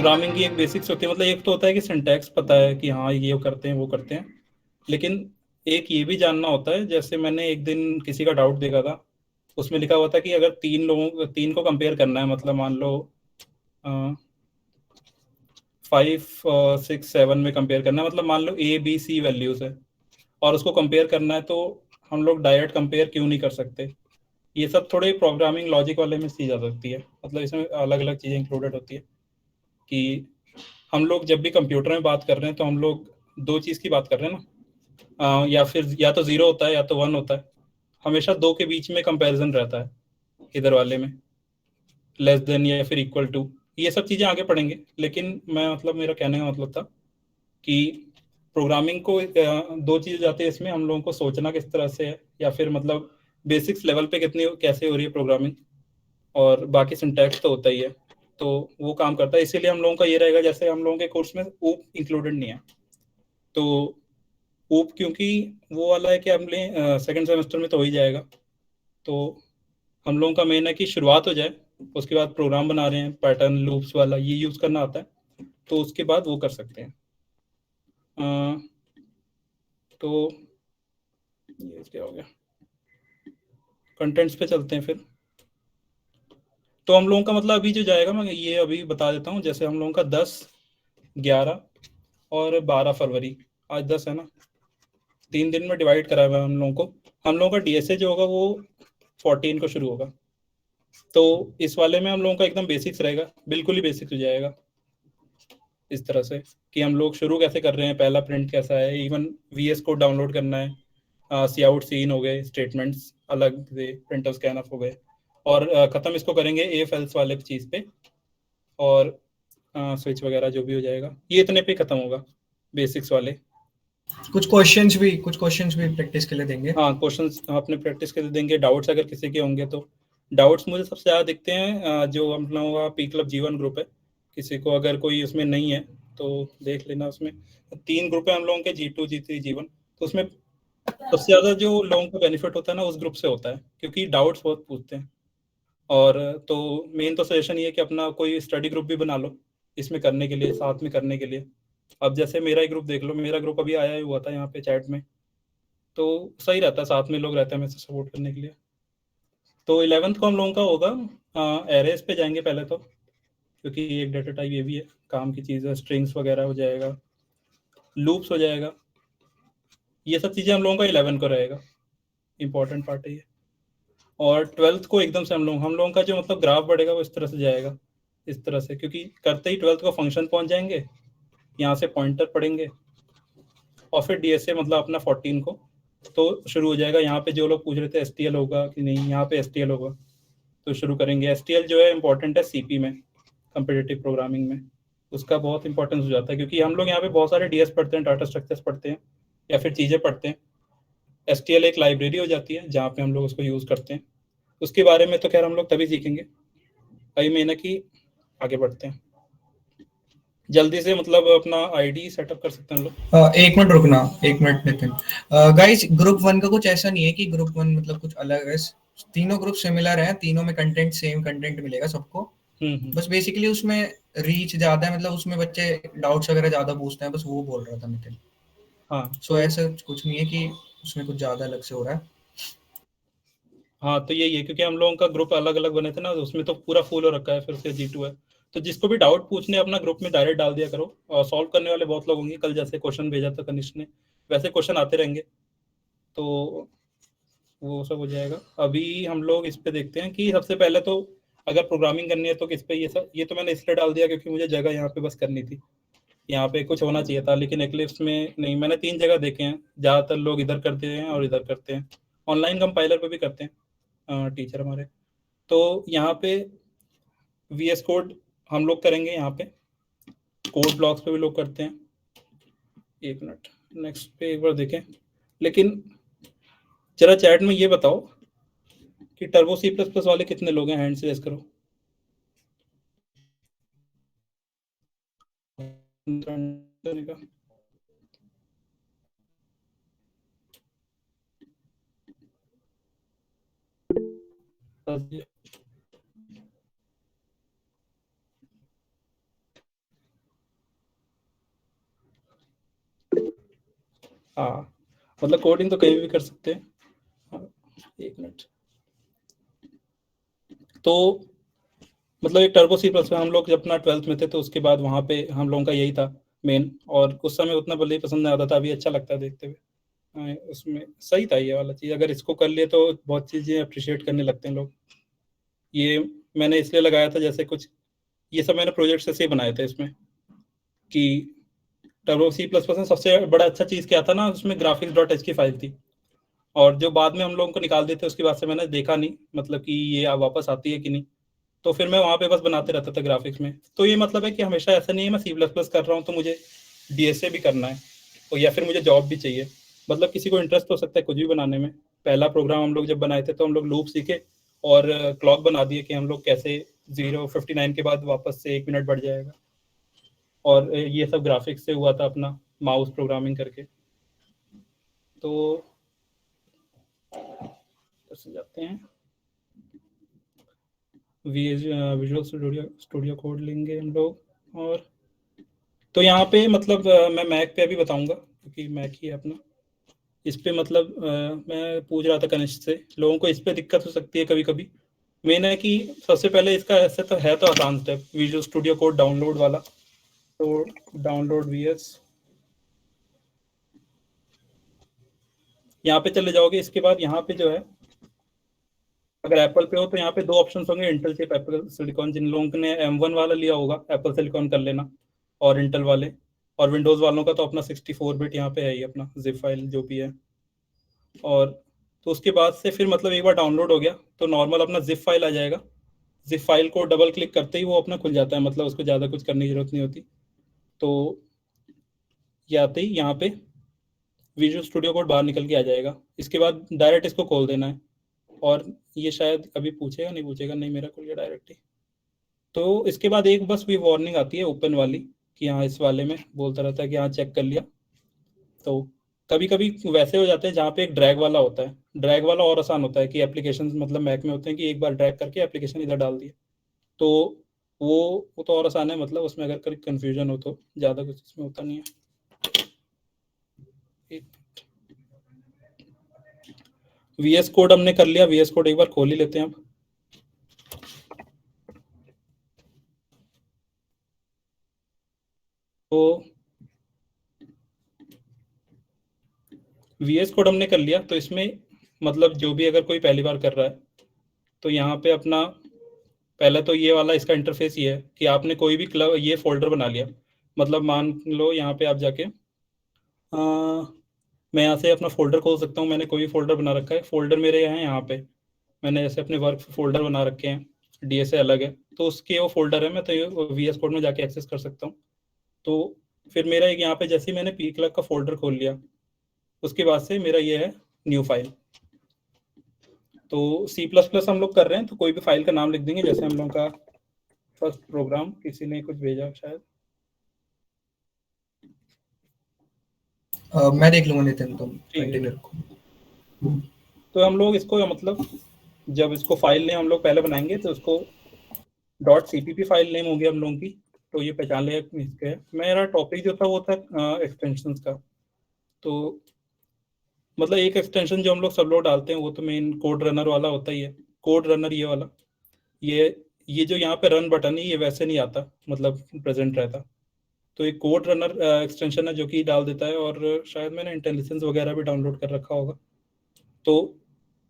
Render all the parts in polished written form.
Programming की एक basics होती है, मतलब एक तो होता है कि सिंटैक्स पता है कि हाँ ये करते हैं वो करते हैं, लेकिन एक ये भी जानना होता है। जैसे मैंने एक दिन किसी का डाउट देखा था, उसमें लिखा हुआ था कि अगर तीन को कंपेयर करना है, मतलब मान लो 5 6 7 में कंपेयर करना है, मतलब मान लो A B C वैल्यूज है और उसको कंपेयर करना है, तो हम लोग डायरेक्ट कंपेयर क्यों नहीं कर सकते। ये सब थोड़े प्रोग्रामिंग लॉजिक वाले में सी जा सकती है, मतलब इसमें अलग अलग चीज़ें इंक्लूडेड होती है कि हम लोग जब भी कंप्यूटर में बात कर रहे हैं तो हम लोग दो चीज़ की बात कर रहे हैं ना, या फिर या तो जीरो होता है या तो वन होता है, हमेशा दो के बीच में कंपैरिजन रहता है इधर वाले में, लेस देन या फिर इक्वल टू। ये सब चीज़ें आगे पढ़ेंगे, लेकिन मैं मतलब मेरा कहने का मतलब था कि प्रोग्रामिंग को दो चीज़ जाती है इसमें, हम लोगों को सोचना किस तरह से है, या फिर मतलब बेसिक्स लेवल पे कितनी कैसे हो रही है प्रोग्रामिंग, और बाकी सिंटैक्स तो होता ही है, तो वो काम करता है। इसीलिए हम लोगों का ये रहेगा, जैसे हम लोगों के कोर्स में ऊप इंक्लूडेड नहीं है, तो ऊप क्योंकि वो वाला है कि हमने सेकंड सेमेस्टर में तो हो ही जाएगा, तो हम लोगों का मेन है कि शुरुआत हो जाए, उसके बाद प्रोग्राम बना रहे हैं पैटर्न लूप्स वाला ये यूज़ करना आता है, तो उसके बाद वो कर सकते हैं। तो ये क्या हो गया, कंटेंट्स पे चलते हैं फिर। तो हम लोगों का मतलब अभी जो जाएगा, मैं ये अभी बता देता हूँ, जैसे हम लोगों का 10 11 और 12 फरवरी, आज 10 है ना, 3 दिन में डिवाइड करा हुआ है हम लोगों को। हम लोगों का डीएसए जो होगा वो 14 को शुरू होगा, तो इस वाले में हम लोगों का एकदम बेसिक्स रहेगा, बिल्कुल ही बेसिक्स हो जाएगा इस तरह से कि हम लोग शुरू कैसे कर रहे हैं, पहला प्रिंट कैसा है, इवन वीएस कोड डाउनलोड करना है, सी आउट सीन हो गए, स्टेटमेंट्स अलग से, प्रिंट ऑफ स्कैन ऑफ हो गए, और खत्म इसको करेंगे एफ एल्स वाले चीज़ पे, और स्विच वगैरह जो भी हो जाएगा, ये इतने पे खत्म होगा बेसिक्स वाले। कुछ क्वेश्चंस भी प्रैक्टिस के लिए देंगे। हाँ, क्वेश्चंस अपने प्रैक्टिस के लिए देंगे, डाउट्स अगर किसी के होंगे तो। डाउट्स मुझे सबसे ज़्यादा दिखते हैं जो हम लोगों का पी क्लब जीवन ग्रुप है, किसी को अगर कोई उसमें नहीं है तो देख लेना। उसमें 3 ग्रुप है हम लोगों के, G2 G3 जीवन, तो उसमें सबसे ज़्यादा जो लोगों को बेनिफिट होता है ना उस ग्रुप से होता है, क्योंकि डाउट्स बहुत पूछते हैं। और तो मेन तो सजेशन ये है कि अपना कोई स्टडी ग्रुप भी बना लो इसमें करने के लिए, साथ में करने के लिए। अब जैसे मेरा ही ग्रुप देख लो, मेरा ग्रुप अभी आया ही हुआ था यहाँ पे चैट में, तो सही रहता है, साथ में लोग रहते हैं हमें सपोर्ट करने के लिए। तो 11th को हम लोगों का होगा एरेस पे जाएंगे पहले तो, क्योंकि एक डेटा टाइप ये भी है, काम की चीज़ है, स्ट्रिंग्स वगैरह हो जाएगा, लूप्स हो जाएगा, ये सब चीज़ें हम लोगों का 11 को रहेगा, इंपॉर्टेंट पार्ट है ये। और 12th को एकदम से हम लोगों का जो मतलब ग्राफ बढ़ेगा वो इस तरह से जाएगा, इस तरह से, क्योंकि करते ही 12th को फंक्शन पहुंच जाएंगे, यहाँ से पॉइंटर पढ़ेंगे, और फिर डीएसए मतलब अपना 14 को तो शुरू हो जाएगा। यहाँ पे जो लोग पूछ रहे थे एसटीएल होगा कि नहीं, यहाँ पे एसटीएल होगा, तो शुरू करेंगे। एसटीएल जो है इंपॉर्टेंट है सीपी में, कंपिटिटिव प्रोग्रामिंग में, उसका बहुत इंपॉर्टेंस हो जाता है, क्योंकि हम लोग यहाँ पे बहुत सारे डीएस पढ़ते हैं, डाटा स्ट्रक्चर्स पढ़ते हैं, या फिर चीज़ें पढ़ते हैं। एसटीएल एक लाइब्रेरी हो जाती है जहाँ पे हम लोग उसको यूज़ करते हैं। उसके बारे में तो खैर हम लोग तभी सीखेंगे। अभी मैंने कि आगे बढ़ते हैं जल्दी से, मतलब अपना आईडी सेटअप कर सकते हैं हम लोग। एक मिनट रुकना, एक minute Nitin. Guys, group one का कुछ ऐसा नहीं है कि ग्रुप वन मतलब कुछ अलग है। तीनों ग्रुप सिमिलर है, तीनों में कंटेंट सेम कंटेंट मिलेगा सबको। हम्म। बस बेसिकली उसमें रीच ज्यादा है, मतलब उसमें बच्चे डाउट्स वगैरह ज्यादा पूछते हैं, बस वो बोल रहा था नितिन। हाँ सो तो ऐसा कुछ नहीं है कि उसमें कुछ ज्यादा अलग से हो रहा है। हाँ, तो यही है, क्योंकि हम लोगों का ग्रुप अलग अलग बने थे ना, तो उसमें तो पूरा फुल हो रखा है, फिर से G2 है। तो जिसको भी डाउट पूछने अपना ग्रुप में डायरेक्ट डाल दिया करो, और सॉल्व करने वाले बहुत लोग होंगे, कल जैसे क्वेश्चन भेजा था कनिष्ठ ने, वैसे क्वेश्चन आते रहेंगे, तो वो सब हो जाएगा। अभी हम लोग इस पे देखते हैं कि सबसे पहले तो अगर प्रोग्रामिंग करनी है तो किस पे, ये तो मैंने इसलिए डाल दिया क्योंकि मुझे जगह यहाँ पे बस करनी थी, यहाँ पे कुछ होना चाहिए था, लेकिन एक्लिप्स में नहीं। मैंने 3 जगह देखे हैं, ज़्यादातर लोग इधर करते हैं और इधर करते हैं, ऑनलाइन कंपाइलर पे भी करते हैं टीचर हमारे। तो यहाँ पे VS कोड हम लोग करेंगे, यहाँ पे कोड ब्लॉक्स पे भी लोग करते हैं। एक मिनट, नेक्स्ट पे एक बार देखें। लेकिन जरा चैट में ये बताओ कि टर्बो C++ वाले कितने लोग हैं, हैंड से रेस करो। हाँ, मतलब कोडिंग तो कहीं भी कर सकते हैं। हाँ, एक मिनट। तो मतलब एक टर्बो सी प्लस हम लोग जब अपना 12th में थे तो उसके बाद वहाँ पे हम लोगों का यही था मेन, और उस समय उतना भले ही पसंद नहीं आता था, अभी अच्छा लगता है देखते हुए। उसमें सही था ये वाला चीज़, अगर इसको कर लिए तो बहुत चीज़ें अप्रिशिएट करने लगते हैं लोग। ये मैंने इसलिए लगाया था, जैसे कुछ ये सब मैंने प्रोजेक्ट्स ऐसे ही बनाए थे इसमें, कि टर्बो सी प्लस प्लस में सबसे बड़ा अच्छा चीज़ क्या था ना, उसमें ग्राफिक्स डॉट एच की फाइल थी, और जो बाद में हम लोगों को निकाल देते उसके बाद से मैंने देखा नहीं मतलब कि ये अब वापस आती है कि नहीं। तो फिर मैं वहाँ पे बस बनाते रहता था ग्राफिक्स में। तो ये मतलब है कि हमेशा ऐसा नहीं है मैं सी प्लस प्लस कर रहा हूँ तो मुझे डीएसए भी करना है, तो या फिर मुझे जॉब भी चाहिए। मतलब किसी को इंटरेस्ट हो सकता है कुछ भी बनाने में। पहला प्रोग्राम हम लोग जब बनाए थे तो हम लोग लूप सीखे और क्लॉक बना दिए कि हम लोग कैसे 0:59 के बाद वापस से 1 मिनट बढ़ जाएगा, और ये सब ग्राफिक्स से हुआ था अपना माउस प्रोग्रामिंग करके। तो जाते हैं विजुअल स्टूडियो कोड लेंगे हम लोग। और तो यहाँ पे मतलब मैं मैक पे अभी बताऊंगा क्योंकि मैक ही है अपना। इस पे मतलब मैं पूछ रहा था कनिष्ठ से, लोगों को इस पे दिक्कत हो सकती है कभी कभी। मेन है कि सबसे पहले इसका ऐसे तो है तो आसान step, visual studio code download वाला। तो डाउनलोड वीएस, यहाँ पे चले जाओगे। इसके बाद यहाँ पे जो है, अगर एप्पल पे हो तो यहाँ पे दो ऑप्शन होंगे, इंटेल चिप एप्पल सिलिकॉन। जिन लोगों ने M1 वाला लिया होगा एप्पल सिलिकॉन कर लेना, और इंटेल वाले। और विंडोज वालों का तो अपना 64 बिट यहाँ पे है ही अपना जिप फाइल जो भी है। और तो उसके बाद से फिर मतलब एक बार डाउनलोड हो गया तो नॉर्मल अपना जिप फाइल आ जाएगा। जिप फाइल को डबल क्लिक करते ही वो अपना खुल जाता है, मतलब उसको ज़्यादा कुछ करने की जरूरत नहीं होती। तो ये आते ही यहाँ पे विजुअल स्टूडियो कोड बाहर निकल के आ जाएगा। इसके बाद डायरेक्ट इसको खोल देना है। और ये शायद अभी पूछेगा नहीं, पूछेगा नहीं, मेरा खुल गया डायरेक्ट ही। तो इसके बाद एक बस भी वार्निंग आती है ओपन वाली, कि हाँ इस वाले में बोलता रहता है कि हाँ चेक कर लिया। तो कभी कभी वैसे हो जाते हैं जहाँ पे एक ड्रैग वाला होता है। ड्रैग वाला और आसान होता है कि एप्लीकेशन मतलब मैक में होते हैं कि एक बार ड्रैग करके एप्लीकेशन इधर डाल दिए। तो वो वो तो और आसान है, मतलब उसमें अगर कभी कन्फ्यूजन हो तो ज़्यादा कुछ इसमें होता नहीं है। वीएस कोड हमने कर लिया, वीएस कोड एक बार खोल ही लेते हैं अब। तो वीएस कोड हमने कर लिया, तो इसमें मतलब जो भी अगर कोई पहली बार कर रहा है तो यहाँ पे अपना पहले तो ये वाला इसका इंटरफेस ये है कि आपने कोई भी क्लब ये फोल्डर बना लिया। मतलब मान लो यहाँ पे आप जाके मैं यहाँ से अपना फोल्डर खोल सकता हूँ। मैंने कोई भी फोल्डर बना रखा है, फोल्डर मेरे यहाँ पे मैंने जैसे अपने वर्क फोल्डर बना रखे हैं, डीएसए अलग है तो उसके वो फोल्डर है, मैं तो ये वीएस कोड में जाके एक्सेस कर सकता हूँ। तो फिर मेरा एक यहाँ पे जैसे ही मैंने पी क्लग का फोल्डर खोल लिया, उसके बाद से मेरा ये है न्यू फाइल। तो सी प्लस प्लस हम लोग कर रहे हैं तो कोई भी फाइल का नाम लिख देंगे, जैसे हम लोग का फर्स्ट प्रोग्राम किसी ने कुछ भेजा शायद। मैं देख लूंगा नितिन, तुम ठीक है। कंटिन्यू रखो। तो हम लोग इसको मतलब जब इसको फाइल नेम हम लोग पहले बनाएंगे तो उसको डॉट सीपीपी फाइल नेम होगी हम लोगों की। तो ये पहचान लेगा इसके। मेरा टॉपिक जो था वो था एक्सटेंशन का। तो मतलब एक एक्सटेंशन जो हम लोग सब लोग डालते हैं वो तो मेन कोड रनर वाला होता ही है। कोड रनर ये वाला, ये ये जो यहाँ पे रन बटन है ये वैसे नहीं आता, मतलब प्रेजेंट रहता। तो एक कोड रनर एक्सटेंशन है जो कि डाल देता है, और शायद मैंने इंटेलिजेंस वगैरह भी डाउनलोड कर रखा होगा। तो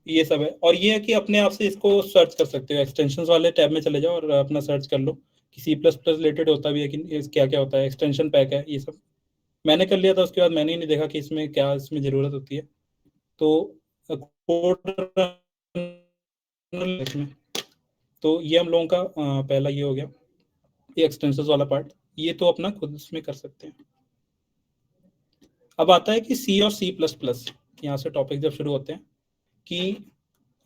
ये सब है, और ये है कि अपने आप से इसको सर्च कर सकते हो। एक्सटेंशन वाले टैब में चले जाओ और अपना सर्च कर लो कि सी प्लस प्लस रिलेटेड होता भी है कि क्या क्या होता है, एक्सटेंशन पैक है ये सब। मैंने कर लिया था, उसके बाद मैंने ही नहीं देखा कि इसमें क्या इसमें ज़रूरत होती है। तो कोड इसमें, तो ये हम लोगों का पहला ये हो गया, ये एक्सटेंशन वाला पार्ट। ये तो अपना खुद इसमें कर सकते हैं। अब आता है कि सी और सी प्लस प्लस, यहाँ से टॉपिक जब शुरू होते हैं कि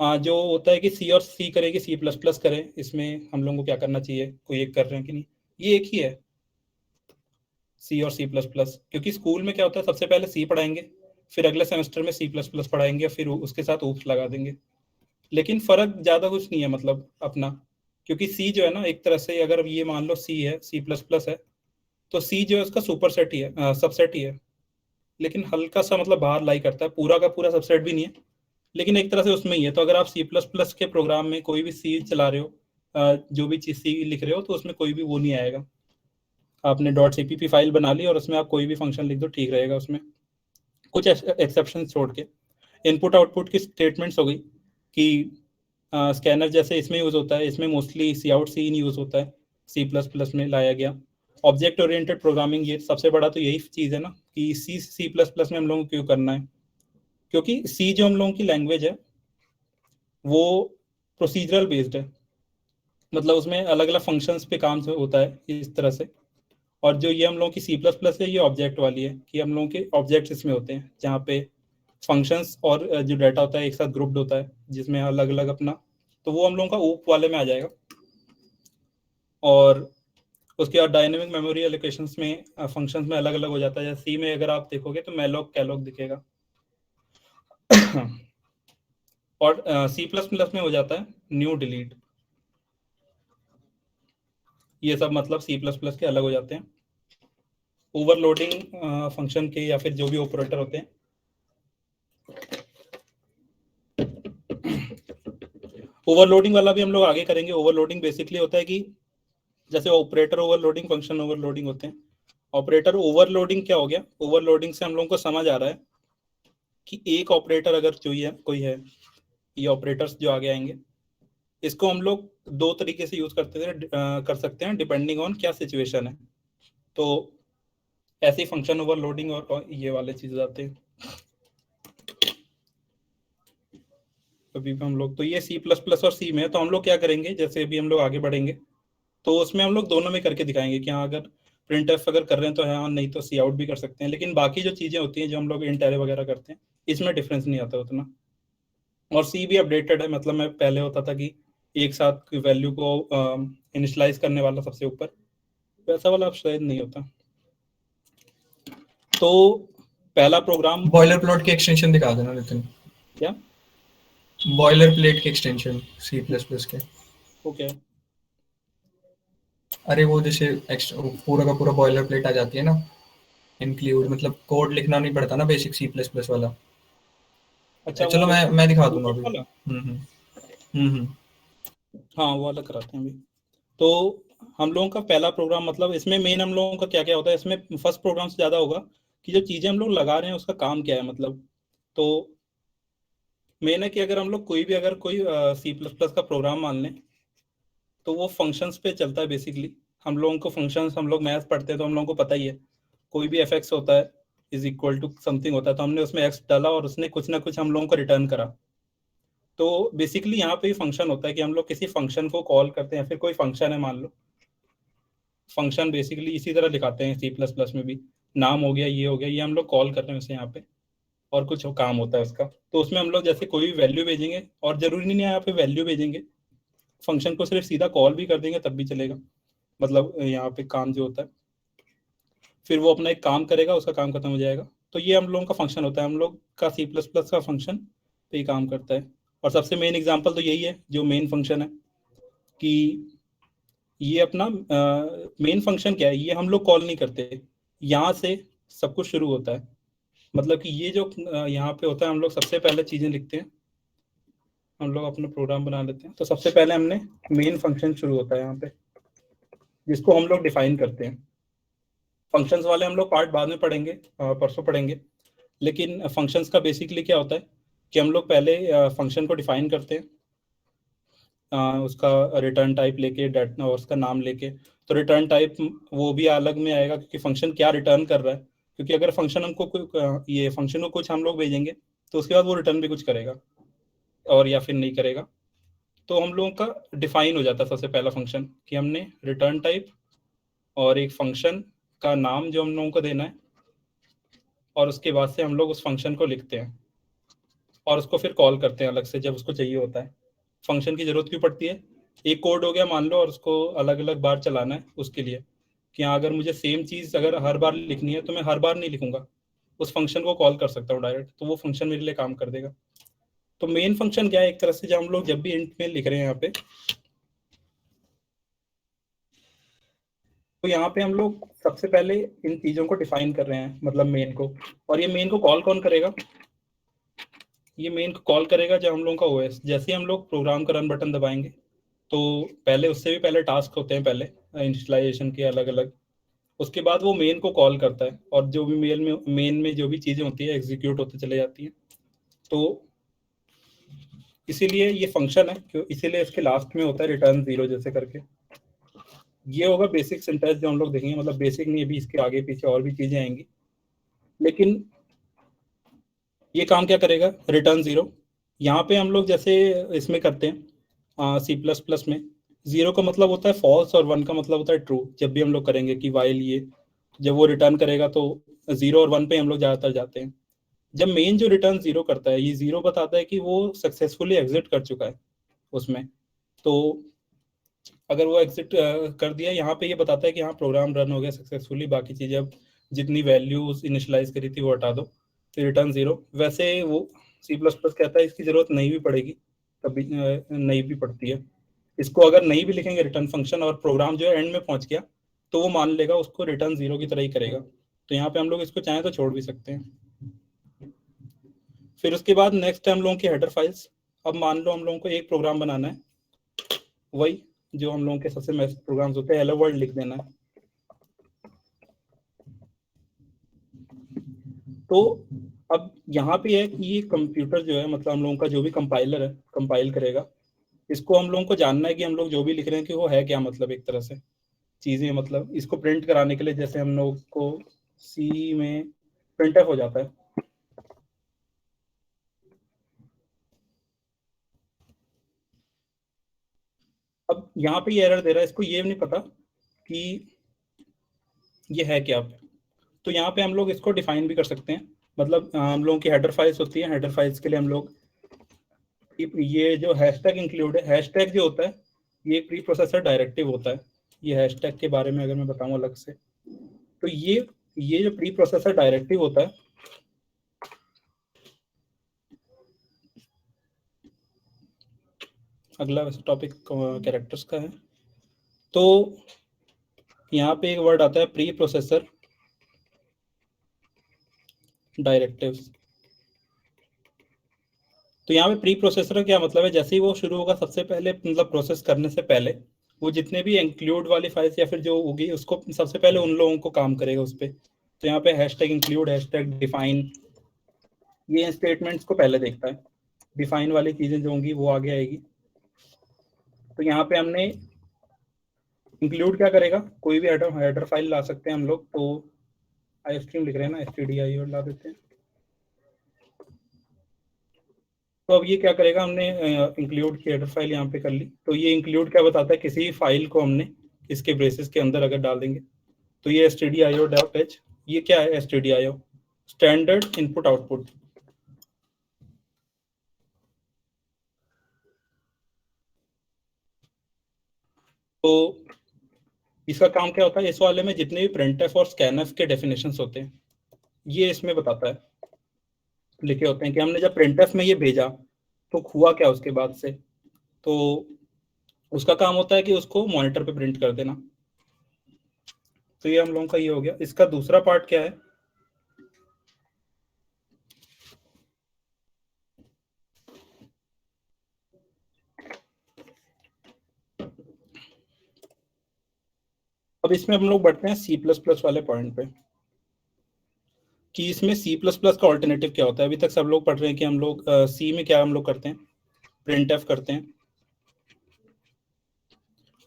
जो होता है कि सी और सी करें कि सी प्लस प्लस करें, इसमें हम लोगों को क्या करना चाहिए, कोई एक कर रहे हैं कि नहीं। ये एक ही है, सी और सी प्लस प्लस। क्योंकि स्कूल में क्या होता है, सबसे पहले सी पढ़ाएंगे, फिर अगले सेमेस्टर में सी प्लस प्लस पढ़ाएंगे, फिर उसके साथ ऊप्स लगा देंगे। लेकिन फर्क ज़्यादा कुछ नहीं है मतलब अपना। क्योंकि सी जो है ना, एक तरह से अगर ये मान लो सी है, सी प्लस प्लस है, तो सी जो है उसका सुपर सेट ही है, सबसेट ही है। लेकिन हल्का सा मतलब बाहर लाई करता है, पूरा का पूरा सबसेट भी नहीं है, लेकिन एक तरह से उसमें ही है। तो अगर आप सी प्लस प्लस के प्रोग्राम में कोई भी सी चला रहे हो, जो भी चीज सी लिख रहे हो, तो उसमें कोई भी वो नहीं आएगा। आपने डॉट सीपीपी फाइल बना ली और उसमें आप कोई भी फंक्शन लिख दो, ठीक रहेगा उसमें, कुछ एक्सेप्शन छोड़ के। इनपुट आउटपुट की स्टेटमेंट्स हो गई कि स्कैनर जैसे इसमें यूज होता है, इसमें mostly C out C in use होता है, सी प्लस प्लस में लाया गया। ऑब्जेक्ट ओरिएंटेड प्रोग्रामिंग, ये सबसे बड़ा तो यही चीज है ना कि सी प्लस प्लस में हम लोगों को क्यों करना है, क्योंकि सी जो हम लोगों की लैंग्वेज है वो प्रोसीजरल बेस्ड है, मतलब उसमें अलग अलग फंक्शंस पे काम से होता है इस तरह से। और जो ये हम लोगों की सी प्लस प्लस है, ये ऑब्जेक्ट वाली है कि हम लोगों के ऑब्जेक्ट्स इसमें होते हैं, जहाँ पे फंक्शंस और जो डाटा होता है एक साथ ग्रुप्ड होता है, जिसमें अलग अलग अपना, तो वो हम लोगों का ऊप वाले में आ जाएगा। और उसके बाद डायनेमिक मेमोरी एलोकेशंस में फंक्शंस में अलग अलग हो जाता है। जैसे सी में अगर आप देखोगे तो मैलॉक कैलॉक दिखेगा और सी प्लस प्लस में हो जाता है न्यू डिलीट। ये सब मतलब सी प्लस प्लस के अलग हो जाते हैं। ओवरलोडिंग फंक्शन के या फिर जो भी ऑपरेटर होते हैं, ओवरलोडिंग वाला भी हम लोग आगे करेंगे। ओवरलोडिंग बेसिकली होता है कि जैसे ऑपरेटर ओवरलोडिंग, फंक्शन ओवरलोडिंग होते हैं। ऑपरेटर ओवरलोडिंग क्या हो गया, ओवरलोडिंग से हम लोगों को समझ आ रहा है कि एक ऑपरेटर अगर जो है कोई है, ये ऑपरेटर्स जो आगे आएंगे, इसको हम लोग दो तरीके से यूज कर सकते हैं डिपेंडिंग ऑन क्या सिचुएशन है। तो ऐसे ही फंक्शन ओवरलोडिंग और ये वाले चीज आते हैं। अभी भी हम लोग तो ये सी प्लस प्लस और सी में है, तो हम लोग क्या करेंगे, जैसे अभी हम लोग आगे बढ़ेंगे तो उसमें हम लोग दोनों में करके दिखाएंगे कि हाँ अगर प्रिंट एफ अगर कर रहे हैं तो हाँ, नहीं तो सी आउट भी कर सकते हैं। लेकिन बाकी जो चीजें होती हैं जो हम लोग इंट अरे वगैरह करते हैं, इसमें डिफरेंस नहीं आता उतना। और सी भी अपडेटेड है, मतलब मैं पहले होता था कि एक साथ वैल्यू को इनिशलाइज करने वाला सबसे ऊपर, वैसा वाला अब शायद नहीं होता। तो पहला प्रोग्राम बॉयलर प्लॉट के एक्सटेंशन दिखा देना नितिन। क्या, बॉयलर प्लेट के एक्सटेंशन सी प्लस प्लस के। ओके, अरे वो जैसे पूरा का पूरा बॉयलर प्लेट आ जाती है ना, इंक्लूड मतलब कोड लिखना नहीं पड़ता ना बेसिक सी प्लस प्लस वाला। अच्छा वो चलो मैं दिखा दूंगा बॉयलर अभी। वाला, हम्म। हाँ वो वाला कराते हैं अभी। तो हम लोगों का पहला प्रोग्राम, मतलब इसमें मेन हम लोगों का क्या क्या होता है, इसमें फर्स्ट प्रोग्राम से ज्यादा होगा कि जो चीजें हम लोग लगा रहे हैं उसका काम क्या है, मतलब। तो मेन है कि अगर हम लोग कोई भी अगर कोई सी प्लस प्लस का प्रोग्राम मान लें, तो वो फंक्शंस पे चलता है बेसिकली। हम लोगों को फंक्शंस, हम लोग मैथ पढ़ते हैं तो हम लोगों को पता ही है, कोई भी एफ एक्स होता है इज इक्वल टू समथिंग होता है, तो हमने उसमें एक्स डाला और उसने कुछ ना कुछ हम लोगों को रिटर्न करा। तो बेसिकली यहाँ पे फंक्शन होता है कि हम लोग किसी फंक्शन को कॉल करते हैं, फिर कोई फंक्शन है मान लो, फंक्शन बेसिकली इसी तरह दिखाते हैं सी प्लस प्लस में भी, नाम हो गया, ये हो गया, ये हम लोग कॉल कर रहे हैं उसे यहाँ पे, और कुछ काम होता है उसका। तो उसमें हम लोग जैसे कोई भी वैल्यू भेजेंगे, और जरूरी नहीं है यहाँ पे वैल्यू भेजेंगे, फंक्शन को सिर्फ सीधा कॉल भी कर देंगे तब भी चलेगा, मतलब यहाँ पे काम जो होता है, फिर वो अपना एक काम करेगा, उसका काम खत्म हो जाएगा। तो ये हम लोगों का फंक्शन होता है, हम लोग का सी प्लस प्लस का फंक्शन पे ही काम करता है। और सबसे मेन एग्जांपल तो यही है जो मेन फंक्शन है, कि ये अपना मेन फंक्शन क्या है, ये हम लोग कॉल नहीं करते, यहाँ से सब कुछ शुरू होता है। मतलब कि ये जो यहाँ पे होता है, हम लोग सबसे पहले चीजें लिखते हैं, हम लोग अपना प्रोग्राम बना लेते हैं, तो सबसे पहले हमने मेन फंक्शन शुरू होता है यहाँ पे, जिसको हम लोग डिफाइन करते हैं। फंक्शंस वाले हम लोग पार्ट बाद में पढ़ेंगे, परसों पढ़ेंगे। लेकिन फंक्शंस का बेसिकली क्या होता है कि हम लोग पहले फंक्शन को डिफाइन करते हैं, उसका रिटर्न टाइप लेके, डेट और उसका नाम लेके। तो रिटर्न टाइप वो भी अलग में आएगा क्योंकि फंक्शन क्या रिटर्न कर रहा है, क्योंकि अगर फंक्शन हमको ये फंक्शन को कुछ हम लोग भेजेंगे तो उसके बाद वो रिटर्न भी कुछ करेगा और या फिर नहीं करेगा। तो हम लोगों का डिफाइन हो जाता है सबसे पहला फंक्शन कि हमने रिटर्न टाइप और एक फंक्शन का नाम जो हम लोगों को देना है, और उसके बाद से हम लोग उस फंक्शन को लिखते हैं और उसको फिर कॉल करते हैं अलग से जब उसको चाहिए होता है। फंक्शन की जरूरत क्यों पड़ती है, एक कोड हो गया मान लो और उसको अलग अलग बार चलाना है उसके लिए, कि हाँ अगर मुझे सेम चीज अगर हर बार लिखनी है तो मैं हर बार नहीं लिखूंगा, उस फंक्शन को कॉल कर सकता हूँ डायरेक्ट, तो वो फंक्शन मेरे लिए काम कर देगा। तो मेन फंक्शन क्या है, एक तरह से जब हम लोग जब भी इंट में लिख रहे हैं यहाँ पे, तो यहाँ पे हम लोग सबसे पहले इन चीज़ों को डिफाइन कर रहे हैं, मतलब मेन को। और ये मेन को कॉल कौन करेगा? ये मेन को कॉल करेगा जब हम लोगों का ओएस, जैसे हम लोग प्रोग्राम का रन बटन दबाएंगे तो पहले उससे भी पहले टास्क होते हैं, पहले इनिशियलाइजेशन के अलग अलग। उसके बाद वो मेन को कॉल करता है और जो भी मेन में जो भी चीज़ें होती है एग्जीक्यूट होते चले जाती हैं। तो इसीलिए ये फंक्शन है, क्यों इसीलिए इसके लास्ट में होता है रिटर्न 0 जैसे करके। ये होगा बेसिक सिंटैक्स जो हम लोग देखेंगे, मतलब बेसिक नहीं, अभी इसके आगे पीछे और भी चीज़ें आएंगी। लेकिन ये काम क्या करेगा? रिटर्न 0। यहाँ पे हम लोग जैसे इसमें करते हैं C++ में, 0 का मतलब होता है फॉल्स और 1 का मतलब होता है ट्रू। जब भी हम लोग करेंगे कि वाइल ये, जब वो रिटर्न करेगा तो 0 और 1 पे हम लोग ज़्यादातर जाते हैं। जब मेन जो रिटर्न 0 करता है, ये 0 बताता है कि वो सक्सेसफुली एग्जिट कर चुका है उसमें। तो अगर वो एग्जिट कर दिया, यहाँ पे ये बताता है कि हाँ प्रोग्राम रन हो गया सक्सेसफुली, बाकी चीज़ें अब जितनी वैल्यूज इनिशियलाइज करी थी वो हटा दो, फिर रिटर्न 0। वैसे वो C++ कहता है इसकी ज़रूरत नहीं भी पड़ेगी, कभी नहीं भी पड़ती है। इसको अगर नहीं भी लिखेंगे रिटर्न फंक्शन और प्रोग्राम जो है एंड में पहुंच गया, तो वो मान लेगा उसको रिटर्न 0 की तरह ही करेगा। तो यहाँ पे हम लोग इसको चाहें तो छोड़ भी सकते हैं। फिर उसके बाद नेक्स्ट है हम लोगों की हेडर फाइल्स। अब मान लो हम लोगों को एक प्रोग्राम बनाना है, वही जो हम लोगों के सबसे बेस्ट प्रोग्राम्स होते हैं, हेलो वर्ल्ड लिख देना है। तो अब यहाँ पे है कि ये कंप्यूटर जो है, मतलब हम लोगों का जो भी कंपाइलर है, कंपाइल करेगा, इसको हम लोगों को जानना है कि हम लोग जो भी लिख रहे हैं कि वो है क्या, मतलब एक तरह से चीज़ें, मतलब इसको प्रिंट कराने के लिए जैसे हम लोग को सी में प्रिंट हो जाता है। अब यहाँ पे ये एरर दे रहा है, इसको ये नहीं पता कि ये है क्या। तो यहाँ पे हम लोग इसको डिफाइन भी कर सकते हैं, मतलब हम लोगों की हेडर फाइल्स होती है, हेडर फाइल्स के लिए हम लोग ये जो हैशटैग इंक्लूड है, हैशटैग जो होता है ये एक प्री प्रोसेसर डायरेक्टिव होता है। ये हैशटैग के बारे में अगर मैं बताऊं अलग से, तो ये जो प्री प्रोसेसर डायरेक्टिव होता है, अगला वैसे टॉपिक कैरेक्टर्स का है। तो यहाँ पे एक वर्ड आता है प्री प्रोसेसर डायरेक्टिव्स। तो यहाँ पे प्री प्रोसेसर का क्या मतलब है? जैसे ही वो शुरू होगा, सबसे पहले मतलब प्रोसेस करने से पहले वो जितने भी इंक्लूड वाली फाइल्स या फिर जो होगी उसको सबसे पहले उन लोगों को काम करेगा उस पर। तो यहाँ पे हैशटैग इंक्लूड, हैशटैग डिफाइन, ये स्टेटमेंट्स को पहले देखता है। डिफाइन वाली चीज़ें जो होंगी वो आगे आएगी। तो यहाँ पे हमने इंक्लूड क्या करेगा, कोई भी हेडर फाइल ला सकते हैं हम लोग। तो आई स्ट्रीम लिख रहे हैं ना, stdio ला देते हैं। तो अब ये क्या करेगा, हमने इंक्लूड की हेडर फाइल यहाँ पे कर ली। तो ये इंक्लूड क्या बताता है, किसी फाइल को हमने इसके ब्रेसेस के अंदर अगर डाल देंगे तो ये stdio.h, ये क्या है stdio, स्टैंडर्ड इनपुट आउटपुट। तो इसका काम क्या होता है, इस वाले में जितने भी printf और scanf के डेफिनेशंस होते हैं ये इसमें बताता है, लिखे होते हैं कि हमने जब printf में ये भेजा तो हुआ क्या उसके बाद से। तो उसका काम होता है कि उसको मॉनिटर पे प्रिंट कर देना। तो ये हम लोगों का ये हो गया। इसका दूसरा पार्ट क्या है, अब इसमें हम लोग बढ़ते हैं C++ वाले पॉइंट पे कि इसमें C++ का ऑल्टरनेटिव क्या होता है। अभी तक सब लोग पढ़ रहे हैं कि हम लोग सी में क्या हम लोग करते हैं, प्रिंटफ करते हैं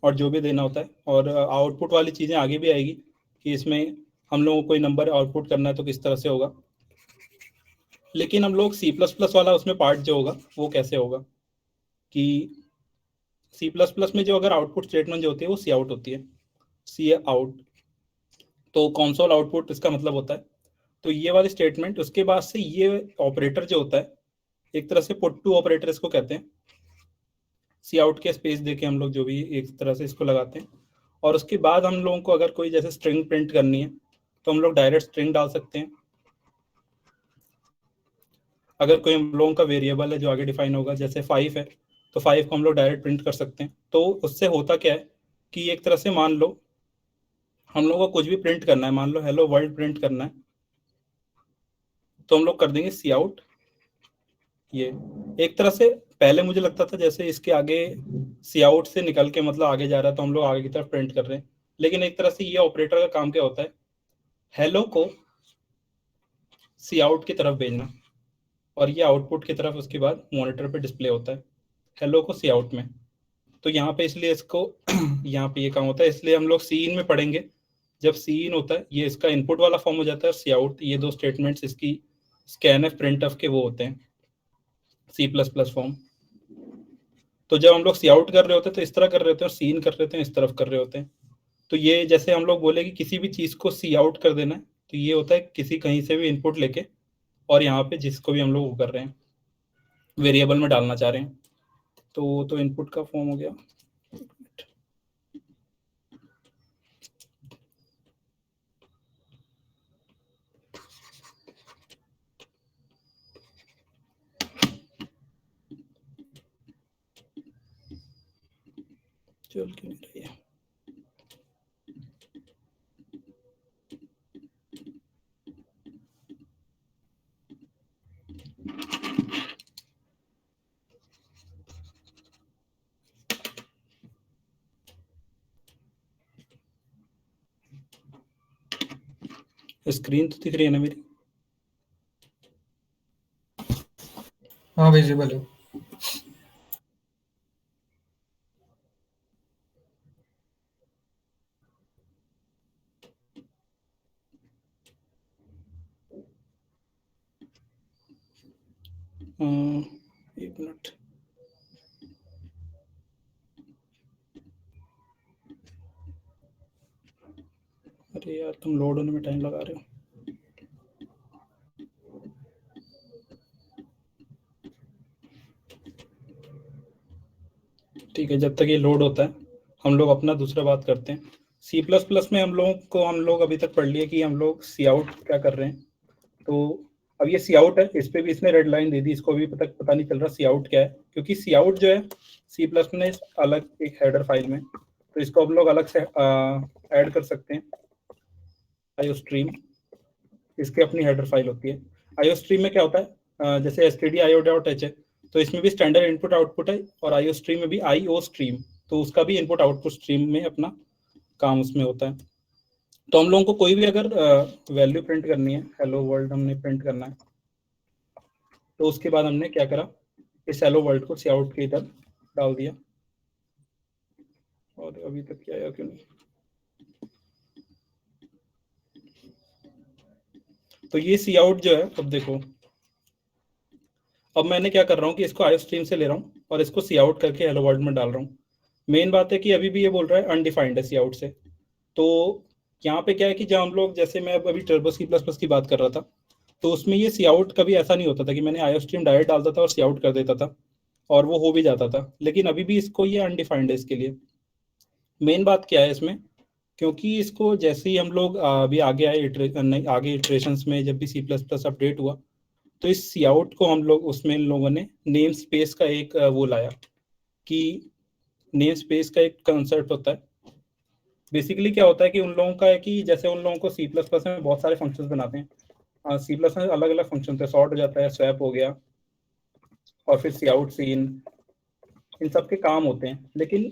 और जो भी देना होता है, और आउटपुट वाली चीज़ें आगे भी आएगी कि इसमें हम लोगों को कोई नंबर आउटपुट करना है तो किस तरह से होगा। लेकिन हम लोग C++ वाला उसमें पार्ट जो होगा वो कैसे होगा कि C++ में जो अगर आउटपुट स्टेटमेंट जो होती है वो सी आउट होती है, सी आउट। तो कंसोल आउटपुट इसका मतलब होता है। तो ये वाली स्टेटमेंट, उसके बाद से ये ऑपरेटर जो होता है, एक तरह से पुट टू ऑपरेटर इसको कहते हैं। सी आउट के स्पेस देके हम लोग जो भी एक तरह से इसको लगाते हैं। और उसके बाद हम लोगों को अगर कोई जैसे स्ट्रिंग प्रिंट करनी है तो हम लोग डायरेक्ट स्ट्रिंग डाल सकते हैं। अगर कोई हम लोगों का वेरिएबल है जो आगे डिफाइन होगा, जैसे 5 है, तो 5 को हम लोग डायरेक्ट प्रिंट कर सकते हैं। तो उससे होता क्या है कि एक तरह से मान लो हम लोग को कुछ भी प्रिंट करना है, मान लो हेलो वर्ल्ड प्रिंट करना है, तो हम लोग कर देंगे सी आउट। ये एक तरह से पहले मुझे लगता था जैसे इसके आगे सी आउट से निकल के मतलब आगे जा रहा है तो हम लोग आगे की तरफ प्रिंट कर रहे हैं, लेकिन एक तरह से ये ऑपरेटर का काम क्या होता है, हेलो को सी आउट की तरफ भेजना, और ये आउटपुट की तरफ उसके बाद मॉनिटर पे डिस्प्ले होता है हेलो को सी आउट में। तो यहाँ पे इसलिए इसको यहाँ पे ये काम होता है, इसलिए हम लोग सी इन में पढ़ेंगे। जब सी इन होता है ये इसका इनपुट वाला फॉर्म हो जाता है, सी आउट ये दो स्टेटमेंट्स इसकी स्कैन प्रिंट ऑफ के वो होते हैं सी प्लस प्लस फॉर्म। तो जब हम लोग सी आउट कर रहे होते हैं तो इस तरह कर रहे होते हैं, और सी इन कर रहे होते हैं इस तरफ कर रहे होते हैं। तो ये जैसे हम लोग बोले कि किसी भी चीज़ को सी आउट कर देना है, तो ये होता है किसी कहीं से भी इनपुट लेके और यहाँ पे जिसको भी हम लोग वो कर रहे हैं वेरिएबल में डालना चाह रहे हैं, तो इनपुट का फॉर्म हो गया। चल क्यों नहीं रही है, स्क्रीन तो दिख रही है ना मेरी? हाँ विजिबल है। एक मिनट, अरे यार तुम लोड होने में टाइम लगा रहे हो। ठीक है, जब तक ये लोड होता है हम लोग अपना दूसरा बात करते हैं। सी प्लस प्लस में हम लोग अभी तक पढ़ लिए कि हम लोग सी आउट क्या कर रहे हैं। तो अब ये सी आउट है, इस पे भी इसने रेड लाइन दे दी, इसको अभी पता नहीं चल रहा सी आउट क्या है, क्योंकि सी आउट जो है सी प्लस में अलग एक हेडर फाइल में, तो इसको हम लोग अलग से ऐड कर सकते हैं। आईओ स्ट्रीम इसकी अपनी हेडर फाइल होती है। आईओ स्ट्रीम में क्या होता है, जैसे stdio.h है, तो इसमें भी स्टैंडर्ड इनपुट आउटपुट है, और आईओ स्ट्रीम में भी आईओ स्ट्रीम, तो उसका भी इनपुट आउटपुट स्ट्रीम में अपना काम उसमें होता है। तो हम लोगों को कोई भी अगर वैल्यू प्रिंट करनी है, हेलो वर्ल्ड हमने प्रिंट करना है, तो उसके बाद हमने क्या करा, इस हेलो वर्ल्ड को सी आउट के इधर डाल दिया, और अभी तक क्या आया क्यों नहीं। तो ये सी आउट जो है, अब देखो, अब मैंने क्या कर रहा हूँ कि इसको आईओ स्ट्रीम से ले रहा हूँ और इसको सी आउट करके हेलो वर्ल्ड में डाल रहा हूँ। मेन बात है कि अभी भी ये बोल रहा है अनडिफाइंड है सी आउट से। तो यहाँ पे क्या है कि जब हम लोग, जैसे मैं अभी टर्बो सी प्लस प्लस की बात कर रहा था, तो उसमें ये सी आउट कभी ऐसा नहीं होता था कि मैंने आईओ स्ट्रीम डायरेक्ट डालता था और सी आउट कर देता था और वो हो भी जाता था, लेकिन अभी भी इसको ये अनडिफाइंड है इसके लिए। मेन बात क्या है इसमें, क्योंकि इसको जैसे ही हम लोग अभी आगे आए नहीं, आगे इटरेशंस में जब भी सी प्लस प्लस अपडेट हुआ, तो इस सी आउट को हम लोग उसमें इन लोगों ने नेम स्पेस का एक वो लाया, कि नेम स्पेस का एक कंसेप्ट होता है। बेसिकली क्या होता है कि उन लोगों का है कि जैसे उन लोगों को सी प्लस प्लस में बहुत सारे फंक्शंस बनाते हैं, सी प्लस में अलग अलग फंक्शन है, सॉर्ट हो जाता है, स्वैप हो गया, और फिर सी आउट सी इन सब के काम होते हैं। लेकिन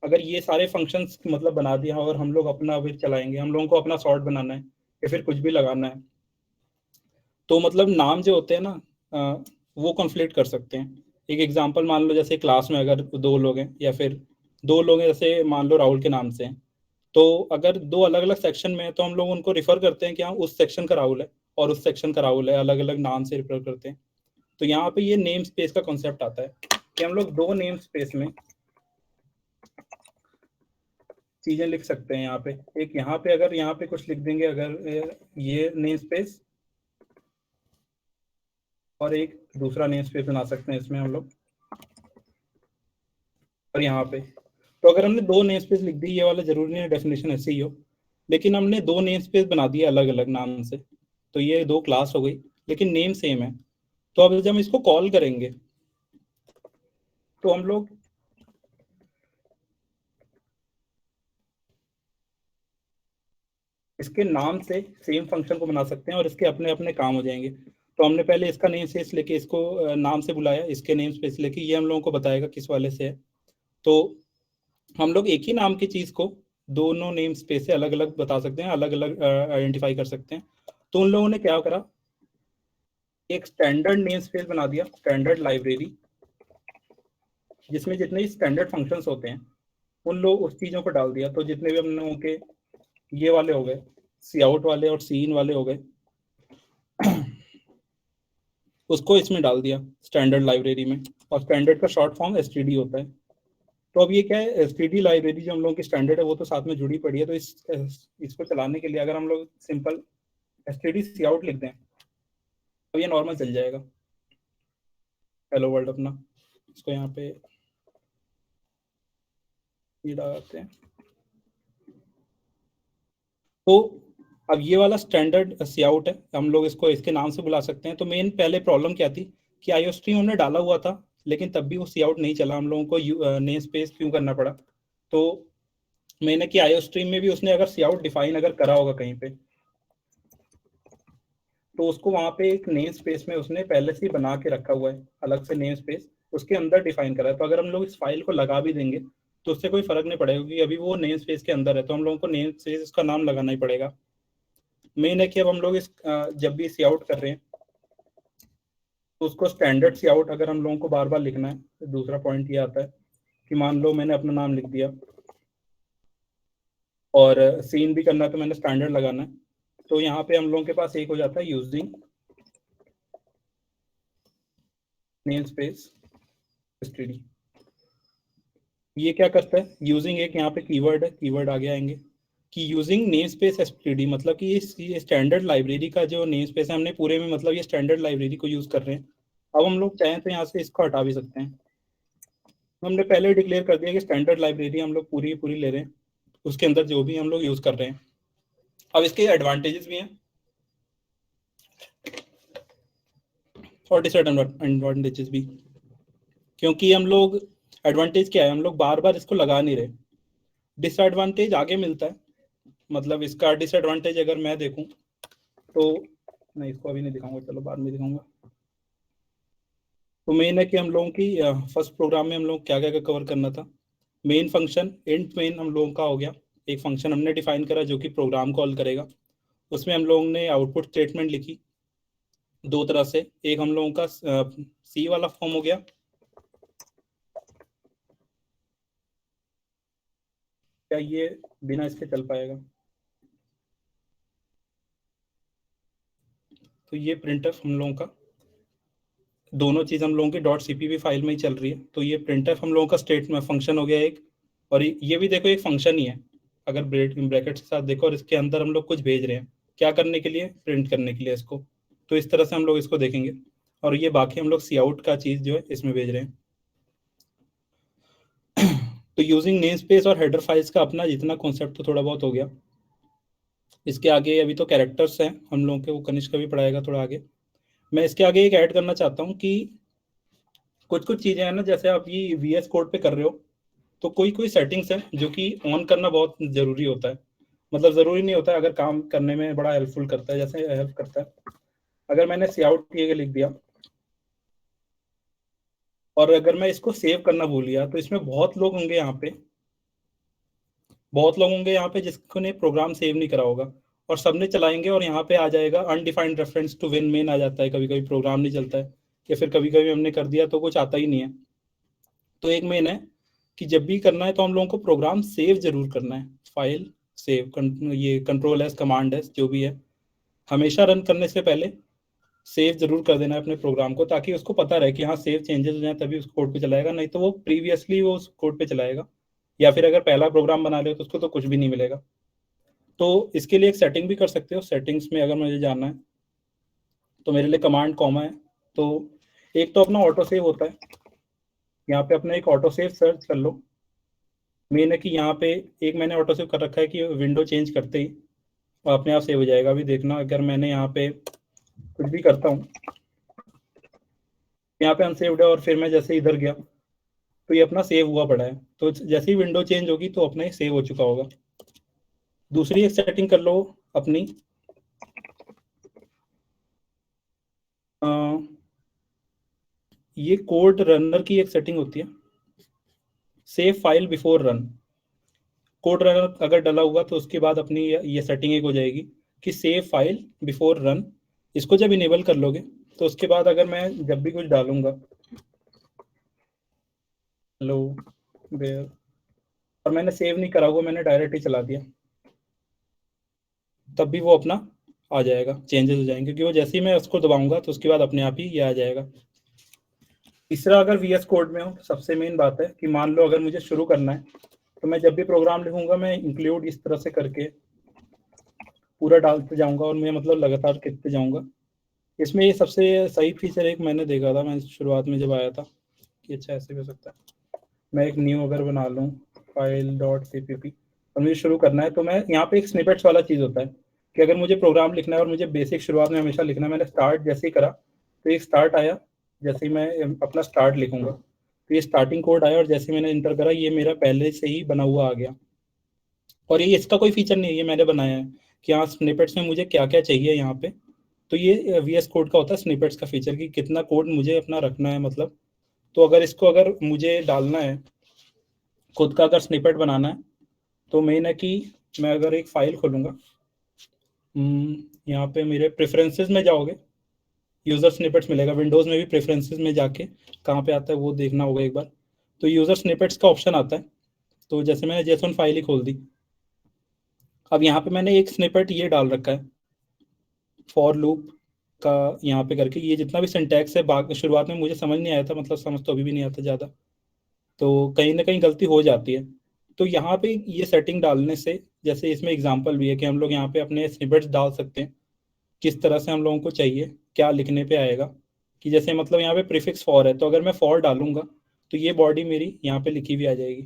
अगर ये सारे फंक्शंस मतलब बना दिया और हम लोग अपना फिर चलाएंगे, हम लोगों को अपना सॉर्ट बनाना है या फिर कुछ भी लगाना है, तो मतलब नाम जो होते हैं ना, वो कॉन्फ्लिक्ट कर सकते हैं। एक एग्जांपल मान लो, जैसे क्लास में अगर दो लोग हैं या फिर दो लोग हैं, जैसे मान लो राहुल के नाम से हैं, तो अगर दो अलग अलग सेक्शन में है तो हम लोग उनको रिफर करते हैं कि हाँ उस सेक्शन का राहुल है और उस सेक्शन का राहुल है, अलग अलग नाम से रिफर करते हैं। तो यहाँ पे ये नेम स्पेस का कॉन्सेप्ट आता है कि हम लोग दो नेम स्पेस में चीजें लिख सकते हैं। यहाँ पे एक, यहाँ पे अगर यहाँ पे कुछ लिख देंगे, अगर ये नेम स्पेस, और एक दूसरा नेम स्पेस बना सकते हैं इसमें हम लोग, और यहाँ पे, तो अगर हमने दो नेम स्पेस लिख दी, ये वाला जरूरी नहीं डेफिनेशन ऐसे ही हो, लेकिन हमने दो नेम स्पेस बना दिए अलग अलग नाम से, तो ये दो क्लास हो गई लेकिन नेम सेम है। तो अब जब हम इसको कॉल करेंगे तो हम लोग इसके नाम से सेम फंक्शन को बना सकते हैं और इसके अपने अपने काम हो जाएंगे। तो हमने पहले इसका नेम स्पेस लेके इसको नाम से बुलाया, इसके नेम स्पेस लेके, ये हम लोगों को बताएगा किस वाले से है। तो हम लोग एक ही नाम की चीज को दोनों नेम स्पेस से अलग अलग बता सकते हैं, अलग अलग आइडेंटिफाई कर सकते हैं। तो उन लोगों ने क्या करा, एक स्टैंडर्ड नेम स्पेस बना दिया, स्टैंडर्ड लाइब्रेरी, जिसमें जितने स्टैंडर्ड फंक्शंस होते हैं उन लोग उस चीजों को डाल दिया। तो जितने भी हम लोगों के ये वाले हो गए, सी आउट वाले और सी इन वाले हो गए, उसको इसमें डाल दिया स्टैंडर्ड लाइब्रेरी में। और स्टैंडर्ड का शॉर्ट फॉर्म एसटीडी होता है। तो अब ये क्या है, एसटीडी लाइब्रेरी जो हम लोगों की स्टैंडर्ड है वो तो साथ में जुड़ी पड़ी है। तो इसको चलाने के लिए अगर हम लोग सिंपल एसटीडी सी आउट लिख दें तो ये नॉर्मल चल जाएगा, हेलो वर्ल्ड अपना। इसको यहाँ पे ये लगाते हैं। तो अब ये वाला स्टैंडर्ड सी आउट है, हम लोग इसको इसके नाम से बुला सकते हैं। तो मेन पहले प्रॉब्लम क्या थी कि आईओ स्ट्रीम हमने डाला हुआ था लेकिन तब भी वो सी आउट नहीं चला, हम लोगों को नेम स्पेस क्यों करना पड़ा। तो मैंने कि आईओ स्ट्रीम में भी उसने अगर सी आउट डिफाइन अगर करा होगा कहीं पे, तो उसको वहां पे एक नेम स्पेस में उसने पहले से ही बना के रखा हुआ है, अलग से नेम स्पेस उसके अंदर डिफाइन करा है। तो अगर हम लोग इस फाइल को लगा भी देंगे तो उससे कोई फर्क नहीं पड़ेगा, क्योंकि अभी वो नेम स्पेस के अंदर है। तो हम लोगों को नेम स्पेस इसका नाम लगाना ही पड़ेगा। मेन है कि अब हम लोग इस जब भी सी आउट कर रहे हैं तो उसको स्टैंडर्ड सी आउट अगर हम लोगों को बार बार लिखना है, तो दूसरा पॉइंट ये आता है कि मान लो मैंने अपना नाम लिख दिया और सीन भी करना है तो मैंने स्टैंडर्ड लगाना है। तो यहाँ पे हम लोगों के पास एक हो जाता है यूजिंग नेम स्पेस एसटीडी। ये क्या करता है, यूजिंग एक यहाँ पे कीवर्ड है, कीवर्ड आगे आएंगे कि यूजिंग नेम स्पेस एसटीडी, मतलब कि ये स्टैंडर्ड लाइब्रेरी का जो नेम स्पेस है हमने पूरे में, मतलब ये स्टैंडर्ड लाइब्रेरी को यूज कर रहे हैं। अब हम लोग चाहें तो यहाँ से इसको हटा भी सकते हैं। हमने पहले डिक्लेयर कर दिया कि स्टैंडर्ड लाइब्रेरी हम लोग पूरी पूरी ले रहे हैं, उसके अंदर जो भी हम लोग यूज कर रहे हैं। अब इसके एडवांटेजेस भी हैं और डिसएडवांटेजेस भी, क्योंकि हम लोग, एडवांटेज क्या है, हम लोग बार बार इसको लगा नहीं रहे। डिसएडवांटेज आगे मिलता है, मतलब इसका डिसएडवांटेज अगर मैं देखूं तो, नहीं इसको अभी नहीं दिखाऊंगा, चलो बाद में दिखाऊंगा। तो मेन है कि हम लोगों की फर्स्ट प्रोग्राम में हम लोग क्या क्या कवर करना था। मेन फंक्शन इंट मेन हम लोगों का हो गया, एक फंक्शन हमने डिफाइन करा जो कि प्रोग्राम कॉल करेगा। उसमें हम लोगों ने आउटपुट स्टेटमेंट लिखी दो तरह से, एक हम लोगों का सी वाला फॉर्म हो गया, क्या ये बिना इसके चल पाएगा, तो ये प्रिंटफ हम लोगों का, दोनों चीज हम लोगों की डॉट सीपीपी फाइल में ही चल रही है। तो ये प्रिंटफ हम लोगों का स्टेट में फंक्शन हो गया एक, और ये भी देखो एक फंक्शन ही है अगर ब्रैकेट के साथ देखो, और इसके अंदर हम लोग कुछ भेज रहे हैं क्या करने के लिए, प्रिंट करने के लिए इसको। तो इस तरह से हम लोग इसको देखेंगे, और ये बाकी हम लोग सी आउट का चीज जो है इसमें भेज रहे हैं। तो यूजिंग नेम स्पेस और हेडर फाइल्स का अपना जितना कॉन्सेप्ट तो थोड़ा बहुत हो गया। इसके आगे अभी तो कैरेक्टर्स हैं हम लोगों के, वो कनिष्क का भी पढ़ाएगा थोड़ा आगे। मैं इसके आगे एक ऐड करना चाहता हूँ कि कुछ कुछ चीजें हैं ना, जैसे आप ये वीएस कोड पे कर रहे हो तो कोई कोई सेटिंग्स है जो कि ऑन करना बहुत जरूरी होता है। मतलब जरूरी नहीं होता है, अगर काम करने में बड़ा हेल्पफुल करता है, जैसे हेल्प करता है। अगर मैंने सी आउट ये लिख दिया और अगर मैं इसको सेव करना भूल गया, तो इसमें बहुत लोग होंगे यहाँ पे, बहुत लोग होंगे यहाँ पे जिसने प्रोग्राम सेव नहीं करा होगा, और सबने चलाएंगे और यहाँ पे आ जाएगा undefined reference to WinMain आ जाता है, कभी कभी प्रोग्राम नहीं चलता है, या फिर कभी कभी हमने कर दिया तो कुछ आता ही नहीं है। तो एक मेन है कि जब भी करना है तो हम लोगों को प्रोग्राम सेव जरूर करना है, फाइल सेव, ये कंट्रोल एस कमांड एस जो भी है, हमेशा रन करने से पहले सेव जरूर कर देना है अपने प्रोग्राम को, ताकि उसको पता रहे कि हाँ सेव चेंजेस हो जाए तभी उस कोड पे चलाएगा, नहीं तो वो प्रीवियसली वो उस कोड पे चलाएगा, या फिर अगर पहला प्रोग्राम बना ले तो उसको तो कुछ भी नहीं मिलेगा। तो इसके लिए एक सेटिंग भी कर सकते हो, सेटिंग्स में अगर मुझे जानना है तो मेरे लिए कमांड कॉमा है। तो एक तो अपना ऑटो सेव होता है, यहाँ पे अपना एक ऑटो सेव सर्च कर लो। मेन है कि यहाँ पे एक मैंने ऑटो सेव कर रखा है कि विंडो चेंज करते ही और अपने आप सेव हो जाएगा। अभी देखना अगर मैंने यहाँ पे कुछ भी करता हूँ, यहाँ पे अनसेव्ड है और फिर मैं जैसे इधर गया तो ये अपना सेव हुआ पड़ा है, तो जैसे ही विंडो चेंज होगी तो अपना ही सेव हो चुका होगा। दूसरी एक सेटिंग कर लो, अपनी ये कोड रनर की एक सेटिंग होती है, save file before run. Code runner अगर डला हुआ तो उसके बाद अपनी ये सेटिंग एक हो जाएगी कि सेव फाइल बिफोर रन। इसको जब इनेबल कर लोगे तो उसके बाद अगर मैं जब भी कुछ डालूंगा हेलो बेयर और मैंने सेव नहीं करा हुआ, मैंने डायरेक्ट ही चला दिया, तब भी वो अपना आ जाएगा, चेंजेस हो जाएंगे, क्योंकि वो जैसे ही मैं उसको दबाऊंगा तो उसके बाद अपने आप ही ये आ जाएगा। तीसरा, अगर वीएस कोड में हो तो सबसे मेन बात है कि मान लो अगर मुझे शुरू करना है तो मैं जब भी प्रोग्राम लिखूंगा मैं इंक्लूड इस तरह से करके पूरा डालते जाऊंगा और मैं मतलब लगातार लिखते जाऊंगा। इसमें ये सबसे सही फीचर एक मैंने देखा था, मैं शुरुआत में जब आया था कि अच्छा ऐसे भी हो सकता है। मैं एक न्यू अगर बना लूँ फाइल डॉट cpp और मुझे शुरू करना है तो मैं यहाँ पे एक स्निपेट्स वाला चीज़ होता है कि अगर मुझे प्रोग्राम लिखना है और मुझे बेसिक शुरुआत में हमेशा लिखना है, मैंने स्टार्ट जैसे ही करा तो एक स्टार्ट आया, जैसे ही मैं अपना स्टार्ट लिखूंगा तो ये स्टार्टिंग कोड आया और जैसे मैंने इंटर करा ये मेरा पहले से ही बना हुआ आ गया। और ये इसका कोई फीचर नहीं है, ये मैंने बनाया है कि हाँ स्निपेट्स में मुझे क्या क्या चाहिए यहाँ पे। तो ये वीएस कोड का होता है स्निपेट्स का फीचर कि कितना कोड मुझे अपना रखना है मतलब। तो अगर इसको अगर मुझे डालना है खुद का, अगर स्निपेट बनाना है तो मेन है कि मैं अगर एक फाइल खोलूंगा, यहाँ पे मेरे प्रेफरेंसेस में जाओगे, यूजर स्निपेट्स मिलेगा, विंडोज में भी प्रेफरेंसेस में जाके कहाँ पे आता है वो देखना होगा एक बार। तो यूजर स्निपेट्स का ऑप्शन आता है, तो जैसे मैंने जेसन फाइल ही खोल दी, अब यहाँ पे मैंने एक स्निपेट ये डाल रखा है फॉर लूप का, यहाँ पे करके ये जितना भी सिंटैक्स है शुरुआत में मुझे समझ नहीं आया था, मतलब समझ तो अभी भी नहीं आता ज़्यादा, तो कहीं ना कहीं गलती हो जाती है। तो यहाँ पे ये सेटिंग डालने से, जैसे इसमें एग्जांपल भी है कि हम लोग यहाँ पे अपने स्निपेट्स डाल सकते हैं किस तरह से हम लोगों को चाहिए, क्या लिखने पे आएगा। कि जैसे मतलब यहाँ पे प्रीफिक्स फॉर है तो अगर मैं फॉर डालूंगा तो ये बॉडी मेरी यहाँ पे लिखी हुई आ जाएगी,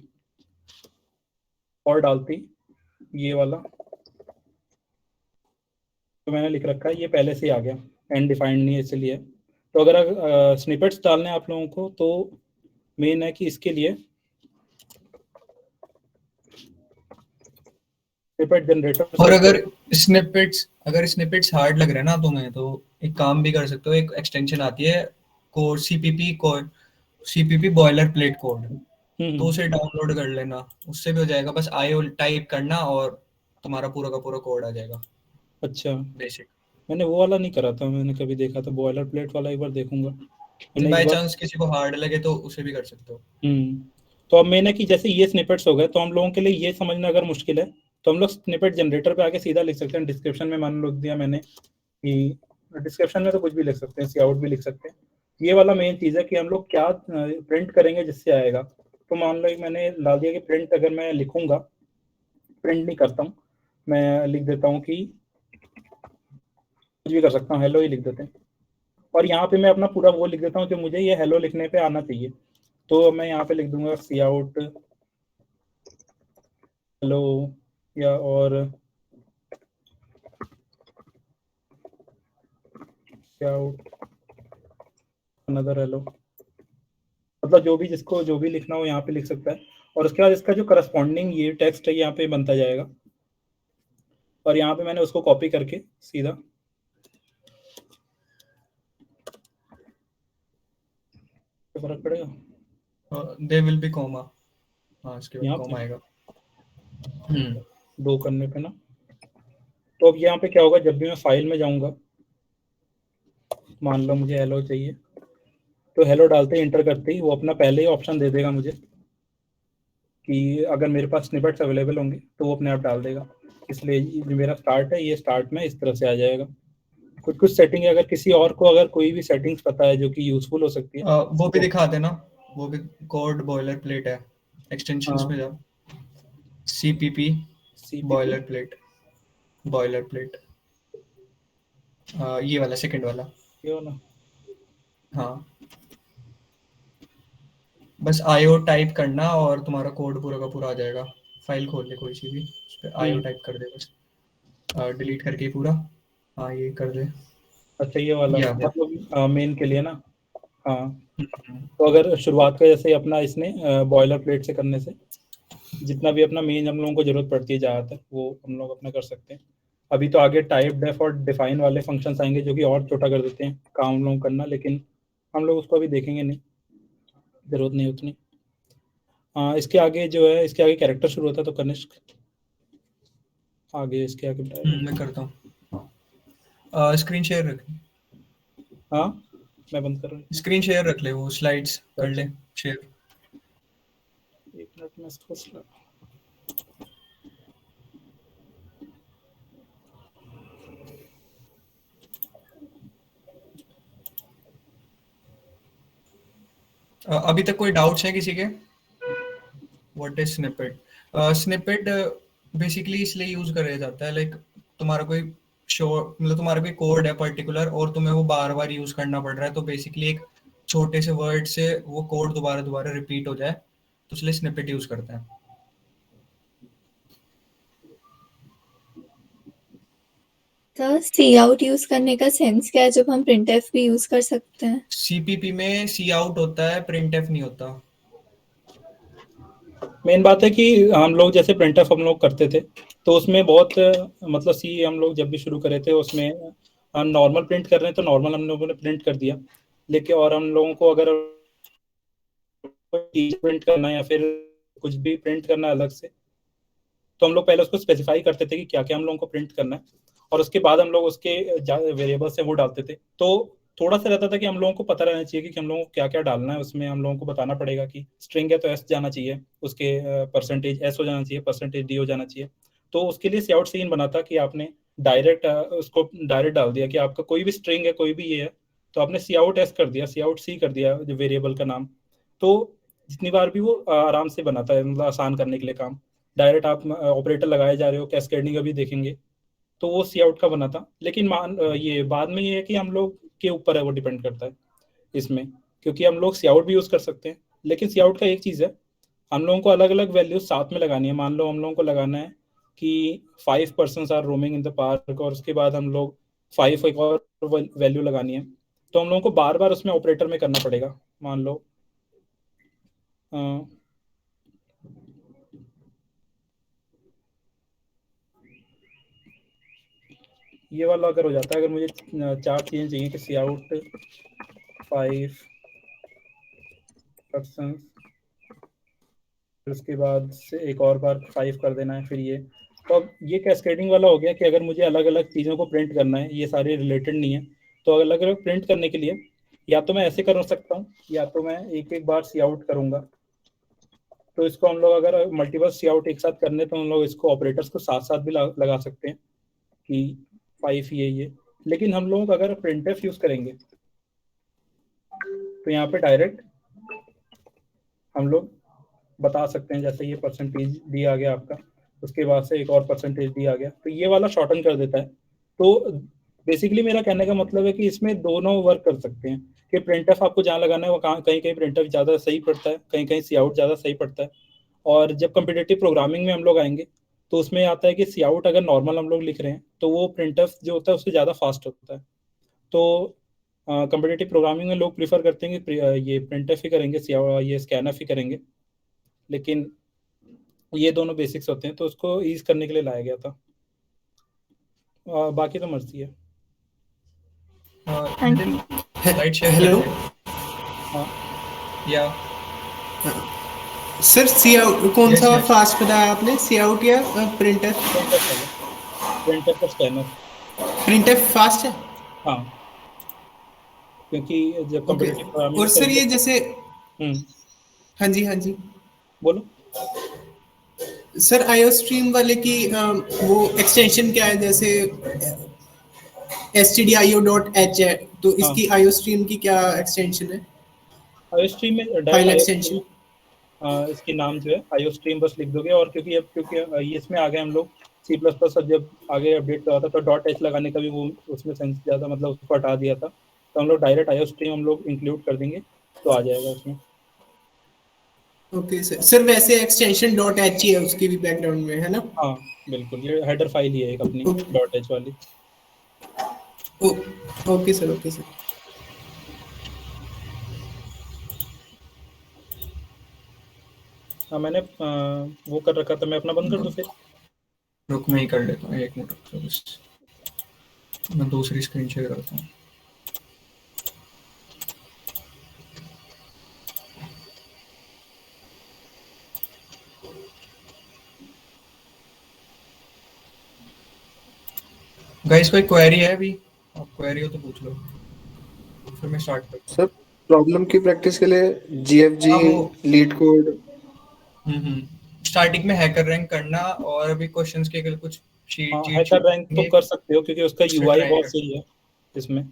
फॉर डालती ये वाला तो मैंने लिख रखा है ये पहले से ही आ गया, एंड डिफाइंड नहीं है इसलिए। तो अगर स्निपेट्स डालने हैं आप लोगों को तो मेन है कि इसके लिए स्निपेट जनरेटर और सर्च अगर करो। स्निपेट्स हार्ड लग रहा है ना तुम्हें, तो एक काम भी कर सकते हो, एक एक्सटेंशन आती है code CPP boiler plate code, तो हम्म। उसे डाउनलोड कर लेना, उससे भी हो जाएगा। बस आईओ टाइप करना और तुम्हारा पूरा का पूरा कोड आ जाएगा अच्छा, बेसिक। मैंने वो वाला नहीं करा था, मैंने कभी देखा था बॉयलर प्लेट वाला, एक बार देखूंगा मैंने इस बाय बार। चांस किसी को हार्ड लगे तो उसे भी कर सकते हो। तो अब मैंने कि जैसे ये स्निपेट्स हो गए तो हम लोगों के लिए ये समझना अगर मुश्किल है तो हम लोग स्निपेट जनरेटर पे आके सीधा लिख सकते हैं, डिस्क्रिप्शन में मान लो दिया मैंने कि डिस्क्रिप्शन में तो कुछ भी लिख सकते हैं, सी आउट भी लिख सकते हैं। ये वाला मेन चीज़ है कि हम लोग क्या प्रिंट करेंगे जिससे आएगा। तो मान लो मैंने डाल दिया कि प्रिंट, अगर मैं लिखूंगा, प्रिंट नहीं करता हूँ, मैं लिख देता हूँ कि कुछ भी कर सकता हूँ, हेलो ही लिख देते हैं। और यहाँ पे मैं अपना पूरा वो लिख देता हूँ कि मुझे ये हेलो लिखने पे आना चाहिए। तो मैं यहाँ पे लिख दूंगा सी आउट हेलो, या और सी आउट अनदर हेलो, मतलब जो भी जिसको जो भी लिखना हो यहाँ पे लिख सकता है। और उसके बाद इसका जो करस्पॉन्डिंग ये टेक्स्ट है यहाँ पे बनता जाएगा, और यहाँ पे मैंने उसको कॉपी करके सीधा फर्क पड़ेगा दे विल बी कॉमा, हाँ इसके बाद यहाँ पे कॉमा आएगा। दो करने पे ना। तो अब यहाँ पे क्या होगा, जब भी मैं फाइल में जाऊंगा, मान लो मुझे हेलो चाहिए, तो हेलो डालते ही इंटर करते ही वो अपना पहले ही ऑप्शन दे देगा मुझे कि अगर मेरे पास स्निपेट्स अवेलेबल होंगे तो वो अपने आप डाल देगा। इसलिए जो मेरा स्टार्ट है ये स्टार्ट में इस तरह से आ जाएगा। कुछ कुछ सेटिंग है, अगर किसी और को अगर कोई भी सेटिंग्स पता है जो कि यूजफुल हो सकती है वो भी तो। दिखा देना, वो भी कोड बॉयलर प्लेट है, एक्सटेंशंस हाँ पे जाओ, सीपीपी CPP बॉयलर प्लेट, ये वाला सेकंड वाला। ये वाला। हाँ, बस आईओ टाइप करना और तुम्हारा कोड पूरा का पूरा आ जाएगा। फाइल खोल ले कोई सी भी, उस पर आईओ हम्म। टाइप कर दे बस, डिलीट करके पूरा, हाँ ये कर दे, अच्छा ये वाला ये आ गया। मतलब मेन के लिए ना। हाँ, तो अगर शुरुआत का जैसे अपना इसने बॉयलर प्लेट से करने से जितना भी अपना मेन हम लोगों को जरूरत पड़ती है ज़्यादातर वो हम लोग अपना कर सकते हैं। अभी तो आगे टाइप डेफ और डिफाइन वाले फंक्शंस आएंगे जो कि और छोटा कर देते हैं काम लोग करना, लेकिन हम लोग उसको अभी देखेंगे नहीं, जरूरत नहीं उतनी। इसके आगे जो है, इसके आगे कैरेक्टर शुरू होता है, तो कनिष्क आगे इसके आगे बताएगा। मैं करता हूँ, स्क्रीन शेयर रख, हाँ मैं बंद कर रहा हूँ। स्क्रीन शेयर रख ले, वो स्लाइड्स कर अच्छा ले शेयर। एक मिनट में इसको अभी तक कोई डाउट्स है किसी के? What is snippet? Snippet basically इसलिए यूज किया जाता है, लाइक तुम्हारा कोई शॉर्ट, मतलब तुम्हारा कोई कोड है पर्टिकुलर और तुम्हें वो बार बार यूज करना पड़ रहा है, तो बेसिकली एक छोटे से वर्ड से वो कोड दोबारा दोबारा रिपीट हो जाए, तो इसलिए स्निपेट यूज करते हैं। तो सी आउट यूज करने का सेंस क्या है जब हम प्रिंटफ भी यूज कर सकते हैं? सीपीपी में सी आउट होता है, प्रिंटफ नहीं होता। मेन बात है कि हम लोग जैसे प्रिंटफ हम लोग करते थे, तो उसमें बहुत मतलब सी हम लोग जब भी शुरू करे थे उसमें हम नॉर्मल प्रिंट कर रहे हैं तो नॉर्मल हम लोगों ने प्रिंट कर दिया, लेकिन और हम लोगों को अगर चीज प्रिंट करना है या फिर कुछ भी प्रिंट करना है अलग से, तो हम लोग पहले उसको स्पेसिफाई करते थे कि क्या क्या हम लोगों को प्रिंट करना है, और उसके बाद हम लोग उसके वेरिएबल्स है वो डालते थे। तो थोड़ा सा रहता था कि हम लोगों को पता रहना चाहिए कि हम लोगों को क्या क्या डालना है उसमें, हम लोगों को बताना पड़ेगा कि स्ट्रिंग है तो एस जाना चाहिए, उसके परसेंटेज एस हो जाना चाहिए, परसेंटेज डी हो जाना चाहिए। तो उसके लिए सीआउट सीन बना था कि आपने डायरेक्ट उसको डायरेक्ट डाल दिया कि आपका कोई भी स्ट्रिंग है, कोई भी ये है, तो आपने सी आउट एस कर दिया, सी आउट सी कर दिया जो वेरिएबल का नाम। तो जितनी बार भी वो आराम से बनाता है, मतलब आसान करने के लिए काम। डायरेक्ट आप ऑपरेटर लगाए जा रहे हो, कैस्केडिंग अभी देखेंगे, तो वो सी आउट का बना था। लेकिन ये बाद में ये है कि हम लोग के ऊपर है, वो डिपेंड करता है इसमें, क्योंकि हम लोग सी आउट भी यूज कर सकते हैं, लेकिन सी आउट का एक चीज है, हम लोगों को अलग अलग वैल्यूज साथ में लगानी है। मान लो हम लोगों को लगाना है कि 5 person are roaming in the park, और उसके बाद हम लोग 5 एक और वैल्यू लगानी है, तो हम लोगों को बार बार उसमें ऑपरेटर में करना पड़ेगा। मान लो अ, ये वाला अगर हो जाता है, अगर मुझे 4 चीजें चाहिए कि सी आउट 5 पर्सन, फिर उसके बाद से एक और बार 5 कर देना है, फिर ये, तो अब ये कैस्केडिंग वाला हो गया कि अगर मुझे अलग अलग चीज़ों को प्रिंट करना है, ये सारे रिलेटेड नहीं है, तो अलग अलग प्रिंट करने के लिए या तो मैं ऐसे कर सकता हूँ, या तो मैं एक एक बार सी आउट करूंगा। तो इसको हम लोग अगर मल्टीपल सी आउट एक साथ करने, तो हम लोग इसको ऑपरेटर्स को साथ साथ भी लगा सकते हैं कि 5 ये, लेकिन हम लोग अगर प्रिंटफ यूज करेंगे तो यहाँ पे डायरेक्ट हम लोग बता सकते हैं, जैसे ये परसेंटेज डी आ गया आपका, उसके बाद से एक और परसेंटेज डी आ गया, तो ये वाला शॉर्टन कर देता है। तो बेसिकली मेरा कहने का मतलब है कि इसमें दोनों वर्क कर सकते हैं, कि प्रिंटफ आपको जहाँ लगाना है वो कहाँ, कहीं कहीं प्रिंटफ ज़्यादा सही पड़ता है, कहीं कहीं सी आउट ज़्यादा सही पड़ता है। और जब कम्पिटेटिव प्रोग्रामिंग में हम लोग आएंगे, तो उसमें आता है कि सी आउट अगर नॉर्मल हम लोग लिख रहे हैं तो वो प्रिंटफ जो होता है उससे ज़्यादा फास्ट होता है। तो कम्पिटेटिव प्रोग्रामिंग में लोग प्रीफर करते हैं कि ये प्रिंटफ ही करेंगे, ये स्कैनफ ही करेंगे, लेकिन ये दोनों बेसिक्स होते हैं, तो उसको ईज करने के लिए लाया गया था। बाकी तो मर्जी है। Thank Nitin, you. Slide share कर हेलो दे। हाँ या सर, सी आउट कौन यस सा यस, फास्ट बताया आपने, सी आउट या प्रिंटर? प्रिंटफ वाला, प्रिंटफ का स्कैनर। प्रिंटर फास्ट है? हाँ, क्योंकि जब ओके। कम्पिटेटिव प्रोग्रामिंग और में सर करेंगे ये तो जैसे, हम्म, हाँ जी हाँ जी, बोलो। सर आईओ स्ट्रीम वाले की वो एक्सटेंशन क्या है? जैसे stdio.h है, तो हाँ, इसकी आईओ स्ट्रीम की क्या एक्सटेंशन है, आईओ स्ट्रीम में direct file IO extension? Stream, इसके नाम जो है आईओ स्ट्रीम बस लिख दोगे। और क्योंकि अब क्योंकि ये इसमें आ गए हम लोग सी प्लस प्लस, अब जब आगे अपडेट करा था तो डॉट एच लगाने का भी वो उसमें सेंस ज़्यादा, मतलब उसको हटा दिया था, तो हम लोग डायरेक्ट आईओ स्ट्रीम हम लोग इंक्लूड कर देंगे, तो आ जाएगा उसमें। Okay sir. सर वैसे एक्सटेंशन डॉट एच ही है उसकी भी बैकग्राउंड में, है ना? हाँ बिल्कुल, ये हेडर फाइल ही है एक अपनी ओके। डॉट एच वाली। Okay sir, okay sir. हाँ मैंने वो कर रखा था, मैं अपना बंद कर दूँ फिर। रुक मैं ही कर लेता हूँ, 1 मिनट रुक जाओ बस, मैं दूसरी स्क्रीन शेयर करता हूँ। गाइस कोई क्वेरी है अभी? आप क्वेरी हो तो पूछ लो, फिर मैं स्टार्ट करता हूँ। सर प्रॉब्लम की प्रैक्टिस के लिए GFG हाँ वो लीड कोड। स्टार्टिंग में हैकर रैंक करना, और अभी क्वेश्चंस के अगर कुछ हाँ, चीट हैकर रैंक तो कर सकते हो क्योंकि उसका उससे यूआई ट्राई बहुत कर। सही है इसमें।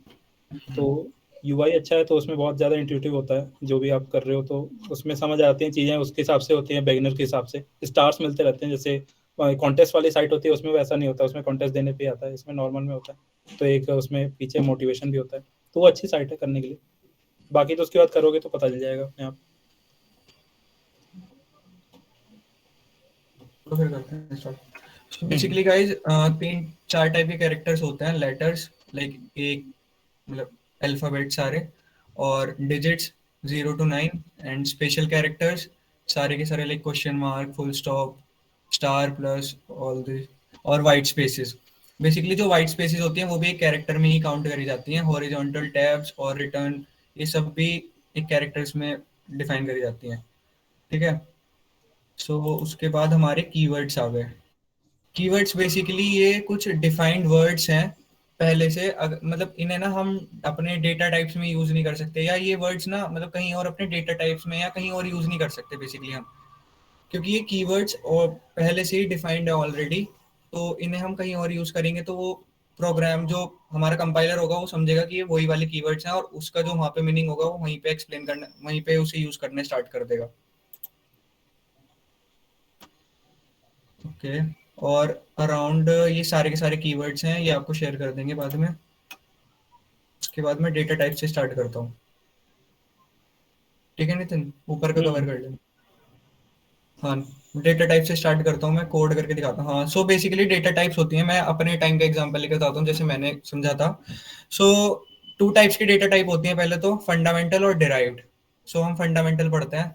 तो यूआई अच्छा है तो उसमें बहुत ज़्यादा इंट्यूटिव होता है जो भी आप कर रहे हो, तो उसमें समझ आती हैं चीज़ें, उसके हिसाब से होती हैं, बिगिनर के हिसाब से स्टार्स मिलते रहते हैं। जैसे कॉन्टेस्ट वाली साइट होती है उसमें वैसा नहीं होता, उसमें कॉन्टेस्ट देने पे आता है, इसमें नॉर्मल में होता है। तो एक उसमें पीछे मोटिवेशन भी होता है, तो वो अच्छी साइट है करने के लिए। बाकी तो उसके बाद करोगे तो पता चल जाएगा अपने आप। तो फिर करते हैं start. So basically guys 3-4 type के कैरेक्टर्स होते हैं, लेटर्स लाइक एक मतलब अल्फाबेट सारे, और digits 0 to 9, and special characters सारे के सारे like question mark, full stop, star plus, all this, और वाइट स्पेसेस। बेसिकली जो वाइट स्पेसेस होती हैं वो भी एक कैरेक्टर में ही काउंट करी जाती हैं। हॉरिजॉन्टल टैब्स और रिटर्न, ये सब भी एक कैरेक्टर्स में डिफाइन करी जाती हैं, ठीक है। सो उसके बाद हमारे कीवर्ड्स आ गए। कीवर्ड्स बेसिकली ये कुछ डिफाइंड वर्ड्स हैं पहले से, मतलब इन्हें ना हम अपने डेटा टाइप्स में यूज नहीं कर सकते, या ये वर्ड्स ना मतलब कहीं और अपने डेटा टाइप्स में या कहीं और यूज नहीं कर सकते बेसिकली हम, क्योंकि ये कीवर्ड्स और पहले से ही डिफाइंड है ऑलरेडी। तो इन्हें हम कहीं और यूज करेंगे तो वो प्रोग्राम जो हमारा कंपाइलर होगा वो समझेगा कि ये वही वाले कीवर्ड्स हैं, और उसका जो वहाँ पे मीनिंग होगा वो वहीं पे एक्सप्लेन करना, वहीं पे उसे यूज करना स्टार्ट कर देगा। ओके, और अराउंड ये सारे के सारे कीवर्ड्स हैं, ये आपको शेयर कर देंगे बाद में। उसके बाद मैं डेटा टाइप से स्टार्ट करता हूँ, ठीक है नितिन, ऊपर का कवर कर लेना। हाँ, डेटा टाइप से स्टार्ट करता हूँ, मैं कोड करके दिखाता हूँ। हाँ, सो बेसिकली डेटा टाइप्स होती हैं, मैं अपने टाइम का एग्जांपल लेकर बताता हूँ जैसे मैंने समझा था। सो 2 टाइप्स की डेटा टाइप होती हैं, पहले तो फंडामेंटल और डिराइव्ड। सो हम फंडामेंटल पढ़ते हैं।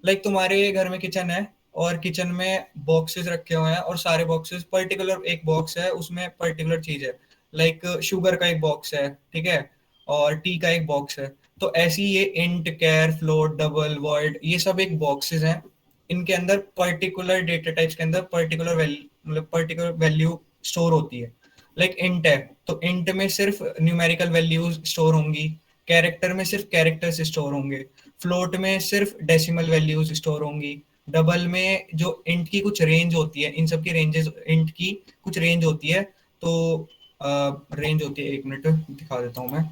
लाइक तुम्हारे घर में किचन है, और किचन में बॉक्सेस रखे हुए हैं, और सारे बॉक्सेस पर्टिकुलर एक बॉक्स है, उसमें पर्टिकुलर चीज है। लाइक शुगर का एक बॉक्स है, ठीक है, और टी का एक बॉक्स है। तो ऐसी ये इंट, कैर, फ्लोट, डबल, वॉइड, ये सब एक बॉक्सेस हैं। इनके अंदर पर्टिकुलर डेटा टाइप्स के अंदर पर्टिकुलर वैल्यू, मतलब पर्टिकुलर वैल्यू स्टोर होती है। लाइक इंट है तो इंट में सिर्फ न्यूमेरिकल वैल्यूज स्टोर होंगी, कैरेक्टर में सिर्फ कैरेक्टर्स स्टोर होंगे, फ्लोट में सिर्फ डेसिमल वैल्यूज स्टोर होंगी, डबल में जो इंट की कुछ रेंज होती है, इन सब की रेंजेस, इंट की कुछ रेंज होती है। तो रेंज होती है, 1 मिनट दिखा देता हूँ मैं।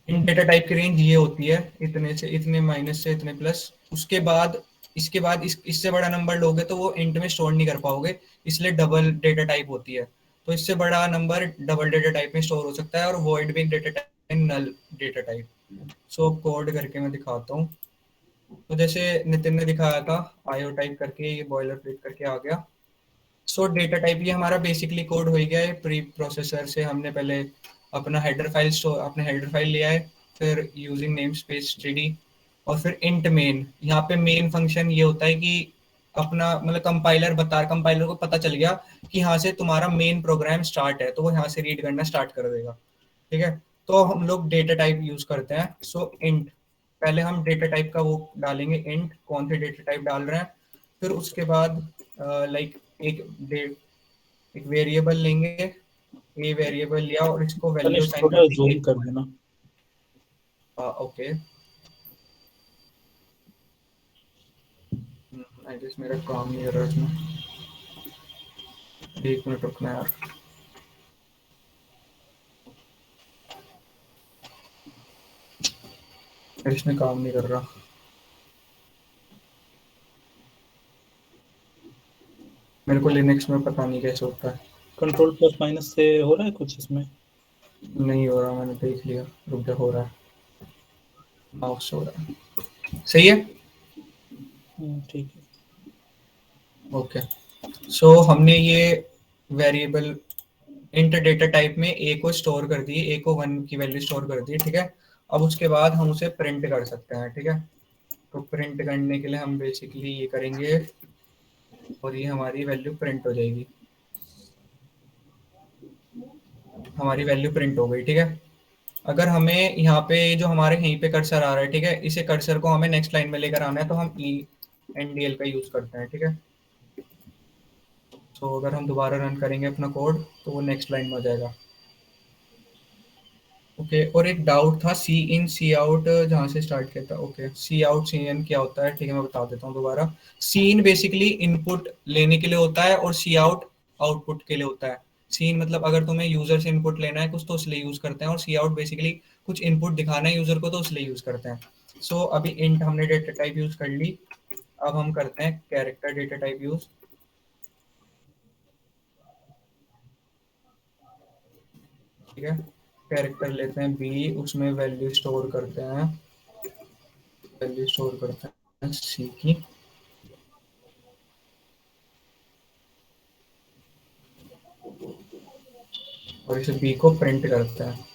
इन डेटा टाइप की रेंज ये होती है, इतने से इतने, माइनस से इतने, प्लस। उसके बाद इसके बाद इससे बड़ा नंबर लोगे तो वो इंट में स्टोर नहीं कर पाओगे, इसलिए डबल डेटा टाइप होती है। तो इससे बड़ा नंबर डबल डेटा टाइप में स्टोर हो सकता है, और वॉइड भी एक डेटा टाइप, नल डेटा टाइप। सो कोड करके मैं दिखाता हूँ। तो जैसे नितिन ने दिखाया था, आईओ टाइप करके ये बॉयलर प्लेट करके आ गया। सो डेटा टाइप ये हमारा बेसिकली कोड हो गया है। प्री प्रोसेसर से हमने पहले अपना हेडर फाइल स्टोर, अपने हेडर फाइल लिया है, फिर यूजिंग नेम स्पेस std, और फिर इंट मेन। यहाँ पे मेन फंक्शन ये होता है कि अपना मतलब कंपाइलर को पता चल गया कि यहाँ से तुम्हारा मेन प्रोग्राम स्टार्ट है, तो वो यहाँ से रीड करना स्टार्ट कर देगा, ठीक है। तो हम लोग डेटा टाइप यूज करते हैं। सो इंट, पहले हम डेटा टाइप का वो डालेंगे, इंट कौन से डेटा टाइप डाल रहे हैं। फिर उसके बाद लाइक एक वेरिएबल लेंगे, ए वेरिएबल लिया और इसको वैल्यू तनिष्क असाइन कर थोड़ा दी जूम एक। कर देना। ओके, आई गेस मेरा काम नहीं कर रहा इसमें, 1 मिनट रुकना यार। इसमें काम नहीं कर रहा, मेरे को लिनक्स में पता नहीं कैसे होता है। कंट्रोल प्लस माइनस से हो रहा है कुछ इसमें? नहीं हो रहा, मैंने देख लिया, रुक जा, हो रहा है, माउस हो रहा है, सही है। ठीक है। ओके, सो हमने ये वेरिएबल इंट डेटा टाइप में ए को स्टोर कर दी, ए को 1 की वैल्यू स्टोर कर दी, ठीक है। अब उसके बाद हम उसे प्रिंट कर सकते हैं, ठीक है। तो प्रिंट करने के लिए हम बेसिकली ये करेंगे और ये हमारी वैल्यू प्रिंट हो जाएगी। हमारी वैल्यू प्रिंट हो गई, ठीक है। अगर हमें यहाँ पे जो हमारे यहीं पे कर्सर आ रहा है, ठीक है, इसे कर्सर को हमें नेक्स्ट लाइन में लेकर आना है, तो हम ENDL का यूज करते हैं, ठीक है। तो अगर हम दोबारा रन करेंगे अपना कोड तो वो नेक्स्ट लाइन में हो जाएगा। ओके, और एक डाउट था सी इन सी आउट जहाँ से स्टार्ट किया था। ओके, सी आउट सी इन क्या होता है, ठीक है, मैं बता देता हूँ दोबारा। सी इन बेसिकली इनपुट लेने के लिए होता है और सी आउट आउटपुट के लिए होता है। सी इन मतलब अगर तुम्हें यूजर से इनपुट लेना है कुछ तो उसलिए यूज करते हैं, और सी आउट बेसिकली कुछ इनपुट दिखाना है यूजर को तो उसलिए यूज करते हैं। सो अभी इंट हमने डेटा टाइप यूज कर ली, अब हम करते हैं कैरेक्टर डेटा टाइप यूज। ठीक है, कैरेक्टर लेते हैं बी, उसमें वैल्यू स्टोर करते हैं, वैल्यू स्टोर करते हैं सी की। और इसे बी को प्रिंट करते हैं।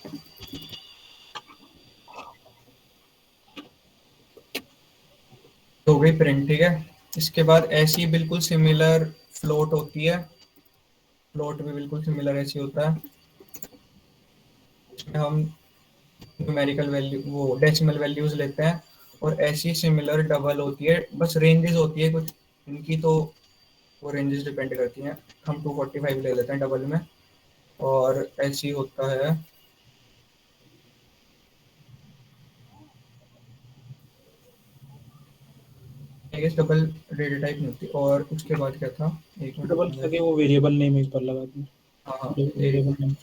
तो हो गई प्रिंट, ठीक है। इसके बाद ऐसी बिल्कुल सिमिलर फ्लोट होती है, फ्लोट भी बिल्कुल सिमिलर ऐसी होता है। हम न्यूमेरिकल वैल्यू वो डेसिमल वैल्यूज लेते हैं, और ऐसी सिमिलर डबल होती है, बस रेंजेस होती है कुछ इनकी, तो वो रेंजेस डिपेंड करती हैं। हम 245 ले लेते हैं डबल में, और ऐसी होता है डबल डेटा टाइप नहीं होती। और उसके बाद क्या था, एक डबल मिनट। आगे वो वेरिएबल नेम एक बार लगा दूँ, हाँ हाँ, वेरिएबल नेम।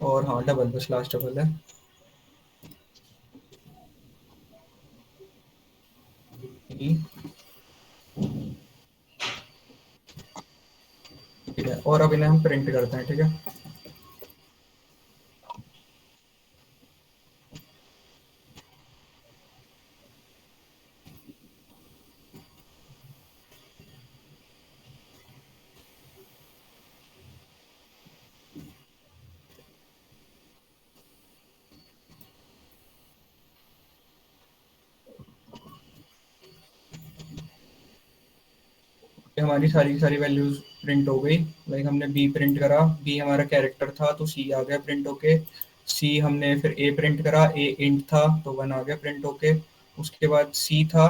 और हाँ डबल, बस लास्ट डबल है। ठीक है, और अब इन्हें हम प्रिंट करते हैं, ठीक है। हमारी सारी की सारी वैल्यूज प्रिंट हो गई। लाइक हमने बी प्रिंट करा, बी हमारा कैरेक्टर था तो सी आ गया प्रिंट होके। सी हमने फिर ए प्रिंट करा, ए इंट था तो 1 आ गया प्रिंट होके। उसके बाद सी था,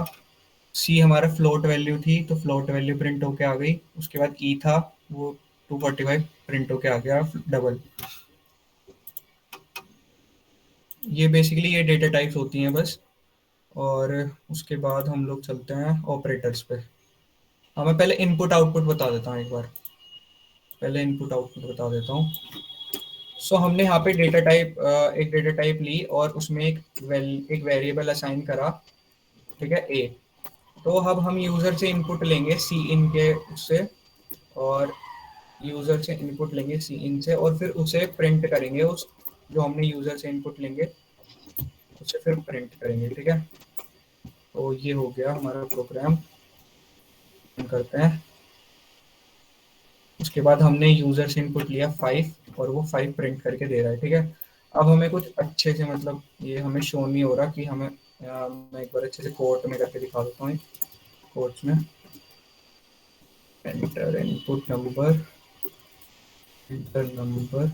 सी हमारा फ्लोट वैल्यू थी तो फ्लोट वैल्यू प्रिंट होके आ गई। उसके बाद ई था, वो 245 प्रिंट होके आ गया डबल। ये बेसिकली ये डेटा टाइप्स होती हैं बस। और उसके बाद हम लोग चलते हैं ऑपरेटर्स पे। हाँ, मैं पहले इनपुट आउटपुट बता देता हूँ एक बार, पहले इनपुट आउटपुट बता देता हूँ। सो हमने यहाँ पे डेटा टाइप एक डेटा टाइप ली और उसमें एक वेरिएबल असाइन करा, ठीक है, ए। तो अब हम यूजर से इनपुट लेंगे सी इन के उससे, और यूजर से इनपुट लेंगे सी इन से, और फिर उसे प्रिंट करेंगे, उस जो हमने यूजर से इनपुट लेंगे उसे फिर प्रिंट करेंगे, ठीक है। तो ये हो गया हमारा प्रोग्राम, करते हैं। उसके बाद हमने यूजर से इनपुट लिया 5 और वो 5 प्रिंट करके दे रहा है, ठीक है। अब हमें कुछ अच्छे से, मतलब ये हमें शो नहीं हो रहा कि हमें मैं एक बार अच्छे से कोड में करके दिखा देता हूँ। कोड्स में enter input number, enter number,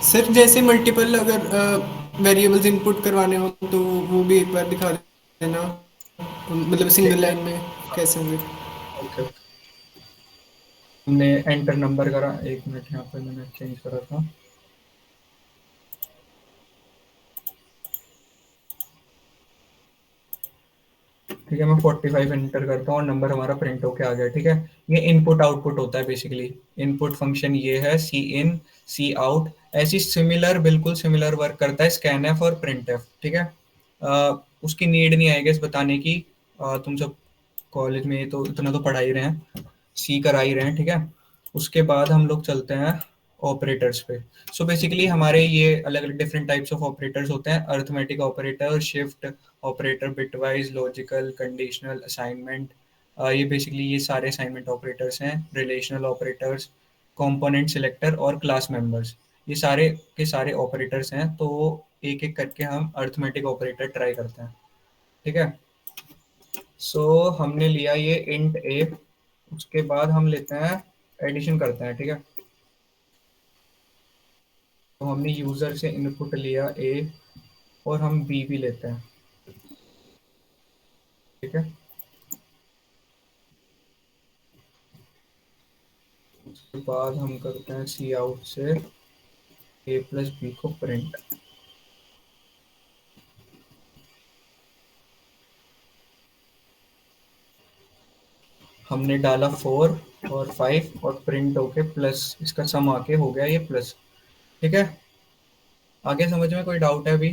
sir जैसे मल्टीपल अगर वेरिएबल्स इनपुट करवाने हो तो वो भी एक बार दिखा देना, मतलब सिंगल लाइन में कैसे होंगे। ओके। हमने एंटर नंबर करा, एक मिनट यहाँ पे मैंने चेंज करा था। ठीक है, मैं 45 एंटर करता हूँ और नंबर हमारा प्रिंट होके आ गया, ठीक है। ये इनपुट आउटपुट होता है बेसिकली। इनपुट फंक्शन ये है सी इन सी आउट, ऐसी सिमिलर बिल्कुल सिमिलर वर्क करता है स्कैनएफ और प्रिंटएफ, ठीक है। उसकी नीड नहीं आएगी इस बताने की तुम सब कॉलेज में तो इतना तो पढ़ा ही रहे हैं, सी करा ही रहे हैं, ठीक है। उसके बाद हम लोग चलते हैं ऑपरेटर्स पे। सो बेसिकली हमारे ये अलग अलग डिफरेंट टाइप्स ऑफ ऑपरेटर्स होते हैं, arithmetic operator, shift operator, bitwise, logical, conditional, assignment. ये बेसिकली ये सारे असाइनमेंट ऑपरेटर्स हैं, रिलेशनल ऑपरेटर्स, कंपोनेंट सिलेक्टर और क्लास मेंबर्स। ये सारे के सारे ऑपरेटर्स हैं, तो एक एक करके हम अर्थमेटिक ऑपरेटर ट्राई करते हैं, ठीक है। सो हमने लिया ये इंट ए, उसके बाद हम लेते हैं एडिशन करते हैं, ठीक है। तो हमने यूजर से इनपुट लिया ए और हम बी भी लेते हैं, ठीक है। उसके बाद हम करते हैं सी आउट से ए प्लस बी को प्रिंट। हमने डाला 4 और 5 और प्रिंट होके प्लस, इसका सम आके हो गया ये प्लस, ठीक है। आगे समझ में कोई डाउट है अभी?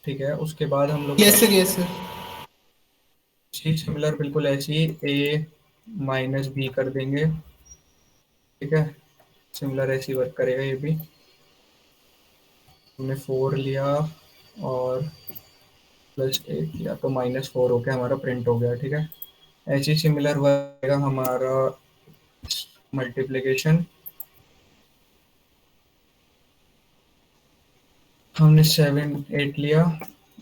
ठीक है, उसके बाद हम लोग yes sir, yes sir. Similar बिल्कुल ऐसी ए माइनस बी कर देंगे, ठीक है। सिमिलर ऐसी वर्क करेगा ये भी। हमने 4 लिया और प्लस 8 लिया तो -4 हो गया, हमारा प्रिंट हो गया, ठीक है। ऐसी सिमिलर वर्क करेगा हमारा मल्टीप्लिकेशन। हमने 7 8 लिया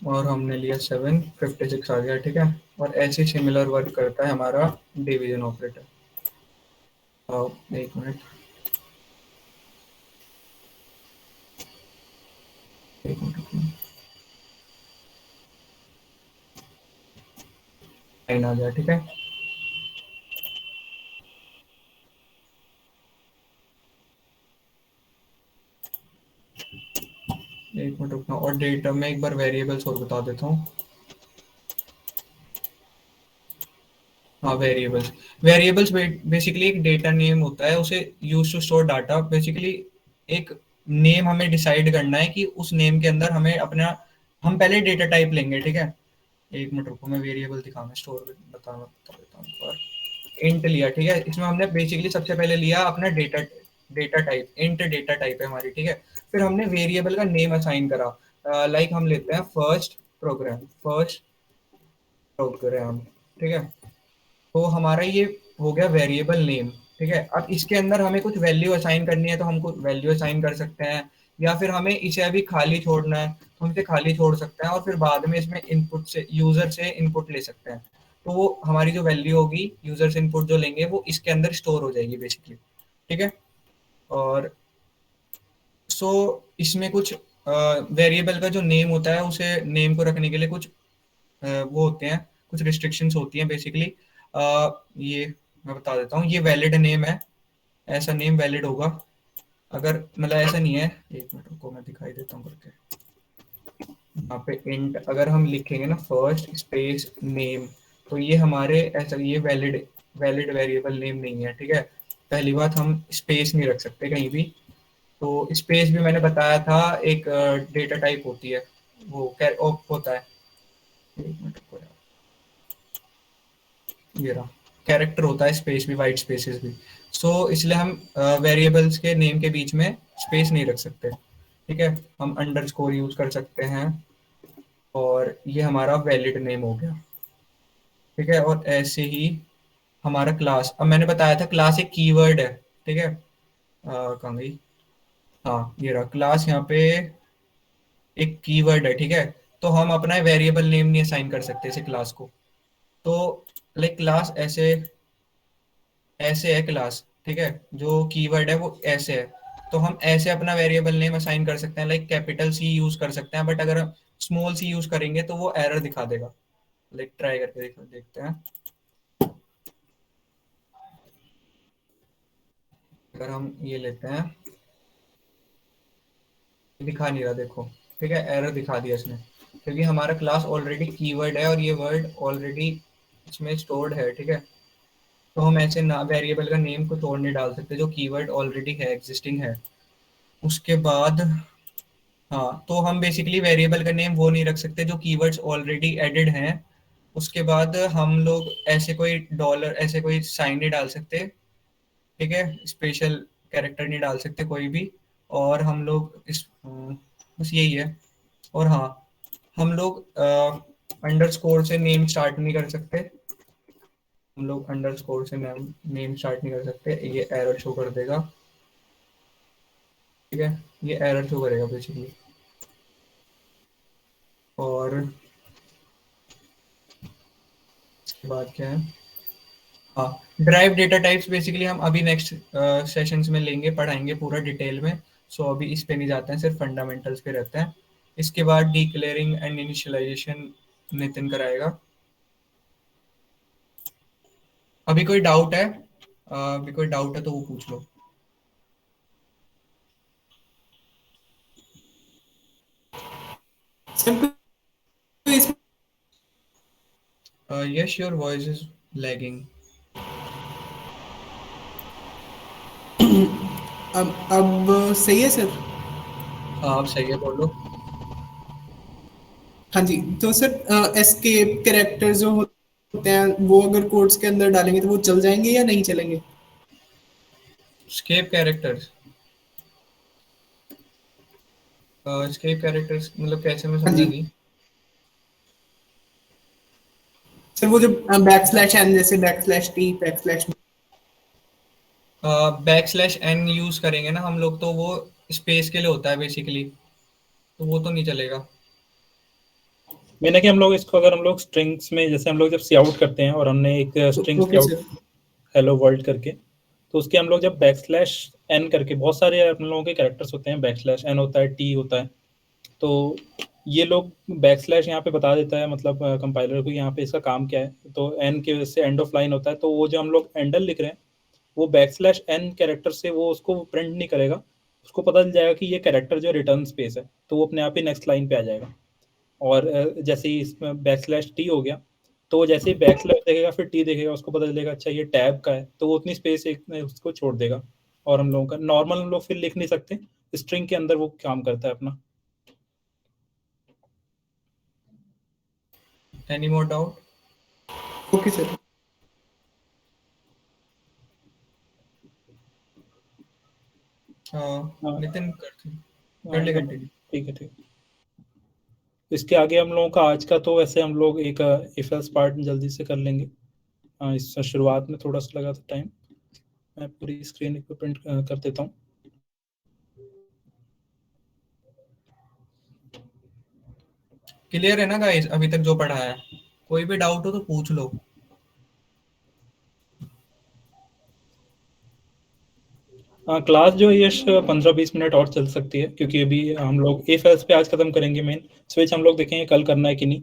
और हमने लिया 7, 56 आ गया, ठीक है। और ऐसे सिमिलर वर्क करता है हमारा डिवीजन ऑपरेटर। एक मिनट, एक मिनट, लाइन आ गया, ठीक है। एक मिनट रुकना, और डेटा में एक बार वेरिएबल्स और बता देता हूँ। हाँ, वेरिएबल्स, वेरिएबल्स बेसिकली एक डेटा नेम होता है, उसे use to store data. Basically एक नेम हमें डिसाइड करना है कि उस नेम के अंदर हमें अपना, हम पहले डेटा टाइप लेंगे, ठीक है। एक मिनट रुको, मैं वेरिएबल दिखाना, स्टोर बता देता हूँ। इंट लिया, ठीक है। इसमें हमने बेसिकली सबसे पहले लिया अपना data, data type, int data type है हमारी, ठीक है। फिर हमने वेरिएबल का नेम असाइन करा, लाइक हम लेते हैं फर्स्ट प्रोग्राम, फर्स्ट प्रोग्राम, ठीक है। तो हमारा ये हो गया वेरिएबल नेम, ठीक है। अब इसके अंदर हमें कुछ वैल्यू असाइन करनी है तो हम कुछ वैल्यू असाइन कर सकते हैं, या फिर हमें इसे अभी खाली छोड़ना है तो हम इसे खाली छोड़ सकते हैं, और फिर बाद में इसमें इनपुट से, यूजर से इनपुट ले सकते हैं। तो वो हमारी जो वैल्यू होगी, यूजर से इनपुट जो लेंगे, वो इसके अंदर स्टोर हो जाएगी बेसिकली, ठीक है। और सो इसमें कुछ वेरिएबल का जो नेम होता है, उसे नेम को रखने के लिए कुछ वो होते हैं, कुछ रिस्ट्रिक्शंस होती हैं बेसिकली। ये मैं बता देता हूँ, ये वैलिड नेम है, ऐसा नेम वैलिड होगा। अगर मतलब ऐसा नहीं है, एक मिनट को मैं दिखाई देता हूँ करके। यहाँ पे इंट अगर हम लिखेंगे ना फर्स्ट स्पेस नेम, तो ये हमारे ऐसा, ये वैलिड वैलिड वेरिएबल नेम नहीं है, ठीक है। पहली बात, हम स्पेस नहीं रख सकते कहीं भी। तो स्पेस भी मैंने बताया था एक डेटा टाइप होती है, वो होता है, एक मिनट को यार, ये रहा, कैरेक्टर होता है स्पेस भी, वाइट स्पेसेस भी। सो इसलिए हम वेरिएबल्स के नेम के बीच में स्पेस नहीं रख सकते, ठीक है। हम अंडरस्कोर यूज कर सकते हैं, और ये हमारा वैलिड नेम हो गया, ठीक है। और ऐसे ही हमारा क्लास, अब मैंने बताया था क्लास एक कीवर्ड है, ठीक है। कहाँ गई, हाँ ये रहा क्लास, यहाँ पे एक कीवर्ड है, ठीक है। तो हम अपना वेरिएबल नेम नहीं असाइन कर सकते इसे क्लास को। तो लाइक क्लास ऐसे ऐसे है क्लास, ठीक है। जो कीवर्ड है वो ऐसे है, तो हम ऐसे अपना वेरिएबल नेम असाइन कर सकते हैं, लाइक कैपिटल सी यूज कर सकते हैं। बट अगर हम स्मॉल सी यूज करेंगे तो वो एरर दिखा देगा। लाइक ट्राई करके देखते हैं। अगर हम ये लेते हैं, दिखा नहीं रहा, देखो, ठीक है, एरर दिखा दिया इसने, क्योंकि हमारा क्लास ऑलरेडी कीवर्ड है और ये वर्ड ऑलरेडी इसमें स्टोर्ड है, ठीक है। तो हम ऐसे ना वेरिएबल का नेम कुछ और नहीं डाल सकते जो कीवर्ड ऑलरेडी है, एग्जिस्टिंग है। उसके बाद हाँ, तो हम बेसिकली वेरिएबल का नेम वो नहीं रख सकते जो कीवर्ड्स ऑलरेडी एडेड हैं। उसके बाद हम लोग ऐसे कोई डॉलर, ऐसे कोई साइन नहीं डाल सकते, ठीक है, स्पेशल कैरेक्टर नहीं डाल सकते कोई भी। और हम लोग बस यही है। और हाँ, हम लोग अंडरस्कोर से नेम स्टार्ट नहीं कर सकते। हम लोग अंडरस्कोर से नेम स्टार्ट नहीं कर सकते, ये एरर शो कर देगा, ठीक है, ये एरर शो करेगा बेसिकली। और इसके बाद क्या है, हाँ, ड्राइव डेटा टाइप्स बेसिकली हम अभी नेक्स्ट सेशंस में लेंगे, पढ़ाएंगे पूरा डिटेल में। सो अभी इस पे नहीं जाते हैं, सिर्फ फंडामेंटल्स पे रहते हैं। इसके बाद डिक्लेयरिंग एंड इनिशियलाइजेशन नितिन कराएगा। अभी कोई डाउट है? अभी कोई डाउट है तो वो पूछ लो। सर तो इसमें yes, your voice is lagging. अब सही है सर? हाँ, अब सही है, बोलो। हाँ जी, तो सर एस्केप कैरेक्टर जो होते हैं वो अगर कोड्स के अंदर डालेंगे तो वो चल जाएंगे या नहीं चलेंगे? स्केप कैरेक्टर्स, स्केप कैरेक्टर्स मतलब कैसे, मैं हाँ समझा जी नहीं। सर, वो जो बैकस्लैश एन जैसे backslash t backslash. Backslash n use करेंगे ना हम लोग, तो वो स्पेस के लिए होता है बेसिकली, तो वो तो नहीं चलेगा। मैंने कि हम लोग इसको अगर हम लोग स्ट्रिंग्स में जैसे हम लोग जब सी आउट करते हैं और हमने एक string C okay out sir. Hello world करके, तो उसके हम लोग जब बैकस्लैश एन करके, बहुत सारे हम लोगों के कैरेक्टर्स होते हैं, बैकस्लैश एन होता है, टी होता है, तो ये लोग बैकस्लैश यहाँ पे बता देता है मतलब कंपाइलर को यहाँ पे इसका काम क्या है। तो एन की वजह से एंड ऑफ लाइन होता है, तो वो जो हम लोग एंडल लिख रहे हैं वो बैकस्लैश एन कैरेक्टर से वो उसको प्रिंट नहीं करेगा, उसको पता चल जाएगा कि ये कैरेक्टर जो रिटर्न स्पेस है, तो वो अपने आप ही नेक्स्ट लाइन पे आ जाएगा। और जैसे ही इसमें बैकस्लैश टी हो गया, तो जैसे ही बैकस्लैश देखेगा फिर टी देखेगा, उसको पता चलेगा अच्छा ये टैब का है, तो वो उतनी स्पेस एक में उसको छोड़ देगा। और हम लोगों का नॉर्मल हम लोग फिर लिख नहीं सकते, स्ट्रिंग के अंदर वो काम करता है अपना। Any more doubt? Okay sir. हाँ, नितिन कर ले मतलब कंटिन्यू। ठीक है ठीक है। इसके आगे हम लोगों का आज का तो वैसे हम लोग एक इफ एल्स पार्ट जल्दी से कर लेंगे। इस शुरुआत में थोड़ा सा लगा था टाइम, मैं पूरी स्क्रीन को प्रिंट कर देता हूँ। क्लियर है ना गाइस अभी तक जो पढ़ा है? कोई भी डाउट हो तो पूछ लो। क्लास जो है यश 15-20 मिनट और चल सकती है, क्योंकि अभी हम लोग इफ एल्स पे आज खत्म करेंगे। मेन स्विच हम लोग देखेंगे कल करना है कि नहीं,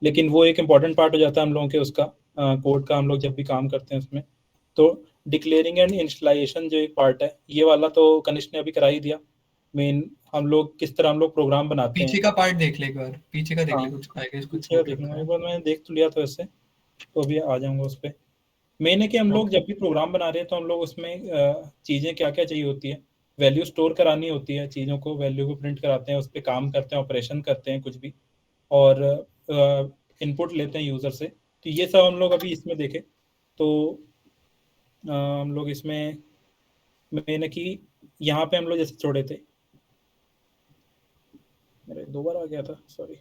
लेकिन वो एक इम्पॉर्टेंट पार्ट हो जाता है हम लोगों के उसका कोड का, हम लोग जब भी काम करते हैं उसमें। तो डिक्लेयरिंग एंड इनिशियलाइजेशन जो एक पार्ट है, ये वाला तो कनिष्क ने अभी करा ही दिया। मेन हम लोग किस तरह हम लोग प्रोग्राम बनाते हैं। पीछे का पार्ट देख ले एक बार, पीछे का देख हाँ, ले, कुछ आएगा, इसको पीछे का छूट रखा देखूंगा है। एक बार, मैंने देख तो लिया था वैसे, तो अभी आ जाऊंगा उस पर। मेन है कि हम लोग ओके। जब भी प्रोग्राम बना रहे हैं तो हम लोग उसमें चीज़ें क्या क्या चाहिए होती है, वैल्यू स्टोर करानी होती है, चीज़ों को वैल्यू को प्रिंट कराते हैं, उस पर काम करते हैं, ऑपरेशन करते हैं कुछ भी, और इनपुट लेते हैं यूज़र से। तो ये सब हम लोग अभी इसमें देखें तो हम लोग इसमें मेन है कि यहाँ पे हम लोग जैसे छोड़े थे, मेरे 2 बार आ गया था सॉरी।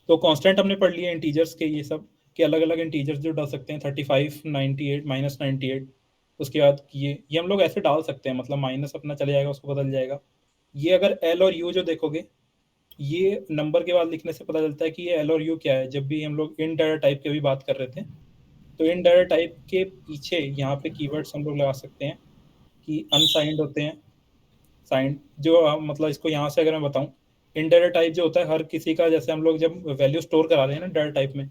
तो कांस्टेंट हमने पढ़ लिए इंटीजर्स के, ये सब के अलग अलग इंटीजर्स जो डाल सकते हैं, 35, 98, -98। उसके बाद ये हम लोग ऐसे डाल सकते हैं, मतलब माइनस अपना चले जाएगा, उसको बदल जाएगा। ये अगर एल और यू जो देखोगे, ये नंबर के बाद लिखने से पता चलता है कि ये एल और यू क्या है। जब भी हम लोग इन डाटा टाइप की भी बात कर रहे थे, तो इन डाटा टाइप के पीछे यहाँ पे कीवर्ड्स हम लोग लगा सकते हैं कि अनसाइंड होते हैं, साइंड जो मतलब इसको यहाँ से अगर मैं बताऊँ, इन डाटा टाइप जो होता है हर किसी का, जैसे हम लोग जब वैल्यू स्टोर करा रहे हैं ना डाटा टाइप में,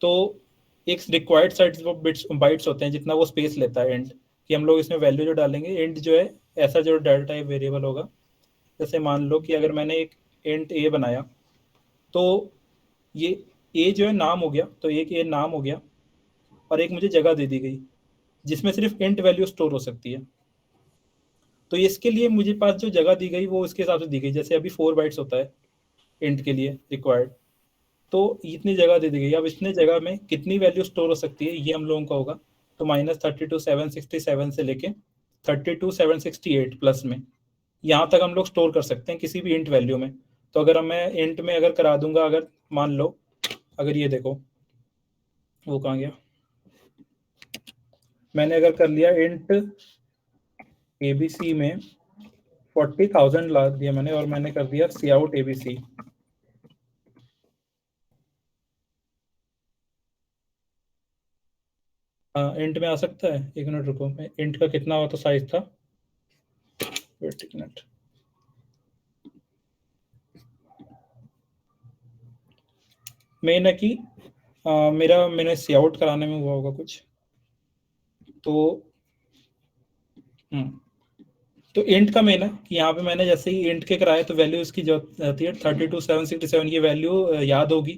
तो एक रिक्वायर्ड सेट वो बिट्स बाइट्स होते हैं जितना वो स्पेस लेता है एंड, कि हम लोग इसमें वैल्यू जो डालेंगे एंड जो है ऐसा जो डाटा टाइप वेरिएबल होगा। जैसे मान लो कि अगर मैंने एक इंट ए बनाया, तो ये ए जो है नाम हो गया, तो एक ए नाम हो गया, और एक मुझे जगह दे दी गई जिसमें सिर्फ इंट वैल्यू स्टोर हो सकती है। तो इसके लिए मुझे पास जो जगह दी गई वो इसके हिसाब से दी गई, जैसे अभी 4 बाइट्स होता है इंट के लिए रिक्वायर्ड, तो इतनी जगह दे दी गई। अब इतने जगह में कितनी वैल्यू स्टोर हो सकती है ये हम लोगों का होगा। तो -32,767 से लेके 32,768 प्लस में यहाँ तक हम लोग स्टोर कर सकते हैं किसी भी इंट वैल्यू में। तो अगर मैं इंट में अगर करा दूंगा, अगर मान लो अगर ये देखो वो कहाँ गया, मैंने अगर कर लिया इंट ABC में 40,000 ला दिया मैंने, और मैंने कर दिया सी आउट ABC। इंट में आ सकता है, एक मिनट रुको, इंट का कितना हुआ तो साइज था, वेट एक मिनट, मेन है कि मैंने सी आउट कराने में हुआ होगा कुछ, तो तो इंट का मेन है कि यहाँ पे मैंने जैसे ही इंट के कराए तो वैल्यू इसकी जो आती है 32,767, ये वैल्यू याद होगी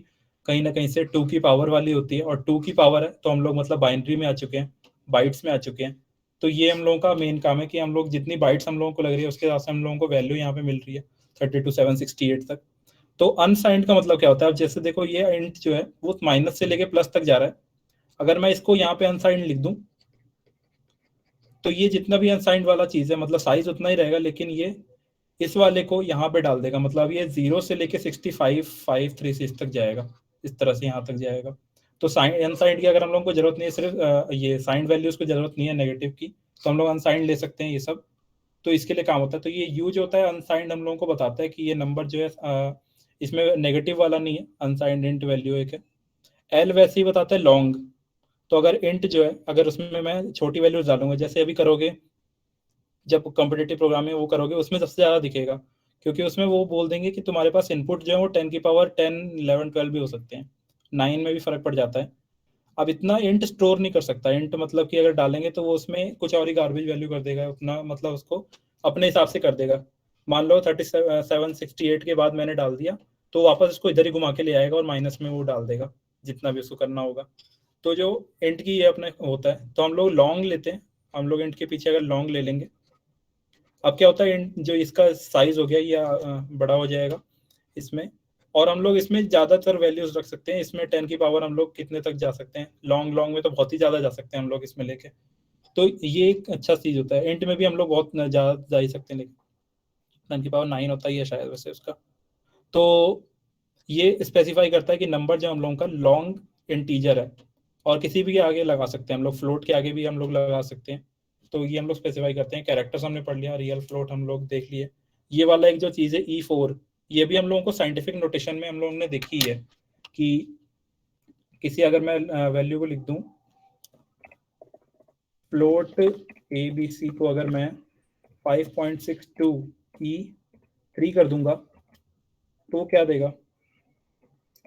कहीं ना कहीं से 2 की पावर वाली होती है, और 2 की पावर है तो हम लोग मतलब बाइनरी में आ चुके हैं, बाइट्स में आ चुके हैं। तो ये हम लोगों का मेन काम है कि हम लोग जितनी बाइट्स हम लोगों को लग रही है उसके हिसाब से हम लोगों को वैल्यू यहाँ पे मिल रही है 32,768 तक। तो अनसाइंड का मतलब क्या होता है, अब जैसे देखो ये इंट जो है वो माइनस से लेके प्लस तक जा रहा है, अगर मैं इसको यहाँ पे अनसाइंड लिख दूं तो ये जितना भी अनसाइंड वाला चीज है मतलब साइज उतना ही रहेगा, लेकिन ये इस वाले को यहाँ पे डाल देगा, मतलब ये 0 से लेके 65,536 तक जाएगा, इस तरह से यहाँ तक जाएगा। तो साइन अनसाइंड की अगर हम लोगों को जरूरत नहीं है, सिर्फ ये साइंड वैल्यूज को जरूरत नहीं है नेगेटिव की, तो हम लोग अनसाइंड ले सकते हैं ये सब, तो इसके लिए काम होता है। तो ये यूज होता है अनसाइंड, हम लोगों को बताता है कि ये नंबर जो है इसमें नेगेटिव वाला नहीं है, अनसाइंड इंट वैल्यू एक है। एल वैसे ही बताता है लॉन्ग, तो अगर इंट जो है अगर उसमें मैं छोटी वैल्यूज डालूंगा, जैसे अभी करोगे जब कॉम्पिटिटिव प्रोग्राम में वो करोगे उसमें सबसे ज़्यादा दिखेगा, क्योंकि उसमें वो बोल देंगे कि तुम्हारे पास इनपुट जो है वो 10 की पावर 10, 11, 12 भी हो सकते हैं, 9 में भी फर्क पड़ जाता है। अब इतना इंट स्टोर नहीं कर सकता, इंट मतलब कि अगर डालेंगे तो वो उसमें कुछ और ही गार्बेज वैल्यू कर देगा, उतना मतलब उसको अपने हिसाब से कर देगा। मान लो 3768 के बाद मैंने डाल दिया तो वापस इसको इधर ही घुमा के ले आएगा और माइनस में वो डाल देगा जितना भी उसको करना होगा। तो जो इंट की ये अपने होता है, तो हम लोग लॉन्ग लेते हैं, हम लोग इंट के पीछे अगर लॉन्ग ले लेंगे, अब क्या होता है जो इसका साइज हो गया या बड़ा हो जाएगा इसमें, और हम लोग इसमें ज्यादातर वैल्यूज रख सकते हैं, इसमें 10 की पावर हम लोग कितने तक जा सकते हैं, लॉन्ग में तो बहुत ही ज्यादा जा सकते हैं हम लोग इसमें लेके। तो ये एक अच्छा चीज होता है, इंट में भी हम लोग बहुत ज्यादा जा ही सकते हैं, लेकिन 10 की पावर 9 होता ही है शायद वैसे उसका। तो ये स्पेसिफाई करता है कि नंबर जो हम लोगों का लॉन्ग इंटीजर है, और किसी भी के आगे लगा सकते हैं हम लोग, फ्लोट के आगे भी हम लोग लगा सकते हैं, तो ये हम लोग स्पेसिफाई करते हैं। कैरेक्टर्स हमने पढ़ लिया, रियल फ्लोट हम लोग देख लिए। ये वाला एक जो चीज़ है E4, ये भी हम लोगों को साइंटिफिक नोटेशन में हम लोगों ने देखी है कि किसी अगर मैं वैल्यू को लिख दूं फ्लोट ABC को अगर मैं 5.62 E3 कर दूंगा तो क्या देगा,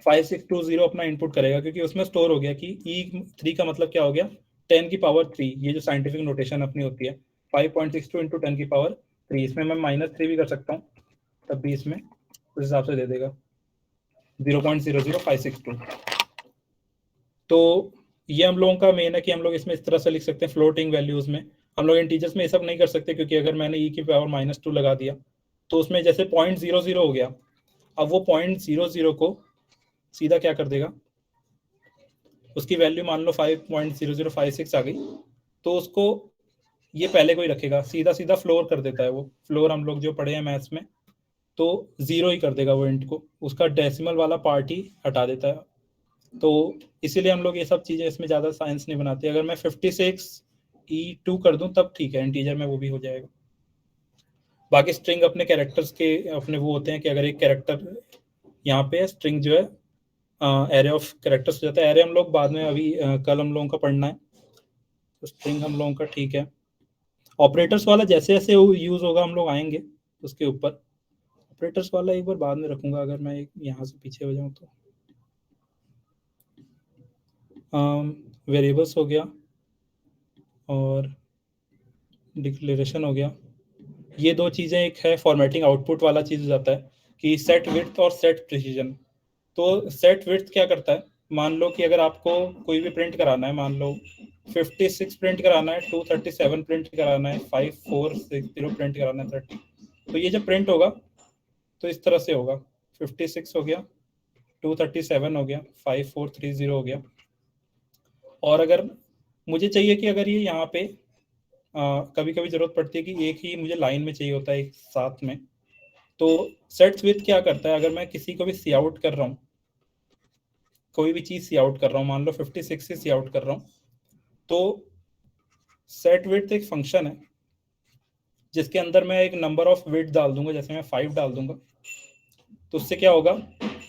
5620 अपना इनपुट करेगा, क्योंकि उसमें स्टोर हो गया कि E3 का मतलब क्या हो गया 10 की पावर 3, ये जो साइंटिफिक नोटेशन अपनी होती है 5.62 इंटू 10 की पावर 3, इसमें मैं -3 भी कर सकता हूँ, तब भी इसमें उस हिसाब से दे देगा 0.00562। तो ये हम लोगों का मेन है कि हम लोग इसमें इस तरह से लिख सकते हैं फ्लोटिंग वैल्यूज में। हम लोग इंटीजर्स में ये सब नहीं कर सकते, क्योंकि अगर मैंने E की पावर -2 लगा दिया तो उसमें जैसे 0.00 हो गया, अब वो 0.00 को सीधा क्या कर देगा, उसकी वैल्यू मान लो 5.0056 आ गई, तो उसको ये पहले को ही रखेगा, सीधा सीधा फ्लोर कर देता है वो, फ्लोर हम लोग जो पढ़े हैं मैथ्स में, तो 0 ही कर देगा वो इंट को, उसका डेसिमल वाला पार्ट ही हटा देता है। तो इसीलिए हम लोग ये सब चीज़ें इसमें ज़्यादा साइंस नहीं बनाते। अगर मैं 56 E2 कर दूं तब ठीक है, इंटीजर में वो भी हो जाएगा। बाकी स्ट्रिंग अपने कैरेक्टर्स के अपने वो होते हैं कि अगर एक कैरेक्टर यहाँ पे स्ट्रिंग जो है एरे ऑफ कैरेक्टर्स हो जाता है, एरे हम लोग बाद में अभी कल हम लोगों का पढ़ना है, तो स्ट्रिंग हम लोगों का ठीक है। ऑपरेटर्स वाला जैसे जैसे यूज होगा हम लोग आएंगे उसके ऊपर, ऑपरेटर्स वाला एक बार बाद में रखूंगा अगर मैं यहाँ से पीछे हो जाऊँ तो। वेरिएबल्स हो गया और डिक्लेरेशन हो गया, ये दो चीज़ें, एक है फॉर्मेटिंग आउटपुट वाला चीज़ हो जाता है कि सेट विड्थ और सेट प्रिसीजन। तो सेट विड्थ क्या करता है, मान लो कि अगर आपको कोई भी प्रिंट कराना है, मान लो 56 प्रिंट कराना है, 237 प्रिंट कराना है, 5460 प्रिंट कराना है, 30। तो ये जब प्रिंट होगा तो इस तरह से होगा, 56 हो गया, 237 हो गया, 5430 हो गया। और अगर मुझे चाहिए कि अगर ये यहाँ पे कभी कभी जरूरत पड़ती है कि एक ही मुझे लाइन में चाहिए होता है एक साथ में, तो सेट्स विथ क्या करता है, अगर मैं किसी को भी सी आउट कर रहा हूँ, कोई भी चीज सी आउट कर रहा हूँ, मान लो 56 से सी आउट कर रहा हूँ, तो सेट विथ एक फंक्शन है जिसके अंदर मैं एक नंबर ऑफ विथ डाल दूंगा, जैसे मैं 5 डाल दूंगा, तो उससे क्या होगा,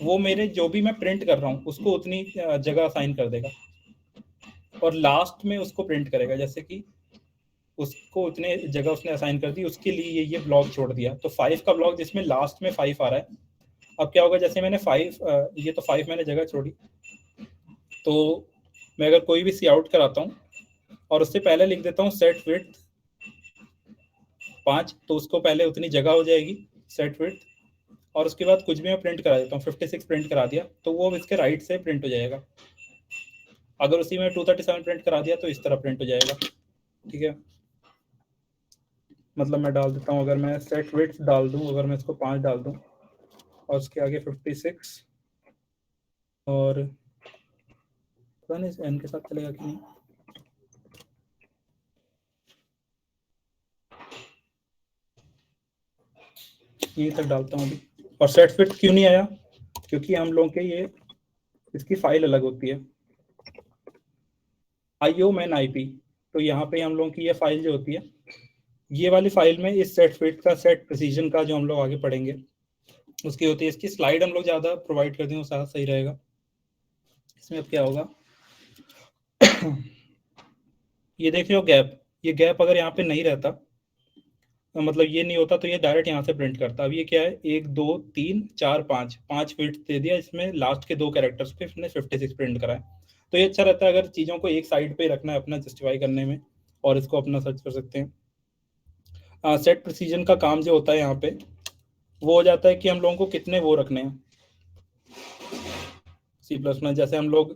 वो मेरे जो भी मैं प्रिंट कर रहा हूँ उसको उतनी जगह असाइन कर देगा और लास्ट में उसको प्रिंट करेगा, जैसे कि उसको उतने जगह उसने असाइन कर दी, उसके लिए ये ब्लॉक छोड़ दिया। तो 5 का ब्लॉक जिसमें लास्ट में 5 आ रहा है, अब क्या होगा, जैसे मैंने 5 ये तो 5 मैंने जगह छोड़ी, तो मैं अगर कोई भी सी आउट कराता हूँ और उससे पहले लिख देता हूँ सेट विड्थ 5, तो उसको पहले उतनी जगह हो जाएगी सेट विड्थ, और उसके बाद कुछ भी मैं प्रिंट करा देता हूँ, 56 प्रिंट करा दिया, तो वो इसके राइट से प्रिंट हो जाएगा। अगर उसी में 237 प्रिंट करा दिया तो इस तरह प्रिंट हो जाएगा। ठीक है, मतलब मैं डाल देता हूँ, अगर मैं सेट विड्थ डाल दूँ, अगर मैं इसको 5 डाल दूँ और उसके आगे 56 और पता नहीं एन के साथ चलेगा कि नहीं, यहीं तक डालता हूँ अभी। और सेट फिट क्यों नहीं आया, क्योंकि हम लोगों के ये इसकी फाइल अलग होती है, IO मैन IP, तो यहाँ पे हम लोगों की ये फाइल जो होती है, ये वाली फाइल में इस सेट फिट का, सेट प्रिसीजन का जो हम लोग आगे पढ़ेंगे उसकी होती है। इसकी स्लाइड हम लोग ज़्यादा प्रोवाइड कर दें वो ज़्यादा सही रहेगा। इसमें अब क्या होगा ये देख रहे हो गैप, ये गैप अगर यहाँ पे नहीं रहता, मतलब ये नहीं होता, तो ये डायरेक्ट यहाँ से प्रिंट करता। अब ये क्या है, 1 2 3 4 5 विड्थ दे दिया, इसमें लास्ट के 2 कैरेक्टर्स पे इसने 56 प्रिंट करा है। तो ये अच्छा रहता है अगर चीज़ों को एक साइड पे रखना है अपना जस्टिफाई करने में, और इसको अपना सर्च कर सकते हैं। सेट प्रिसीजन का काम जो होता है यहाँ पे वो हो जाता है कि हम लोगों को कितने वो रखने हैं C++ में, जैसे हम लोग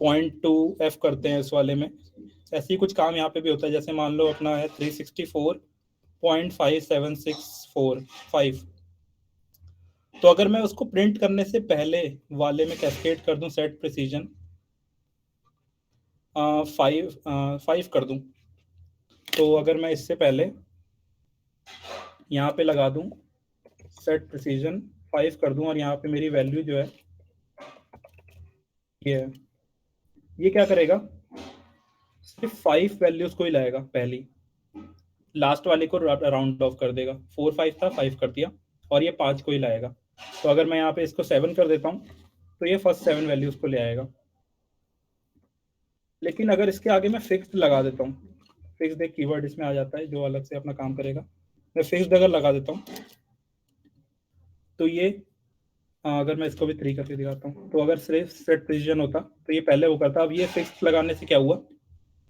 0.2f करते हैं इस वाले में, ऐसे ही कुछ काम यहाँ पे भी होता है। जैसे मान लो अपना है 364.57645, तो अगर मैं उसको प्रिंट करने से पहले वाले में कैस्केड कर दूं सेट प्रिसीजन 5 कर दूं, तो अगर मैं इससे पहले यहाँ पे लगा दूं सेट प्रिसीजन 5 कर दूं और यहाँ पे मेरी वैल्यू जो है ये है, ये क्या करेगा, सिर्फ 5 वैल्यूज को ही लाएगा, पहली लास्ट वाले को राउंड ऑफ कर देगा। 4 5 था, 5 कर दिया, और ये 5 को ही लाएगा। तो अगर मैं यहाँ पे इसको 7 कर देता हूँ तो ये फर्स्ट 7 वैल्यूज को ले आएगा। लेकिन अगर इसके आगे मैं फिक्स्ड लगा देता हूँ, फिक्स्ड एक कीवर्ड इसमें आ जाता है जो अलग से अपना काम करेगा, मैं फिक्स्ड अगर लगा देता हूँ तो ये अगर मैं इसको भी 3 करके दिखाता हूँ, तो अगर सिर्फ सेट प्रिसीजन होता तो ये पहले वो करता। अब ये फिक्स्ड लगाने से क्या हुआ,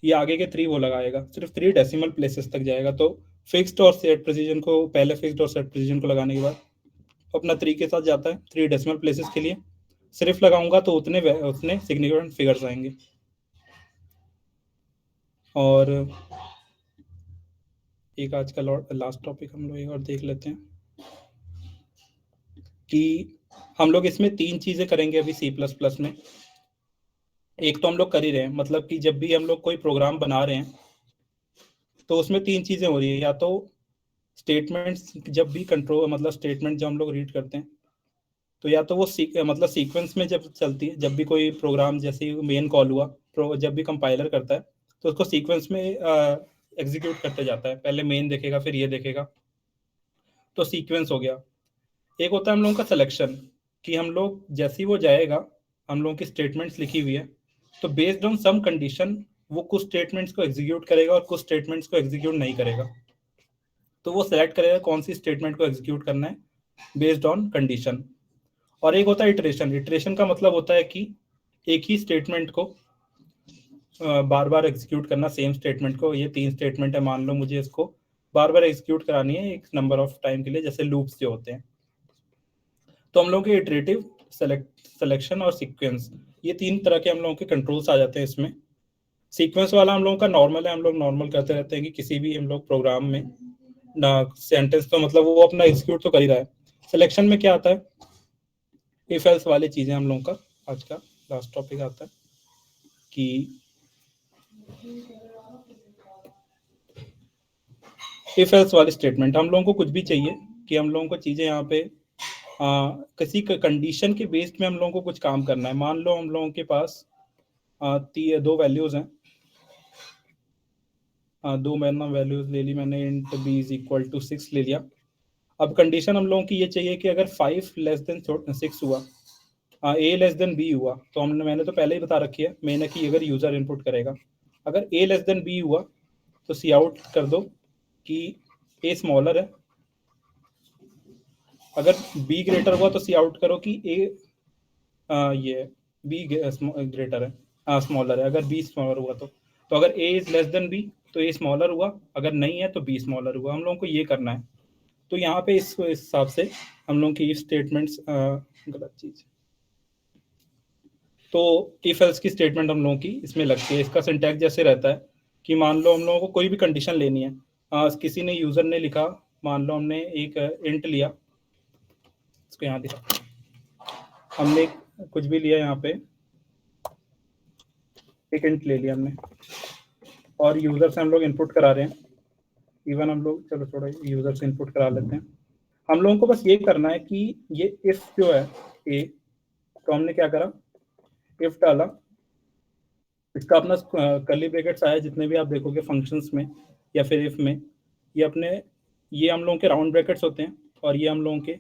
ये आगे के 3 वो लगाएगा, सिर्फ 3 डेसिमल प्लेसेस तक जाएगा। तो फिक्स्ड और सेट प्रिसीजन को पहले, फिक्स्ड और सेट प्रिसीजन को लगाने के बाद अपना 3 के साथ जाता है 3 डेसिमल प्लेसेस के लिए। सिर्फ लगाऊंगा तो उतने सिग्निफिकेंट फिगर्स आएंगे। और एक आज का लास्ट टॉपिक हम लोग एक और देख लेते हैं कि हम लोग इसमें 3 चीजें करेंगे अभी C++ में। एक तो हम लोग कर ही रहे हैं, मतलब कि जब भी हम लोग कोई प्रोग्राम बना रहे हैं तो उसमें 3 चीजें हो रही है। या तो स्टेटमेंट्स, जब भी कंट्रोल, मतलब स्टेटमेंट जब हम लोग रीड करते हैं तो या तो वो मतलब सीक्वेंस में जब चलती है, जब भी कोई प्रोग्राम जैसे मेन कॉल हुआ, जब भी कंपाइलर करता है तो उसको सीक्वेंस में एग्जीक्यूट करते जाता है, पहले मेन देखेगा फिर ये देखेगा, तो सीक्वेंस हो गया। एक होता है हम लोगों का सिलेक्शन, कि हम लोग जैसे ही वो जाएगा, हम लोगों की स्टेटमेंट्स लिखी हुई है, तो बेस्ड ऑन सम कंडीशन वो कुछ स्टेटमेंट्स को एग्जीक्यूट करेगा और कुछ स्टेटमेंट्स को एग्जीक्यूट नहीं करेगा। तो वो सेलेक्ट करेगा कौन सी स्टेटमेंट को एग्जीक्यूट करना है बेस्ड ऑन कंडीशन। और एक होता है इटरेशन। इटरेशन का मतलब होता है कि एक ही स्टेटमेंट को बार बार एग्जीक्यूट करना, सेम स्टेटमेंट को। ये 3 स्टेटमेंट है, मान लो मुझे इसको बार बार एग्जीक्यूट करानी है एक नंबर ऑफ टाइम के लिए, जैसे लूप्स जो होते हैं। तो हम लोगों के इटरेटिव, सिलेक्शन और सीक्वेंस, ये 3 तरह के हम लोगों के कंट्रोल्स आ जाते हैं इसमें सीक्वेंस वाला हम लोगों का नॉर्मल है, हम लोग नॉर्मल करते रहते हैं कि किसी भी हम लोग प्रोग्राम में ना सेंटेंस तो मतलब वो अपना एग्जीक्यूट तो कर ही रहा है। सिलेक्शन में क्या आता है, इफ एल्स वाली चीजें हम लोगों का आज का लास्ट टॉपिक आता है कि इफ एल्स वाली स्टेटमेंट हम लोगों को कुछ भी चाहिए कि हम लोगों को चीजें यहाँ पे किसी कंडीशन के बेस्ड में हम लोगों को कुछ काम करना है। मान लो हम लोगों के पास दो वैल्यूज हैं, दो मैंने वैल्यूज ले ली मैंने, int b is equal to 6 ले लिया। अब कंडीशन हम लोगों की ये चाहिए कि अगर 5 लेस देन 6 हुआ, ए लेस देन बी हुआ, तो मैंने तो पहले ही बता रखी है मैंने कि अगर यूजर इनपुट करेगा अगर ए लेस देन बी हुआ तो सी आउट कर दो कि ए स्मॉलर है, अगर बी ग्रेटर हुआ तो सी आउट करो कि ए ये बी ग्रेटर है स्मॉलर है, अगर बी स्मॉलर हुआ तो अगर ए इज लेस देन बी तो ए स्मॉलर हुआ, अगर नहीं है तो बी स्मॉलर हुआ। हम लोगों को ये करना है। तो यहाँ पे इस हिसाब से हम लोगों की इफ स्टेटमेंट्स गलत चीज, तो इफ एल्स की स्टेटमेंट हम लोगों की इसमें लगती है। इसका सिंटैक्स जैसे रहता है कि मान लो हम लोगों को कोई भी कंडीशन लेनी है, किसी ने यूजर ने लिखा, मान लो हमने एक इंट लिया, इसको यहाँ दिखा, हमने कुछ भी लिया यहाँ पे एक इंट ले लिया हमने और यूजर से हम लोग इनपुट करा रहे हैं। इवन हम लोग चलो थोड़ा यूजर से इनपुट करा लेते हैं। हम लोगों को बस ये करना है कि ये इफ जो है ए, तो हमने क्या करा, इफ डाला, इसका अपना कर्ली ब्रैकेट्स आया जितने भी आप देखोगे फंक्शंस में या फिर इफ में, ये अपने ये हम लोगों के राउंड ब्रैकेट्स होते हैं और ये हम लोगों के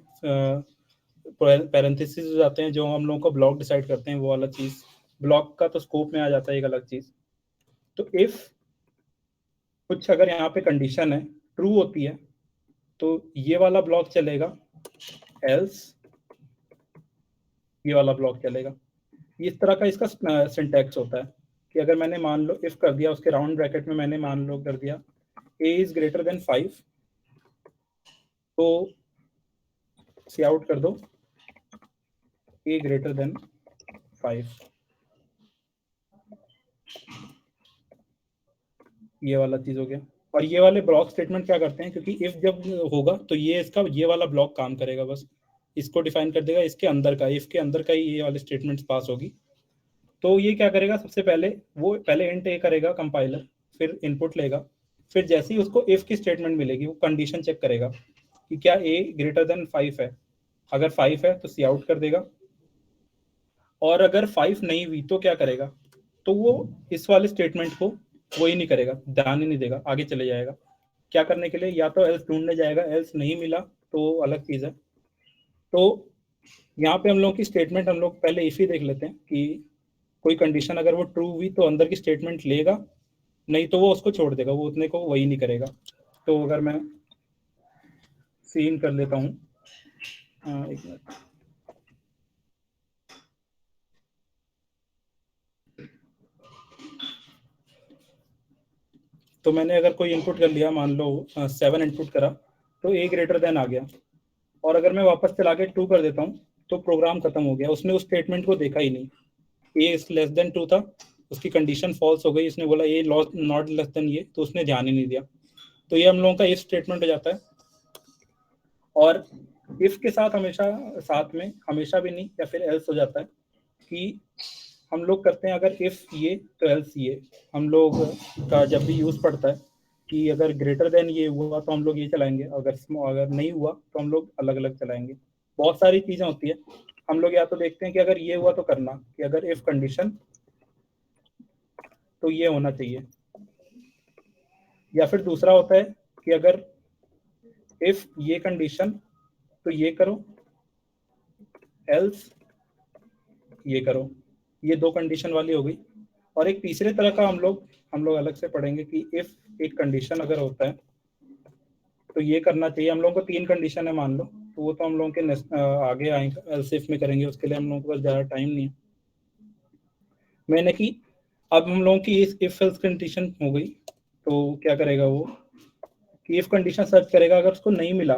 पैरेंथेसिस हो जाते हैं जो हम लोगों को ब्लॉक डिसाइड करते हैं, वो वाला चीज ब्लॉक का तो स्कोप में आ जाता है एक अलग चीज। तो इफ कुछ अगर यहाँ पे कंडीशन है ट्रू होती है तो ये वाला ब्लॉक चलेगा, एल्स ये वाला ब्लॉक चलेगा। इस तरह का इसका सिंटैक्स होता है कि अगर मैंने मान लो इफ कर दिया, उसके राउंड ब्रैकेट में मैंने मान लो कर दिया ए इज ग्रेटर देन 5 तो सी आउट कर दो ए ग्रेटर देन 5, ये वाला चीज हो गया। और ये वाले ब्लॉक स्टेटमेंट क्या करते हैं, क्योंकि इफ जब होगा तो ये इसका ये वाला ब्लॉक काम करेगा, बस इसको डिफाइन कर देगा, इसके अंदर का इफ के अंदर का ही ये वाले स्टेटमेंट्स पास होगी। तो ये क्या करेगा, सबसे पहले वो पहले इंट ए करेगा कंपाइलर, फिर इनपुट लेगा, फिर जैसे ही उसको इफ की स्टेटमेंट मिलेगी वो कंडीशन चेक करेगा कि क्या ए ग्रेटर देन 5 है, अगर 5 है तो सी आउट कर देगा, और अगर 5 नहीं हुई तो क्या करेगा, तो वो इस वाले स्टेटमेंट को वो ही नहीं करेगा, ध्यान ही नहीं देगा, आगे चले जाएगा क्या करने के लिए, या तो एल्स ढूंढने जाएगा, एल्स नहीं मिला तो अलग चीज है। तो यहाँ पे हम लोग की स्टेटमेंट हम लोग पहले इफ ही देख लेते हैं कि कोई कंडीशन अगर वो ट्रू हुई तो अंदर की स्टेटमेंट लेगा, नहीं तो वो उसको छोड़ देगा, वो उतने को वही नहीं करेगा। तो अगर मैं सीन कर लेता हूँ, एक मिनट, तो मैंने अगर कोई इनपुट कर लिया, मान लो 7 इनपुट करा तो ए ग्रेटर देन आ गया, और अगर मैं वापस चला के 2 कर देता हूँ तो प्रोग्राम खत्म हो गया, उसने उस स्टेटमेंट को देखा ही नहीं। ए लेस देन 2 था, उसकी कंडीशन फॉल्स हो गई, उसने बोला ए नॉट लेस देन ये, तो उसने ध्यान ही नहीं दिया। तो ये हम लोगों का इफ स्टेटमेंट हो जाता है। और इफ के साथ हमेशा हमेशा भी नहीं, या फिर एल्स हो जाता है कि हम लोग करते हैं अगर इफ ये तो एल्स ये, हम लोग का जब भी यूज पड़ता है कि अगर ग्रेटर देन ये हुआ तो हम लोग ये चलाएंगे, अगर नहीं हुआ तो हम लोग अलग अलग चलाएंगे। बहुत सारी चीजें होती है, हम लोग या तो देखते हैं कि अगर ये हुआ तो करना, कि अगर इफ कंडीशन तो ये होना चाहिए, या फिर दूसरा होता है कि अगर इफ ये कंडीशन तो ये करो, एल्स ये करो। ये दो कंडीशन वाली हो गई। और एक तीसरे तरह का हम लोग अलग से पढ़ेंगे कि इफ एक कंडीशन अगर होता है तो ये करना चाहिए। हम लोगों को 3 कंडीशन है मान लो, तो वो तो हम लोगों के आगे आएंगे, एल्स इफ में करेंगे, उसके लिए हम लोगों के पास ज़्यादा टाइम नहीं है। मैंने कि अब हम लोगों की इफ एल्स कंडीशन हो गई तो क्या करेगा वो कि इफ कंडीशन सर्च करेगा, अगर उसको नहीं मिला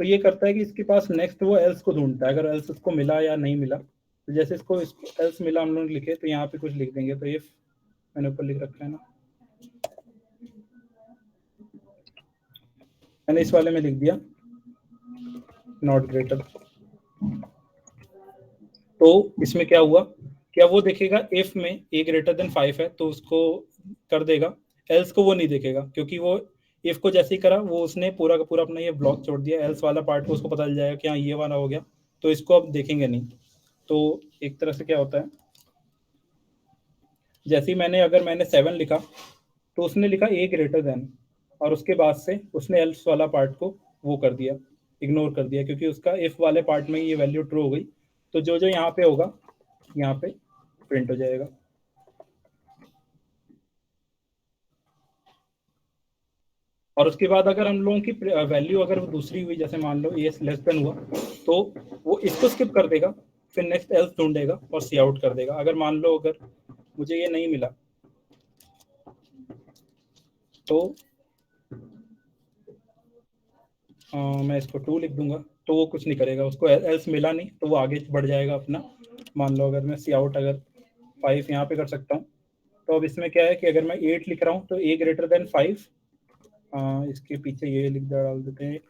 तो ये करता है कि इसके पास नेक्स्ट वो एल्स को ढूंढता है, अगर एल्स उसको मिला या नहीं मिला। तो जैसे इसको एल्स मिला हम लोग लिखे तो यहाँ पे कुछ लिख देंगे, तो इफ मैंने ऊपर लिख रखा है ना, मैंने इस वाले में लिख दिया नॉट ग्रेटर। तो इसमें क्या हुआ, क्या वो देखेगा इफ में a ग्रेटर देन 5 है तो उसको कर देगा, एल्स को वो नहीं देखेगा, क्योंकि वो इफ को जैसे ही करा वो उसने पूरा का पूरा अपना ये ब्लॉक छोड़ दिया, एल्स वाला पार्ट को उसको पता चल जाएगा कि हाँ ये वाला हो गया, तो इसको अब देखेंगे नहीं। तो एक तरह से क्या होता है, जैसे ही अगर मैंने 7 लिखा तो उसने लिखा a ग्रेटर देन, और उसके बाद से उसने एल्स वाला पार्ट को वो कर दिया, इग्नोर कर दिया, क्योंकि उसका इफ वाले पार्ट में ये वैल्यू ट्रू हो गई, तो जो जो यहाँ पे होगा यहाँ पे प्रिंट हो जाएगा। और उसके बाद अगर हम लोगों की वैल्यू अगर वो दूसरी हुई, जैसे मान लो ए लेस देन हुआ, तो वो इसको स्किप कर देगा, फिर नेक्स्ट एल्स ढूंढेगा और सी आउट कर देगा। अगर मान लो अगर मुझे ये नहीं मिला तो मैं इसको 2 लिख दूंगा, तो वो कुछ नहीं करेगा, उसको एल्स मिला नहीं तो वो आगे बढ़ जाएगा अपना। मान लो अगर मैं सी आउट अगर 5 यहाँ पे कर सकता हूँ, तो अब इसमें क्या है कि अगर मैं 8 लिख रहा हूँ तो a ग्रेटर देन 5, इसके पीछे ये लिख डाल देते हैं।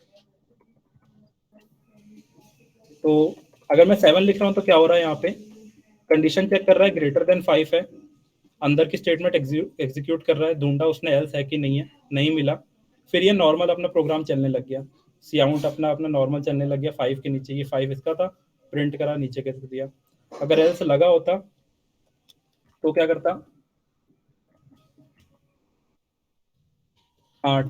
तो अगर मैं 7 लिख रहा हूँ तो क्या हो रहा है, यहाँ पे कंडीशन चेक कर रहा है, ग्रेटर देन 5 है, अंदर की स्टेटमेंट एग्जीक्यूट कर रहा है, ढूंढा उसने एल्स है कि नहीं है, नहीं मिला, फिर ये नॉर्मल अपना प्रोग्राम चलने लग गया, सी आउट अपना नॉर्मल चलने लग गया 5 के नीचे, ये 5 इसका था, प्रिंट करा, नीचे कर दिया। अगर एल्स लगा होता तो क्या करता,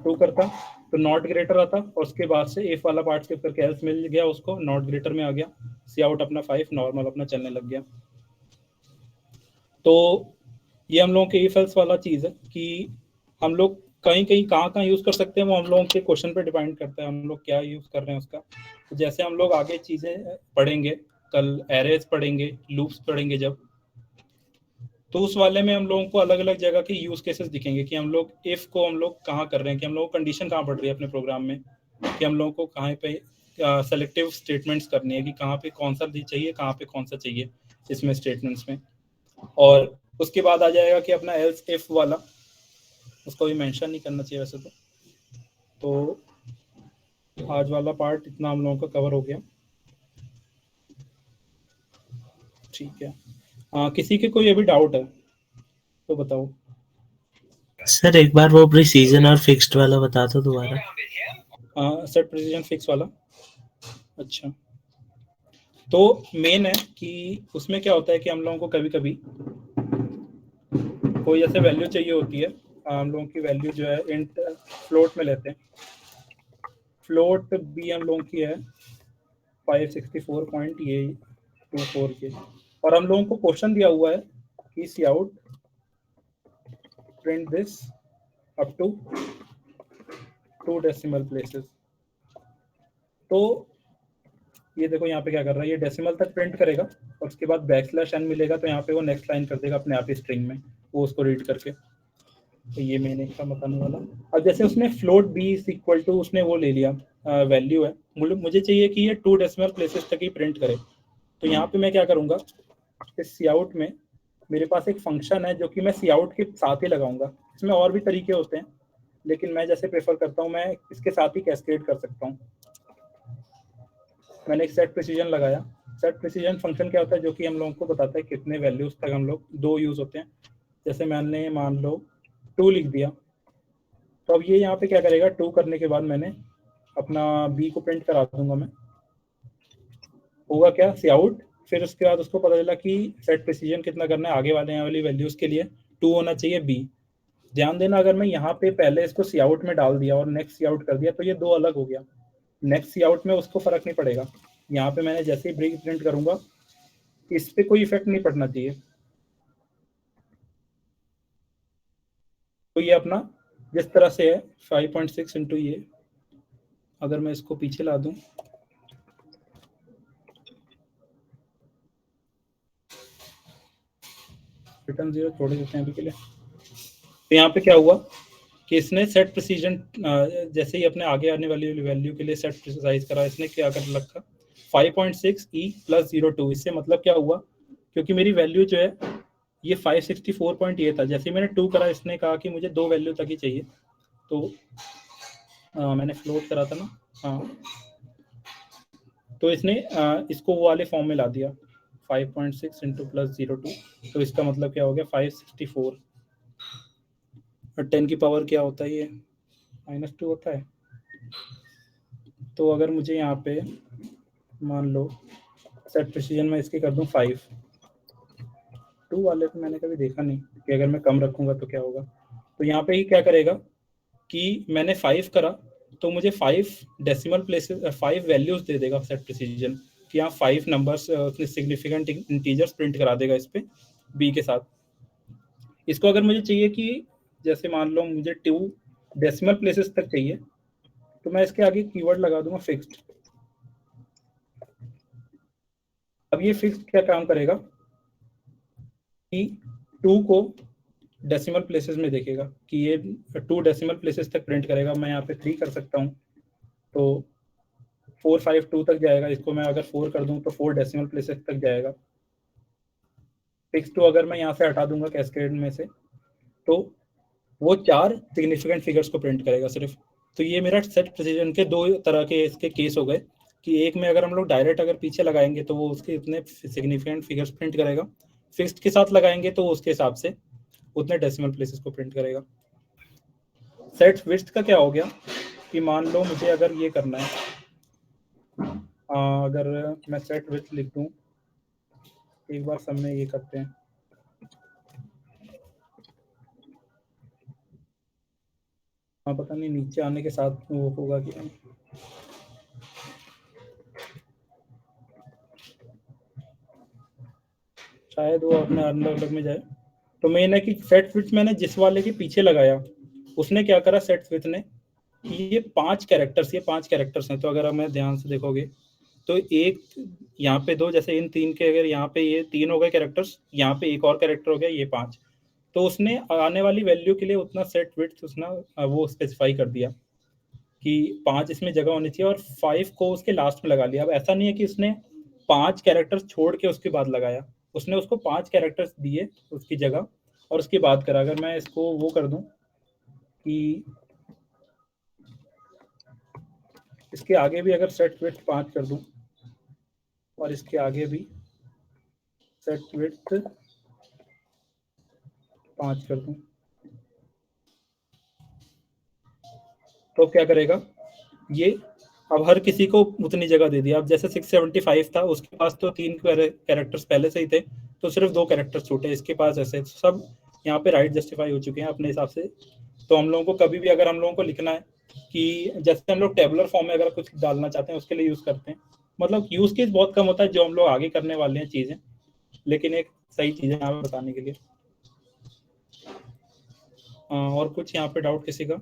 2 करता, तो नॉट ग्रेटर आता, और उसके बाद से इफ वाला पार्ट स्किप करके एल्स मिल गया उसको, नॉट ग्रेटर में आ गया, सी आउट अपना 5 नॉर्मल अपना चलने लग गया। तो ये हम लोगों के इफ एल्स वाला चीज़ है कि हम लोग कहीं कहाँ यूज़ कर सकते हैं, वो हम लोगों के क्वेश्चन पे डिपेंड करता है, हम लोग क्या यूज़ कर रहे हैं उसका। तो जैसे हम लोग आगे चीज़ें पढ़ेंगे, कल एरेज पढ़ेंगे, लूप्स पढ़ेंगे जब, तो उस वाले में हम लोगों को अलग अलग जगह के यूज केसेस दिखेंगे कि हम लोग इफ को हम लोग कहाँ कर रहे हैं, कि हम लोग को कंडीशन कहाँ पड़ रही है अपने प्रोग्राम में, कि हम लोगों को कहाँ पे सेलेक्टिव स्टेटमेंट्स करनी है, कि कहाँ पे कौन सा चाहिए, कहाँ पे कौन सा चाहिए इसमें स्टेटमेंट्स में। और उसके बाद आ जाएगा कि अपना एल्स इफ वाला, उसको भी मेंशन नहीं करना चाहिए वैसे तो आज वाला पार्ट इतना हम लोगों का कवर हो गया, ठीक है। किसी के कोई अभी डाउट है तो बताओ। सर एक बार वो प्रिसीजन और फिक्स्ड वाला बता दो दोबारा। सेट प्रिसीजन फिक्स वाला, अच्छा। तो मेन है कि उसमें क्या होता है कि हम लोगों को कभी कभी कोई ऐसे वैल्यू चाहिए होती है, हम लोगों की वैल्यू जो है इंट फ्लोट में लेते हैं, फ्लोट भी हम लोगों की है 564.24 के, और हम लोगों को क्वेश्चन दिया हुआ है कि C out print this up to 2 decimal places. तो ये देखो यहाँ पे क्या कर रहा है, ये डेसिमल तक प्रिंट करेगा और उसके बाद बैकस्लैश n मिलेगा, तो यहाँ पे वो नेक्स्ट लाइन कर देगा अपने आप ही स्ट्रिंग में, वो उसको रीड करके। तो ये मैंने इसका बताने वाला। अब जैसे उसने फ्लोट b इक्वल टू उसने वो ले लिया, वैल्यू है, मुझे चाहिए कि ये 2 डेसिमल प्लेसेस तक ही प्रिंट करे, तो यहाँ पे मैं क्या करूँगा, इस सी आउट में मेरे पास एक फंक्शन है जो कि मैं सी आउट के साथ ही लगाऊंगा। इसमें और भी तरीके होते हैं, लेकिन मैं जैसे प्रेफर करता हूँ, मैं इसके साथ ही कैस्केड कर सकता हूँ। मैंने एक सेट प्रिसीजन लगाया। सेट प्रिसीजन फंक्शन क्या होता है, जो कि हम लोगों को बताता है कितने वैल्यूज तक हम लोग 2 यूज होते हैं। जैसे मैंने मान लो 2 लिख दिया, तो अब ये यहाँ पे क्या करेगा, 2 करने के बाद मैंने अपना b को प्रिंट करा दूंगा मैं, होगा क्या, सी आउट, फिर उसके बाद उसको पता चला कि सेट प्रिसीजन कितना करना है, आगे वाली वैल्यूज के लिए 2 होना चाहिए b। ध्यान देना, अगर मैं यहाँ पे पहले इसको सी आउट में डाल दिया और नेक्स्ट सी आउट कर दिया तो ये 2 अलग हो गया। नेक्स्ट सी आउट में उसको फर्क नहीं पड़ेगा, यहाँ पे मैंने जैसे ही ब्रेक प्रिंट करूंगा इस पे कोई इफेक्ट नहीं पड़ना चाहिए। तो ये अपना जिस तरह से है 5.6 इंटू ये, अगर मैं इसको पीछे ला दूं, रिटर्न 0 छोड़ देते हैं अभी के लिए। तो यहाँ पे क्या हुआ कि इसने सेट प्रिसीजन जैसे ही अपने आगे आने वाली वैल्यू के लिए सेट प्रिसाइज करा, इसने क्या कर रखा 5.6 e + 02। इससे मतलब क्या हुआ, क्योंकि मेरी वैल्यू जो है ये 564 पॉइंट ये था। जैसे मैंने 2 करा, इसने कहा कि मुझे 2 वैल्यू तक ही चाहिए, तो मैंने फ्लोट करा था ना, हाँ, तो इसने इसको वो वाले फॉर्म में ला दिया 5.6 इंटू प्लस 02, तो इसका मतलब क्या हो गया 564, और 10 की पावर क्या होता है, ये -2 होता है। तो अगर मुझे यहाँ पे मान लो सेट प्रिसीजन में इसके कर दूं 5, 2 वाले पे मैंने कभी देखा नहीं कि अगर मैं कम रखूंगा तो क्या होगा। तो यहाँ पे ही क्या करेगा कि मैंने 5 करा तो मुझे 5 डेसिमल प्लेसेस 5 वैल्यूज दे देगा सेट प्रिसीजन कि यहाँ 5 नंबर्स अपने सिग्निफिकेंट इंटीजर्स प्रिंट करा देगा इस पे बी के साथ। इसको अगर मुझे चाहिए कि जैसे मान लो मुझे 2 डेसिमल प्लेसेस तक चाहिए, तो मैं इसके आगे कीवर्ड लगा दूंगा फिक्स्ड। अब ये फिक्स्ड क्या काम करेगा कि 2 को डेसिमल प्लेसेस में देखेगा कि ये 2 डेसिमल प्लेसेस तक प्रिंट करेगा। मैं यहाँ पे 3 कर सकता हूँ, तो 452 तक जाएगा। इसको मैं अगर 4 कर दूं तो 4 डेसिमल प्लेसेस तक जाएगा। फिक्स 2 अगर मैं यहाँ से हटा दूंगा कैस्केड में से, तो वो 4 सिग्निफिकेंट फिगर्स को प्रिंट करेगा सिर्फ। तो ये मेरा सेट प्रिसीजन के 2 तरह के इसके केस हो गए कि एक में अगर हम लोग डायरेक्ट अगर पीछे लगाएंगे तो वो उसके इतने सिग्निफिकेंट फिगर्स प्रिंट करेगा, फिक्स्ड के साथ लगाएंगे तो उसके हिसाब से उतने डेसिमल प्लेसेस को प्रिंट करेगा। सेट विड्थ का क्या हो गया कि मान लो मुझे अगर ये करना है, अगर मैं सेट विड्थ लिख दूं, एक बार सब में ये करते हैं, पता नहीं नीचे आने के साथ वो होगा कि नहीं, शायद वो अपने अलग अलग में जाए। तो मेन है कि सेट विड्थ मैंने जिस वाले के पीछे लगाया उसने क्या करा, सेट विड्थ ने कि ये 5 कैरेक्टर्स हैं। तो अगर मैं ध्यान से देखोगे तो एक यहाँ पे 2, जैसे इन 3 के अगर यहाँ पे ये 3 हो गए कैरेक्टर्स, यहाँ पे एक और कैरेक्टर हो गया, ये 5। तो उसने आने वाली वैल्यू के लिए उतना सेट विड्थ उसने वो स्पेसिफाई कर दिया कि 5 इसमें जगह होनी चाहिए और 5 को उसके लास्ट में लगा लिया। अब ऐसा नहीं है कि उसने 5 कैरेक्टर्स छोड़ के उसके बाद लगाया, उसने उसको 5 कैरेक्टर्स दिए उसकी जगह और उसके बाद करा। अगर मैं इसको वो कर दूं कि इसके आगे भी अगर सेट विड्थ 5 कर दूं और इसके आगे भी सेट विड्थ 5 कर दूं, तो क्या करेगा ये, अब हर किसी को उतनी जगह दे दिया। अब जैसे 675 था, उसके पास तो 3 कैरेक्टर्स पहले से ही थे, तो सिर्फ 2 कैरेक्टर्स छूटे, इसके पास ऐसे सब यहाँ पे राइट जस्टिफाई हो चुके हैं अपने हिसाब से। तो हम लोगों को कभी भी अगर हम लोगों को लिखना है कि जैसे हम लोग टेबुलर फॉर्म में अगर कुछ डालना चाहते हैं उसके लिए यूज करते हैं, मतलब यूज केस बहुत कम होता है जो हम लोग आगे करने वाले हैं चीजें, लेकिन एक सही चीज है यहाँ पे बताने के लिए। और कुछ यहाँ पे डाउट किसी का?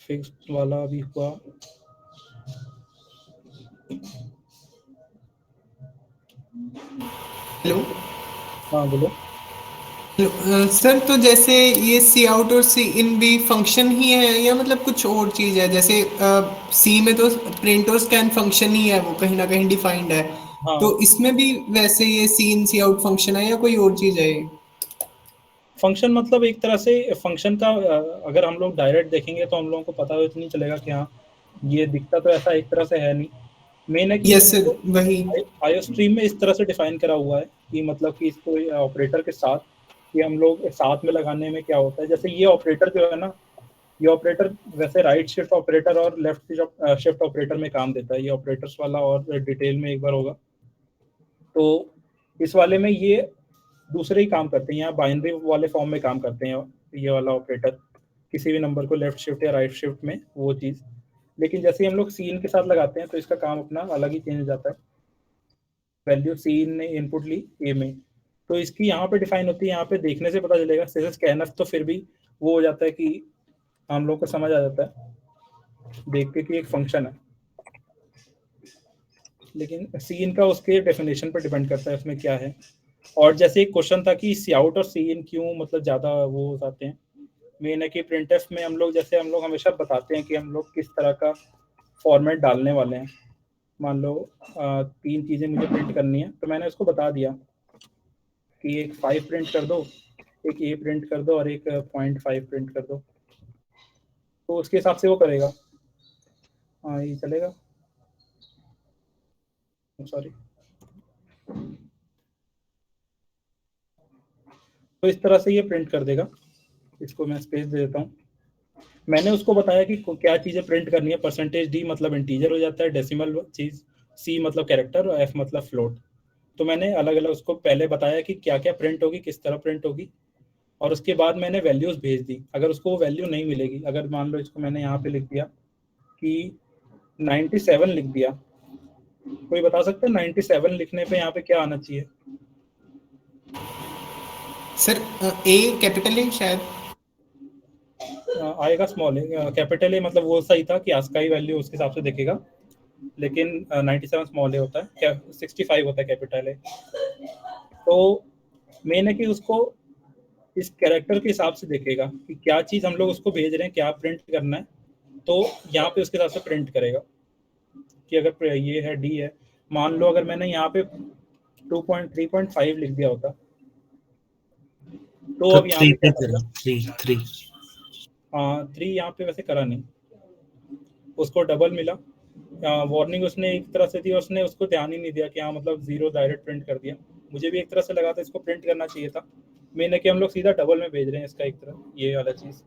फिक्स्ड वाला भी हुआ। हेलो। हाँ बोलो। सर, तो जैसे ये सी आउट और सी इन भी फंक्शन ही है या मतलब कुछ और चीज है? जैसे सी में तो प्रिंट और स्कैन फंक्शन ही है, वो कहीं ना कहीं डिफाइंड है। हाँ, तो इसमें भी वैसे ये सी इन सी आउट फंक्शन है या कोई और चीज है? फंक्शन मतलब एक तरह से फंक्शन का अगर हम लोग डायरेक्ट देखेंगे तो हम लोगों को पता तो नहीं चलेगा कि हाँ ये दिखता तो ऐसा एक तरह से है नहीं। मेन है कि यस सर, वही। आईओ स्ट्रीम में इस तरह से डिफाइन करा हुआ है कि मतलब कि इसको ऑपरेटर के साथ कि हम लोग साथ में लगाने में क्या होता है। जैसे ये ऑपरेटर जो है ना, ये ऑपरेटर वैसे राइट शिफ्ट ऑपरेटर और लेफ्ट शिफ्ट ऑपरेटर में काम देता है, ये ऑपरेटर्स वाला और डिटेल में एक बार होगा। तो इस वाले में ये दूसरे ही काम करते हैं, यहाँ बाइनरी वाले फॉर्म में काम करते हैं ये वाला ऑपरेटर, किसी भी नंबर को लेफ्ट शिफ्ट या राइट शिफ्ट में वो चीज़। लेकिन जैसे हम लोग सीन के साथ लगाते हैं तो इसका काम अपना अलग ही चेंज हो जाता है। वैल्यू सीन ने इनपुट ली ए में, तो इसकी यहाँ पे डिफाइन होती है, यहाँ पे देखने से पता चलेगा। जैसे स्कैनफ तो फिर भी वो हो जाता है कि हम लोग को समझ आ जाता है देख के कि एक फंक्शन है, लेकिन सीन का उसके डेफिनेशन पर डिपेंड करता है उसमें क्या है। और जैसे एक क्वेश्चन था कि सी आउट और सी इन क्यों मतलब ज़्यादा वो हो जाते हैं। मेन है कि प्रिंटफ में हम लोग जैसे हम लोग हमेशा बताते हैं कि हम लोग किस तरह का फॉर्मेट डालने वाले हैं। मान लो 3 चीज़ें मुझे प्रिंट करनी है, तो मैंने उसको बता दिया कि एक 5 प्रिंट कर दो, एक ए प्रिंट कर दो और एक 0.5 प्रिंट कर दो, तो उसके हिसाब से वो करेगा। हाँ, ये चलेगा। सॉरी। तो इस तरह से ये प्रिंट कर देगा। इसको मैं स्पेस दे देता हूँ। मैंने उसको बताया कि क्या चीज़ें प्रिंट करनी है। परसेंटेज डी मतलब इंटीजर हो जाता है, डेसिमल चीज़, सी मतलब कैरेक्टर और एफ मतलब फ्लोट। तो मैंने अलग अलग उसको पहले बताया कि क्या क्या प्रिंट होगी, किस तरह प्रिंट होगी, और उसके बाद मैंने वैल्यूज़ भेज दी। अगर उसको वो वैल्यू नहीं मिलेगी, अगर मान लो इसको मैंने यहाँ पे लिख दिया कि 97 लिख दिया, कोई बता सकता है 97 लिखने पे यहाँ पे क्या आना चाहिए? सर ए कैपिटल ए शायद आएगा स्मॉल ए। कैपिटल ए मतलब वो सही था कि आस्काई वैल्यू उसके हिसाब से देखेगा, लेकिन 97 स्मॉल ए होता है, 65 होता है कैपिटल ए। तो मेन है कि उसको इस कैरेक्टर के हिसाब से देखेगा कि क्या चीज़ हम लोग उसको भेज रहे हैं, क्या प्रिंट करना है, तो यहाँ पे उसके हिसाब से प्रिंट करेगा। कि अगर ये है डी है, मान लो अगर मैंने यहाँ पे 3.5 लिख दिया होता, तो अब यहाँ पे क्या करेगा? 3 हाँ, 3 यहाँ पे वैसे करा नहीं, उसको डबल मिला। वार्निंग उसने एक तरह से दी, उसने उसको ध्यान ही नहीं दिया कि हाँ मतलब 0 डायरेक्ट प्रिंट कर दिया। मुझे भी एक तरह से लगा था इसको प्रिंट करना चाहिए था। मैंने कि हम लोग सीधा डबल में भेज रहे हैं इसका एक तरह, ये वाला चीज़।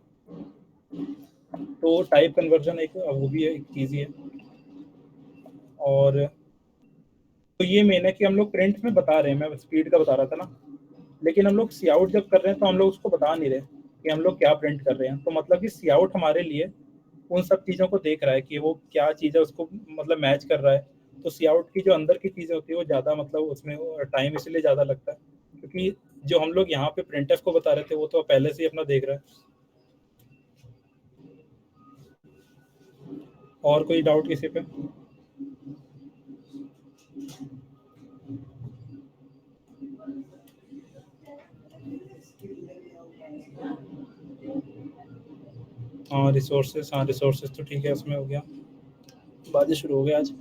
तो टाइप कन्वर्जन एक वो भी एक चीज़ ही है। और तो ये मेन है कि हम लोग प्रिंट में बता रहे हैं, मैं स्पीड का बता रहा था ना, लेकिन हम लोग सी आउट जब कर रहे हैं तो हम लोग उसको बता नहीं रहे कि हम लोग क्या प्रिंट कर रहे हैं। तो मतलब कि सी आउट हमारे लिए उन सब चीज़ों को देख रहा है कि वो क्या चीज़ है, उसको मतलब मैच कर रहा है। तो सी आउट की जो अंदर की चीज़ें होती है वो ज़्यादा मतलब उसमें टाइम इसलिए ज़्यादा लगता है, क्योंकि जो हम लोग यहाँ पे प्रिंट एफ को बता रहे थे वो तो पहले से ही अपना देख रहा है। और कोई डाउट किसी पे? हाँ रिसोर्सेज तो ठीक है, उसमें हो गया, बातें शुरू हो गया आज।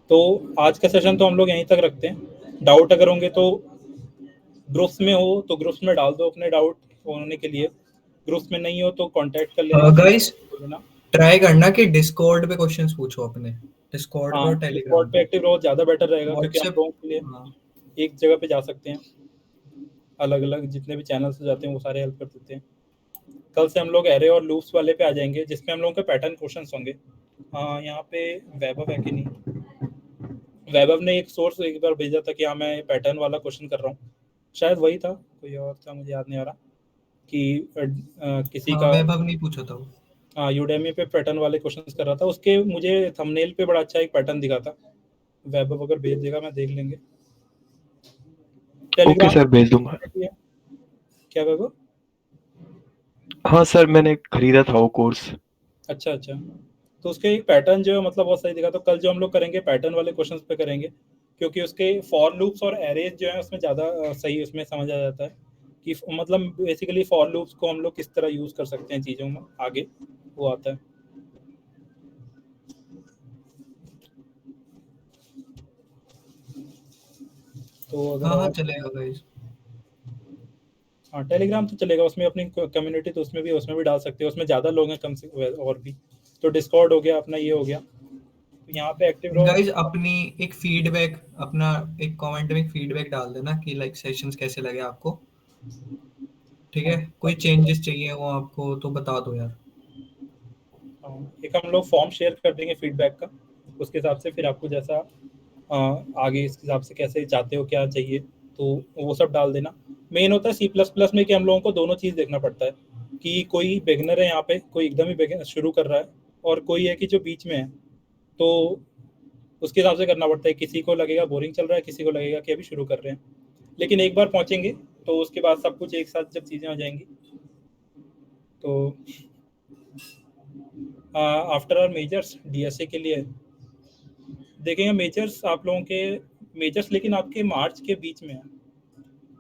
तो आज का सेशन तो हम लोग यहीं तक रखते हैं। डाउट अगर होंगे तो ग्रुप्स में हो तो ग्रुप्स में डाल दो अपने डाउट होने के लिए, ग्रुप्स में नहीं हो तो कांटेक्ट कर लेना। गाइस ट्राई करना कि डिस्कॉर्ड पे क्वेश्चंस पूछो अपने, डिस्कॉर्ड पे हाँ, और डिस्कॉर्ड टेलीग्राम पे एक्टिव रहो, ज़्यादा बेटर रहेगा, क्योंकि हम व्हाट्सएप। लोगों के लिए एक जगह पे जा सकते हैं, अलग अलग जितने भी चैनल्स जाते हैं वो सारे हेल्प कर देते हैं। कल से हम लोग एरे और लूप्स वाले पे आ जाएंगे, जिसमें हम लोगों के पैटर्न क्वेश्चंस होंगे। यहाँ पे वैभव है कि नहीं? वैभव ने एक सोर्स एक बार भेजा था कि हाँ मैं पैटर्न वाला क्वेश्चन कर रहा हूँ, शायद वही था, कोई और था, मुझे याद नहीं आ रहा कि किसी का। वैभव नहीं पूछा था वो। हाँ, यूडेमी पे पैटर्न वाले क्वेश्चंस कर रहा था, उसके मुझे थंबनेल पे बड़ा अच्छा एक पैटर्न दिखा था। वैभव अगर भेज देगा मैं देख लेंगे। ओके सर, भेज दूंगा। क्या वैभव? हाँ सर, मैंने खरीदा था वो कोर्स। अच्छा, तो उसके एक पैटर्न जो है मतलब बहुत सही दिखा। तो कल जो हम लोग करेंगे पैटर्न वाले क्वेश्चंस पे करेंगे, क्योंकि उसके फॉर लूप्स और एरेज जो है उसमें ज़्यादा सही उसमें समझ आ जाता है कि मतलब बेसिकली फॉर लूप्स को हम लोग किस तरह यूज़ कर सकते हैं चीज़ों में आगे, वो आता है। तो अगर हाँ चलेगा गाइस। हाँ, टेलीग्राम तो चलेगा, उसमें अपनी कम्युनिटी तो उसमें भी डाल सकते हो, उसमें ज़्यादा लोग हैं कम से और भी। तो डिस्कॉर्ड हो गया अपना, ये हो गया, तो यहाँ पे एक्टिव रहो गाइस अपनी एक फीडबैक, अपना एक कमेंट में फीडबैक डाल देना कि लाइक सेशंस कैसे लगे आपको, ठीक है? कोई चेंजेस चाहिए हो आपको तो बता दो यार। एक हम लोग फॉर्म शेयर कर देंगे फीडबैक का, उसके हिसाब से फिर आपको जैसा आगे इस हिसाब से कैसे चाहते हो, क्या चाहिए, तो वो सब डाल देना। मेन होता है C++ में कि हम लोगों को दोनों चीज़ देखना पड़ता है कि कोई बिगनर है यहाँ पे, कोई एकदम ही शुरू कर रहा है, और कोई है कि जो बीच में है, तो उसके हिसाब से करना पड़ता है। किसी को लगेगा बोरिंग चल रहा है, किसी को लगेगा कि अभी शुरू कर रहे हैं, लेकिन एक बार पहुँचेंगे तो उसके बाद सब कुछ एक साथ जब चीज़ें हो जाएंगी तो आफ्टर आवर मेजर्स DSA के लिए देखेंगे मेजर्स आप लोगों के मेजर्स, लेकिन आपके मार्च के बीच में है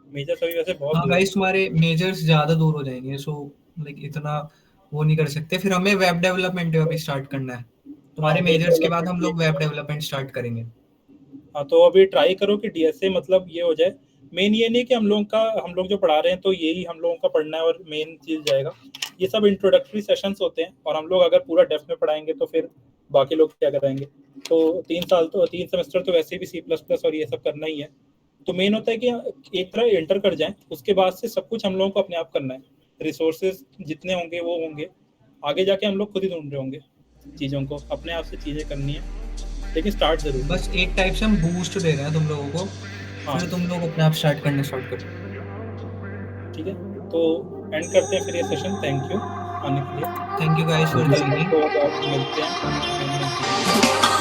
मेजर्स, अभी वैसे बहुत दूर गाइस तुम्हारे मेजर्स ज्यादा दूर हो जाएंगे, सो लाइक इतना वो नहीं कर सकते। फिर हमें वेब डेवलपमेंट अभी स्टार्ट करना है। तुम्हारे हाँ, मेजर्स के बाद development हम लोग वेब डेवलपमेंट स्टार्ट करेंगे। हाँ, तो अभी ट्राई करो कि डीएसए मतलब ये हो जाए। मेन ये नहीं कि हम लोग जो पढ़ा रहे हैं तो यही हम लोगों का पढ़ना है और मेन चीज जाएगा। ये सब इंट्रोडक्टरी सेशंस होते हैं और हम लोग अगर पूरा डेप्थ में पढ़ाएंगे तो फिर बाकी लोग क्या कराएंगे। तो 3 सेमेस्टर तो वैसे भी C++ और ये सब करना ही है। तो मेन होता है कि एक तरह इंटर कर जाएं, उसके बाद से सब कुछ हम लोगों को अपने आप करना है। रिसोर्सेज जितने होंगे वो होंगे, आगे जाके हम लोग खुद ही ढूंढ रहे होंगे चीज़ों को, अपने आप से चीज़ें करनी है, लेकिन स्टार्ट जरूर। बस एक टाइप से हम बूस्ट दे रहे हैं तुम लोगों को, हाँ फिर तुम लोग अपने आप स्टार्ट करना स्टार्ट करो। ठीक है, तो एंड करते हैं फिर ये सेशन। थैंक यू आने के लिए। थैंक यू गाइस फॉर तो ज्वाइनिंग। मिलते हैं।